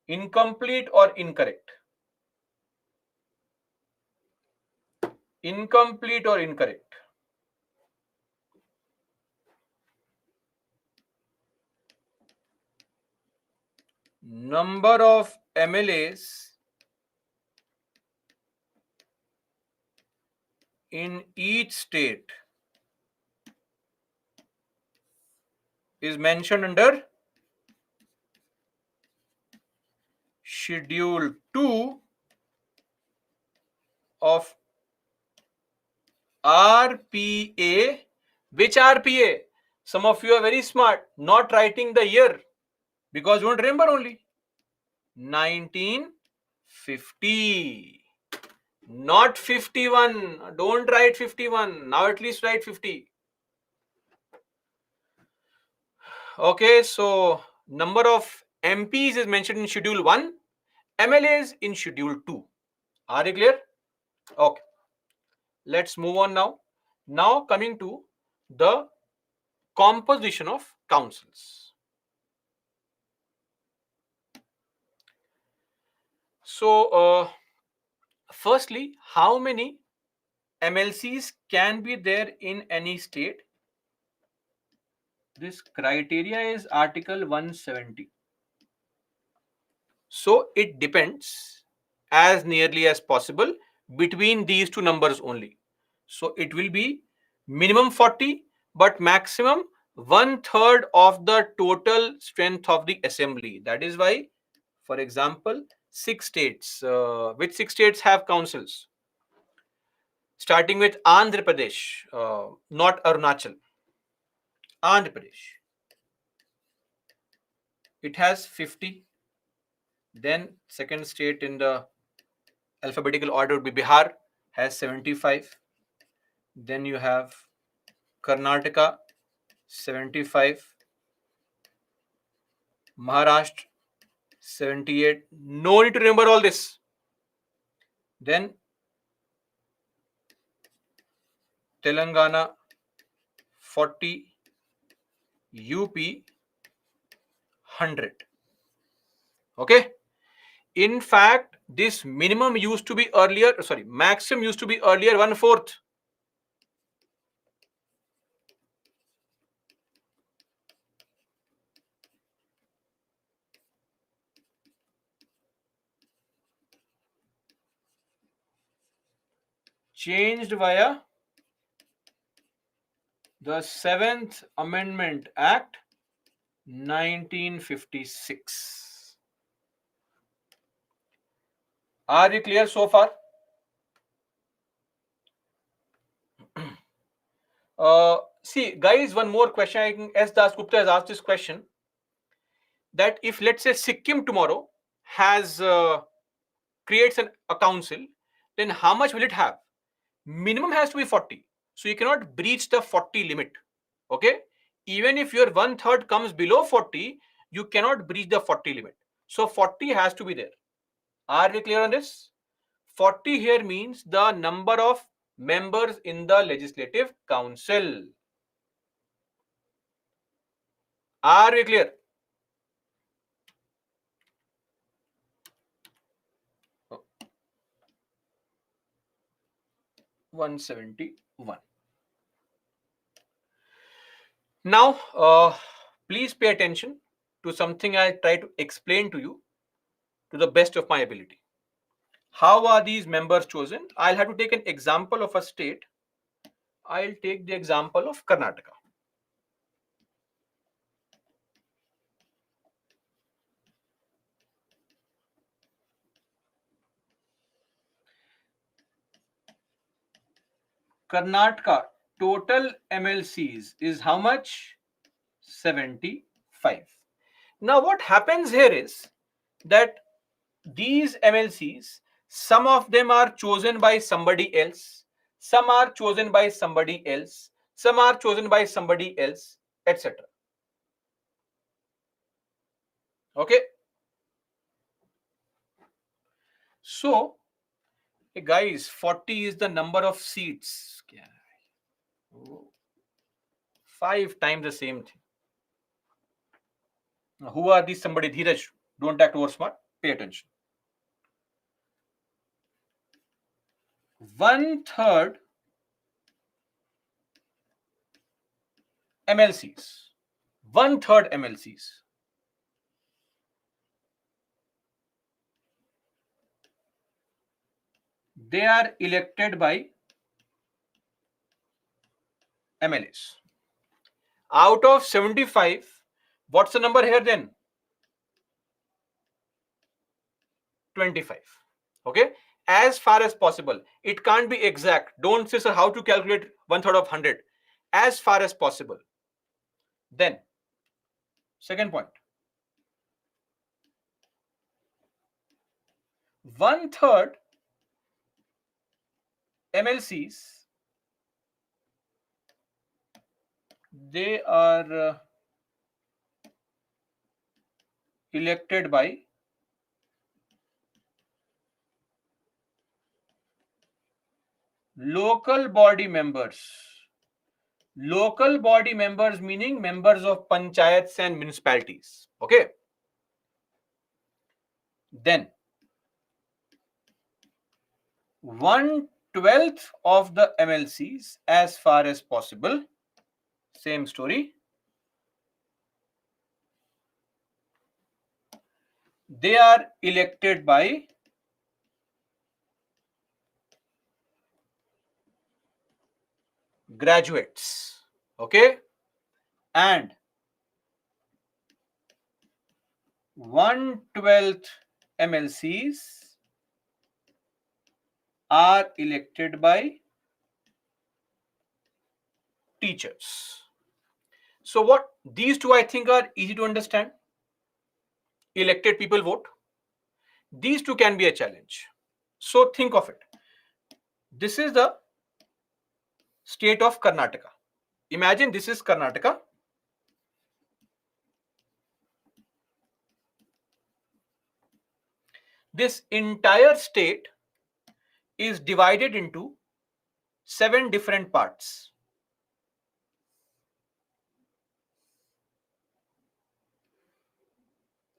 Incomplete or incorrect? Incomplete or incorrect? Number of MLAs in each state is mentioned under Schedule 2 of RPA. Which RPA? Some of you are very smart, not writing the year because you don't remember only. 1950. Not 51. Don't write 51. Now at least write 50. Okay, so number of MPs is mentioned in Schedule 1, MLAs in Schedule 2. Are you clear? Okay. Let's move on now. Now coming to the composition of councils. So, firstly, how many MLCs can be there in any state? This criteria is Article 170. So it depends as nearly as possible between these two numbers only. So it will be minimum 40, but maximum 1/3 of the total strength of the assembly. That is why, for example, 6 states, which 6 states have councils? Starting with Andhra Pradesh, not Arunachal. Andhra Pradesh. It has 50. Then second state in the alphabetical order would be Bihar, has 75. Then you have Karnataka, 75. Maharashtra, 78. No need to remember all this. Then Telangana, 40. UP, 100. Okay. In fact, this minimum used to be earlier, sorry, maximum used to be earlier 1/4. Changed via the 7th Amendment Act, 1956. Are we clear so far? See, guys, one more question. I think S. Das Gupta has asked this question, that if, let's say, Sikkim tomorrow has creates a council, then how much will it have? Minimum has to be 40. So you cannot breach the 40 limit. Okay. Even if your 1/3 comes below 40, you cannot breach the 40 limit. So 40 has to be there. Are we clear on this? 40 here means the number of members in the legislative council. Are we clear? Oh. 171. Now, please pay attention to something I try to explain to you to the best of my ability. How are these members chosen? I'll have to take an example of a state. I'll take the example of Karnataka. Karnataka total MLCs is how much? 75. Now what happens here is that these MLCs, some of them are chosen by somebody else, some are chosen by somebody else, some are chosen by somebody else, etc. Okay. So, hey guys, 40 is the number of seats. 5 times the same thing. Now, who are these somebody? Dheeraj, don't act over smart. Pay attention. 1/3 MLCs. 1/3 MLCs. They are elected by MLAs. Out of 75, what's the number here then? 25. Okay. As far as possible. It can't be exact. Don't say, sir, how to calculate 1/3 of 100. As far as possible. Then, second point. 1/3 MLCs, they are elected by local body members. Local body members meaning members of panchayats and municipalities. Okay. Then 1/12 of the MLCs, as far as possible, same story, they are elected by graduates. Okay, and 1/12 MLCs are elected by teachers. So what these two I think are easy to understand. Elected people vote. These two can be a challenge. So think of it. This is the state of Karnataka. Imagine this is Karnataka. This entire state is divided into 7 different parts.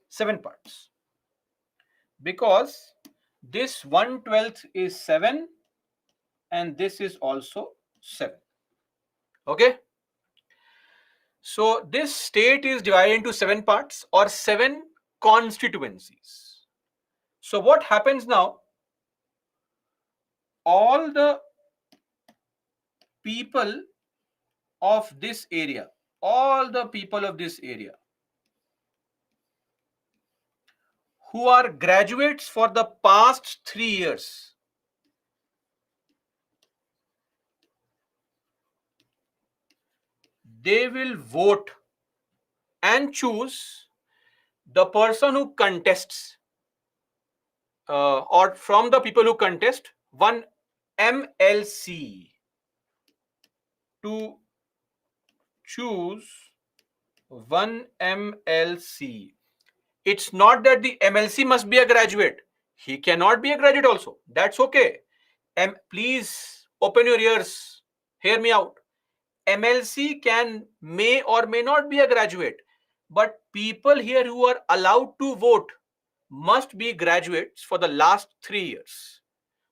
Seven parts. Because this 1/12 is 7 and this is also 7. Okay. So this state is divided into 7 parts or 7 constituencies. So what happens now? All the people of this area, who are graduates for the past 3 years, they will vote and choose the person who contests, or from the people who contest, one MLC to choose one MLC. It's not that the MLC must be a graduate. He cannot be a graduate also. That's okay. Please open your ears. Hear me out. MLC may or may not be a graduate, but people here who are allowed to vote must be graduates for the last 3 years.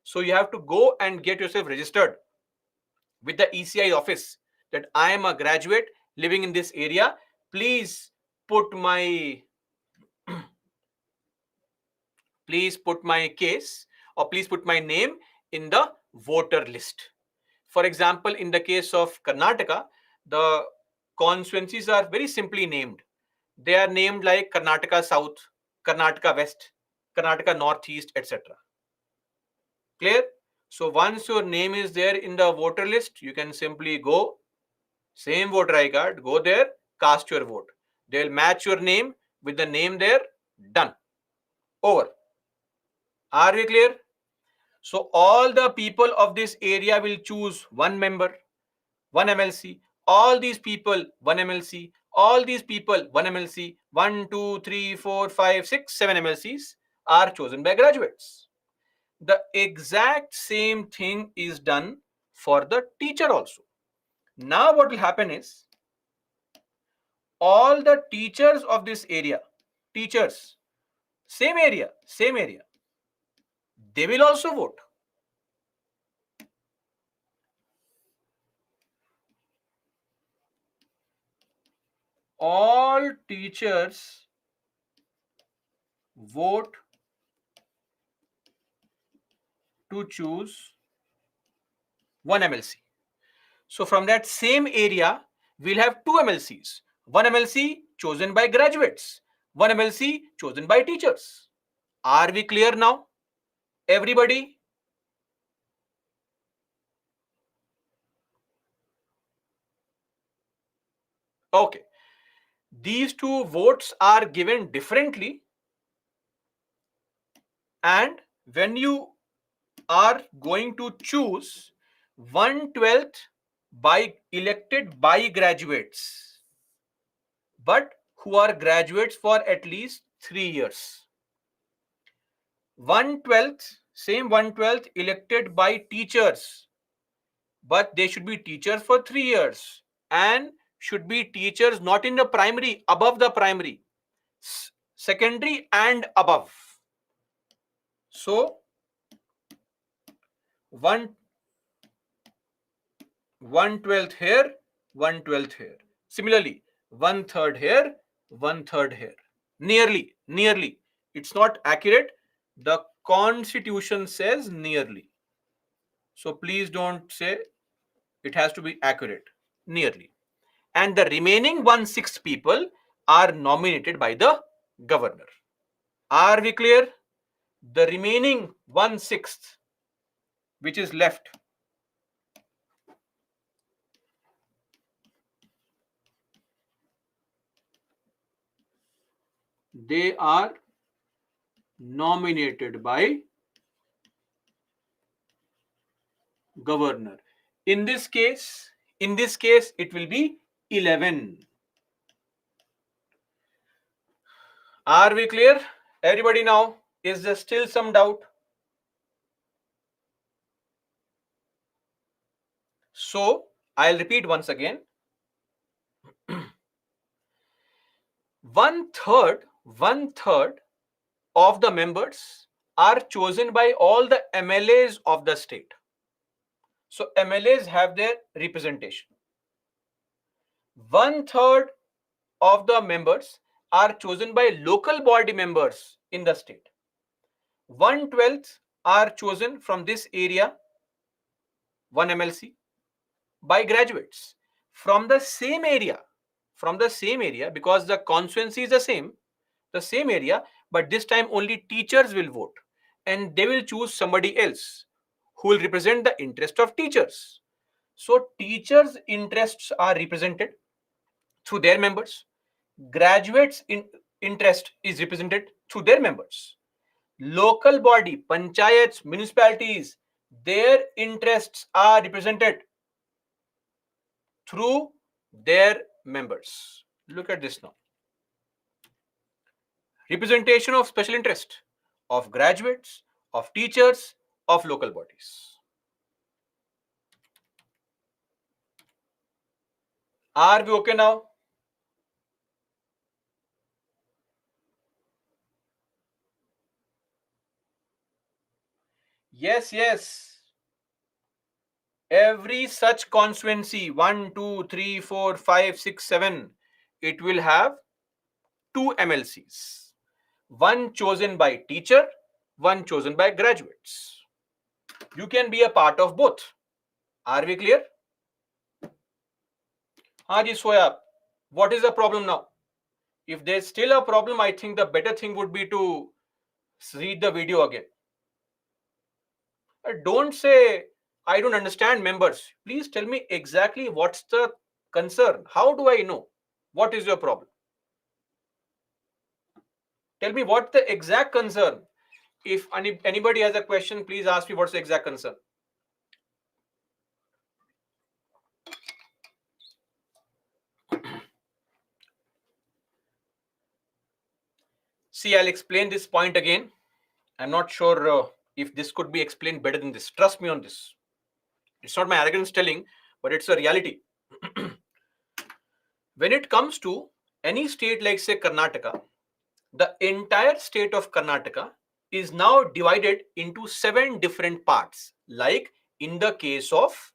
So you have to go and get yourself registered with the ECI office that I am a graduate living in this area. Please put my case, or please put my name in the voter list. For example, in the case of Karnataka, the constituencies are very simply named. They are named like Karnataka South, Karnataka West, Karnataka Northeast, etc. Clear? So once your name is there in the voter list, you can simply go, same voter ID card, go there, cast your vote. They'll match your name with the name there, done. Over. Are we clear? So all the people of this area will choose one member, one MLC. All these people, one MLC. All these people, one MLC. 1, 2, 3, 4, 5, 6, 7 MLCs are chosen by graduates. The exact same thing is done for the teacher also. Now what will happen is, all the teachers of this area, same area, they will also vote. All teachers vote to choose one MLC. So from that same area, we'll have 2 MLCs. One MLC chosen by graduates, one MLC chosen by teachers. Are we clear now? Everybody? Okay. These two votes are given differently, and when you are going to choose 1/12 by elected by graduates, but who are graduates for at least 3 years. 1/12, same 1/12 elected by teachers, but they should be teachers for 3 years and should be teachers not in the primary, above the primary, secondary and above. So 1/12 here, 1/12 here. Similarly, 1/3 here, 1/3 here. Nearly. It's not accurate. The constitution says nearly. So please don't say it has to be accurate. Nearly. And the remaining 1/6 people are nominated by the governor. Are we clear? The remaining 1/6 which is left, they are nominated by governor. In this case, it will be 11. Are we clear? Everybody now? Is there still some doubt? So I'll repeat once again. One third of the members are chosen by all the MLAs of the state. So MLAs have their representation. 1/3 of the members are chosen by local body members in the state. 1/12 are chosen from this area, 1 MLC, by graduates from the same area, because the constituency is the same area, but this time only teachers will vote and they will choose somebody else who will represent the interest of teachers. So teachers' interests are represented through their members. Graduates' interest is represented through their members. Local body, panchayats, municipalities, their interests are represented through their members. Look at this now. Representation of special interest, of graduates, of teachers, of local bodies. Are we okay now? Yes. Every such constituency, 1, 2, 3, 4, 5, 6, 7, it will have 2 MLCs. One chosen by teacher, one chosen by graduates. You can be a part of both. Are we clear? Haji Soya, what is the problem now? If there's still a problem, I think the better thing would be to read the video again. Don't say, I don't understand, members. Please tell me exactly what's the concern. How do I know? What is your problem? Tell me what the exact concern. If anybody has a question, please ask me what's the exact concern. See, I'll explain this point again. I'm not sure if this could be explained better than this. Trust me on this. It's not my arrogance telling, but it's a reality. When it comes to any state like, say, Karnataka, the entire state of Karnataka is now divided into 7 different parts. Like in the case of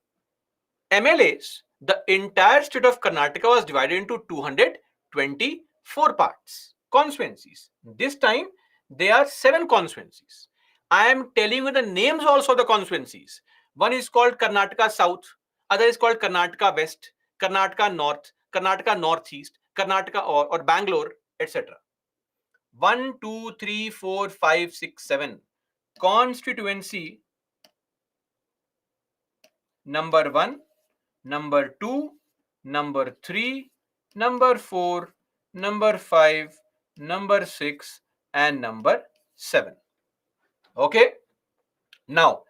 MLAs, the entire state of Karnataka was divided into 224 parts, constituencies. This time, there are 7 constituencies. I am telling you the names also of the constituencies. One is called Karnataka South, other is called Karnataka West, Karnataka North, Karnataka Northeast, Karnataka or Bangalore, etc. 1, 2, 3, 4, 5, 6, 7. Constituency number 1, number 2, number 3, number 4, number 5, number 6, and number 7. Okay? Now,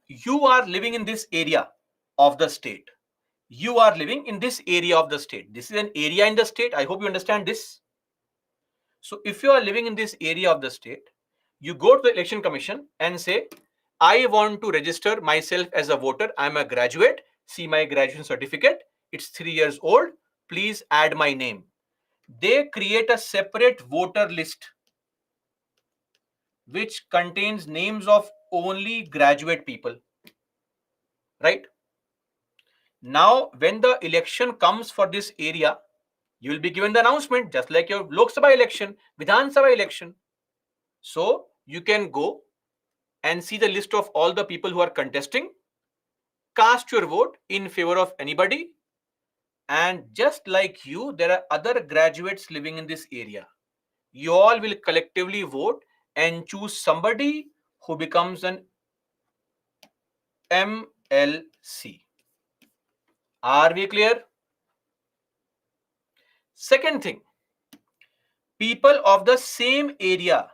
you are living in this area of the state. You are living in this area of the state. This is an area in the state. I hope you understand this. So if you are living in this area of the state, you go to the election commission and say, I want to register myself as a voter. I'm a graduate. See my graduation certificate. It's 3 years old. Please add my name. They create a separate voter list which contains names of only graduate people. Right? Now, when the election comes for this area, You will be given the announcement just like your Lok Sabha election, Vidhan Sabha election. So you can go and see the list of all the people who are contesting, cast your vote in favor of anybody, and just like you, there are other graduates living in this area. You all will collectively vote and choose somebody who becomes an MLC. Are we clear? Second thing, people of the same area.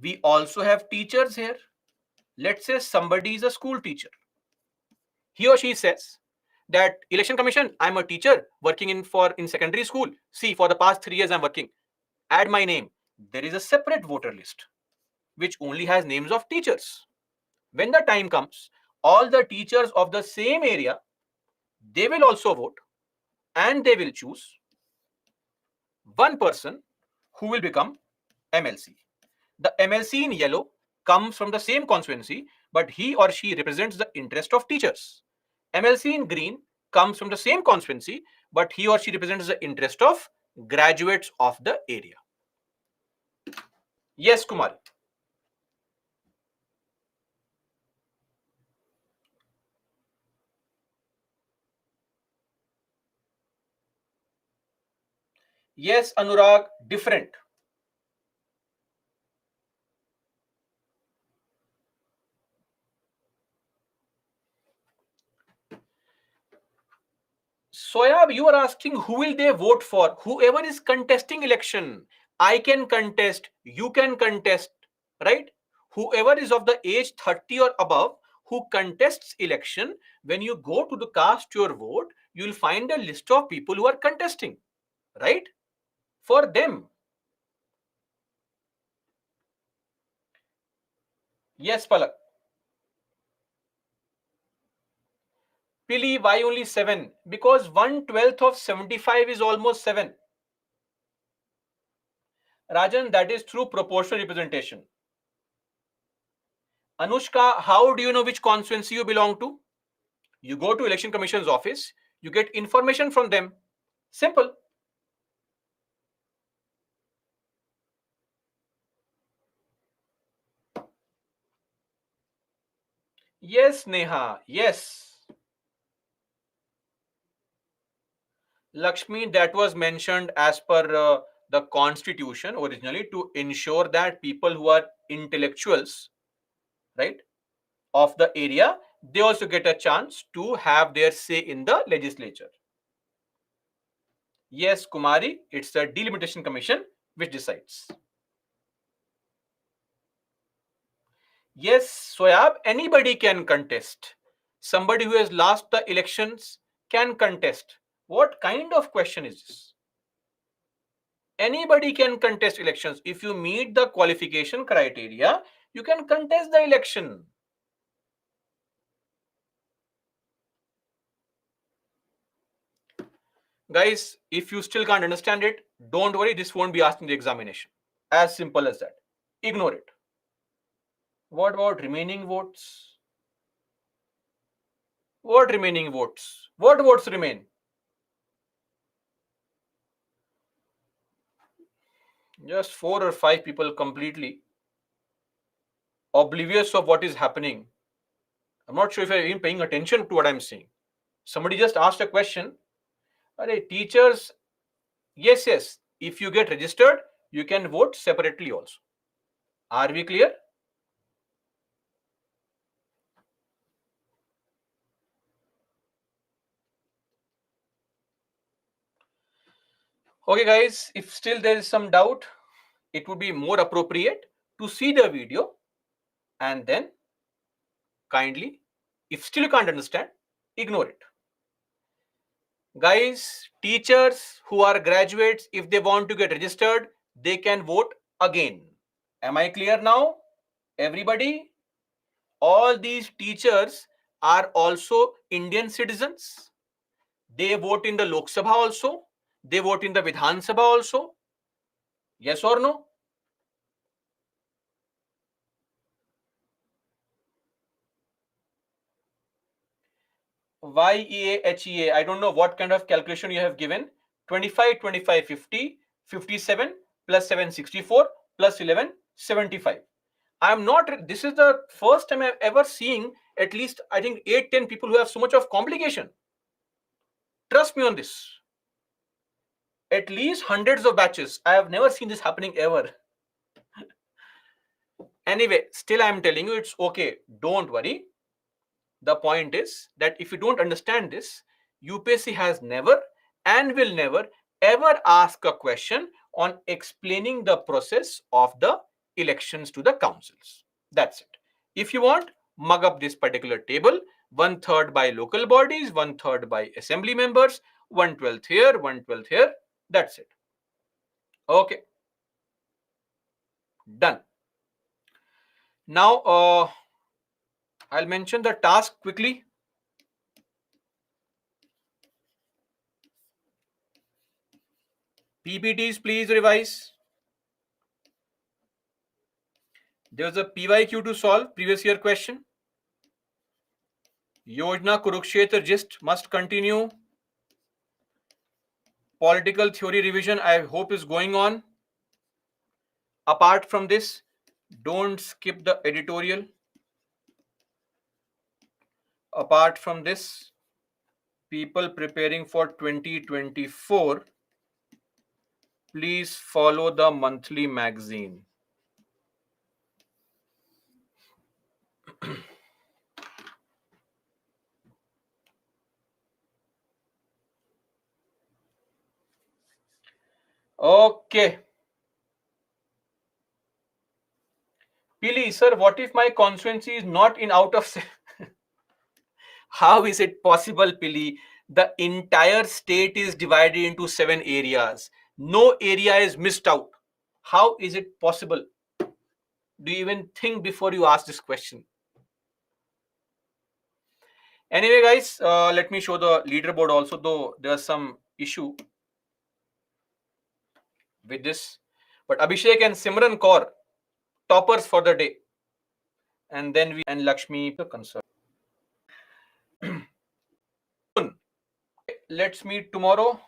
We also have teachers here. Let's say somebody is a school teacher. He or she says that election commission, I'm a teacher working in secondary school. See, for the past 3 years I'm working. Add my name. There is a separate voter list which only has names of teachers. When the time comes, all the teachers of the same area, they will also vote and they will choose one person who will become MLC. The MLC in yellow comes from the same constituency, but he or she represents the interest of teachers. MLC in green comes from the same constituency, but he or she represents the interest of graduates of the area. Yes, Kumar. Yes, Anurag, different. Soyab, you are asking who will they vote for? Whoever is contesting election. I can contest, you can contest, right? Whoever is of the age 30 or above who contests election, when you go to the cast your vote, you will find a list of people who are contesting, right? For them. Yes, Palak. Pili, why only 7? Because 1/12 of 75 is almost 7. Rajan, that is through proportional representation. Anushka, how do you know which constituency you belong to? You go to Election Commission's office, you get information from them. Simple. Yes, Neha, yes. Lakshmi, that was mentioned as per the constitution originally to ensure that people who are intellectuals, right, of the area, they also get a chance to have their say in the legislature. Yes, Kumari, it's the Delimitation Commission which decides. Yes, Soyab, anybody can contest. Somebody who has lost the elections can contest. What kind of question is this? Anybody can contest elections. If you meet the qualification criteria, you can contest the election. Guys, if you still can't understand it, don't worry, this won't be asked in the examination. As simple as that. Ignore it. What about remaining votes? What remaining votes? What votes remain? Just 4 or 5 people completely oblivious of what is happening. I'm not sure if you're even paying attention to what I'm saying. Somebody just asked a question. Are teachers? Yes, yes. If you get registered, you can vote separately also. Are we clear? Okay, guys, if still there is some doubt, it would be more appropriate to see the video and then kindly, if still you can't understand, ignore it. Guys, teachers who are graduates, if they want to get registered, they can vote again. Am I clear now? Everybody? All these teachers are also Indian citizens. They vote in the Lok Sabha also. They vote in the Vidhan Sabha also. Yes or no? YEA, HEA. I don't know what kind of calculation you have given. 25, 25, 50, 57 plus 7, 64 plus 11, 75. I'm not, this is the first time I've ever seen at least, I think, 8, 10 people who have so much of complication. Trust me on this. At least hundreds of batches. I have never seen this happening ever. Anyway, still I'm telling you, it's okay. Don't worry. The point is that if you don't understand this, UPSC has never and will never ever ask a question on explaining the process of the elections to the councils. That's it. If you want, mug up this particular table, 1/3 by local bodies, 1/3 by assembly members, 1/12 here, 1/12 here. That's it. Okay. Done. Now, I'll mention the task quickly. PPTs, please revise. There's a PYQ to solve, previous year question. Yojana Kurukshetra gist must continue. Political theory revision, I hope, is going on. Apart from this, don't skip the editorial. Apart from this, people preparing for 2024, please follow the monthly magazine. Okay. Pili, sir, what if my constituency is not in out of... How is it possible, Pili? The entire state is divided into 7 areas. No area is missed out. How is it possible? Do you even think before you ask this question? Anyway, guys, let me show the leaderboard also, though there's some issue with this. But Abhishek and Simran Kaur, toppers for the day. And then we and Lakshmi, the concern. Let's meet tomorrow.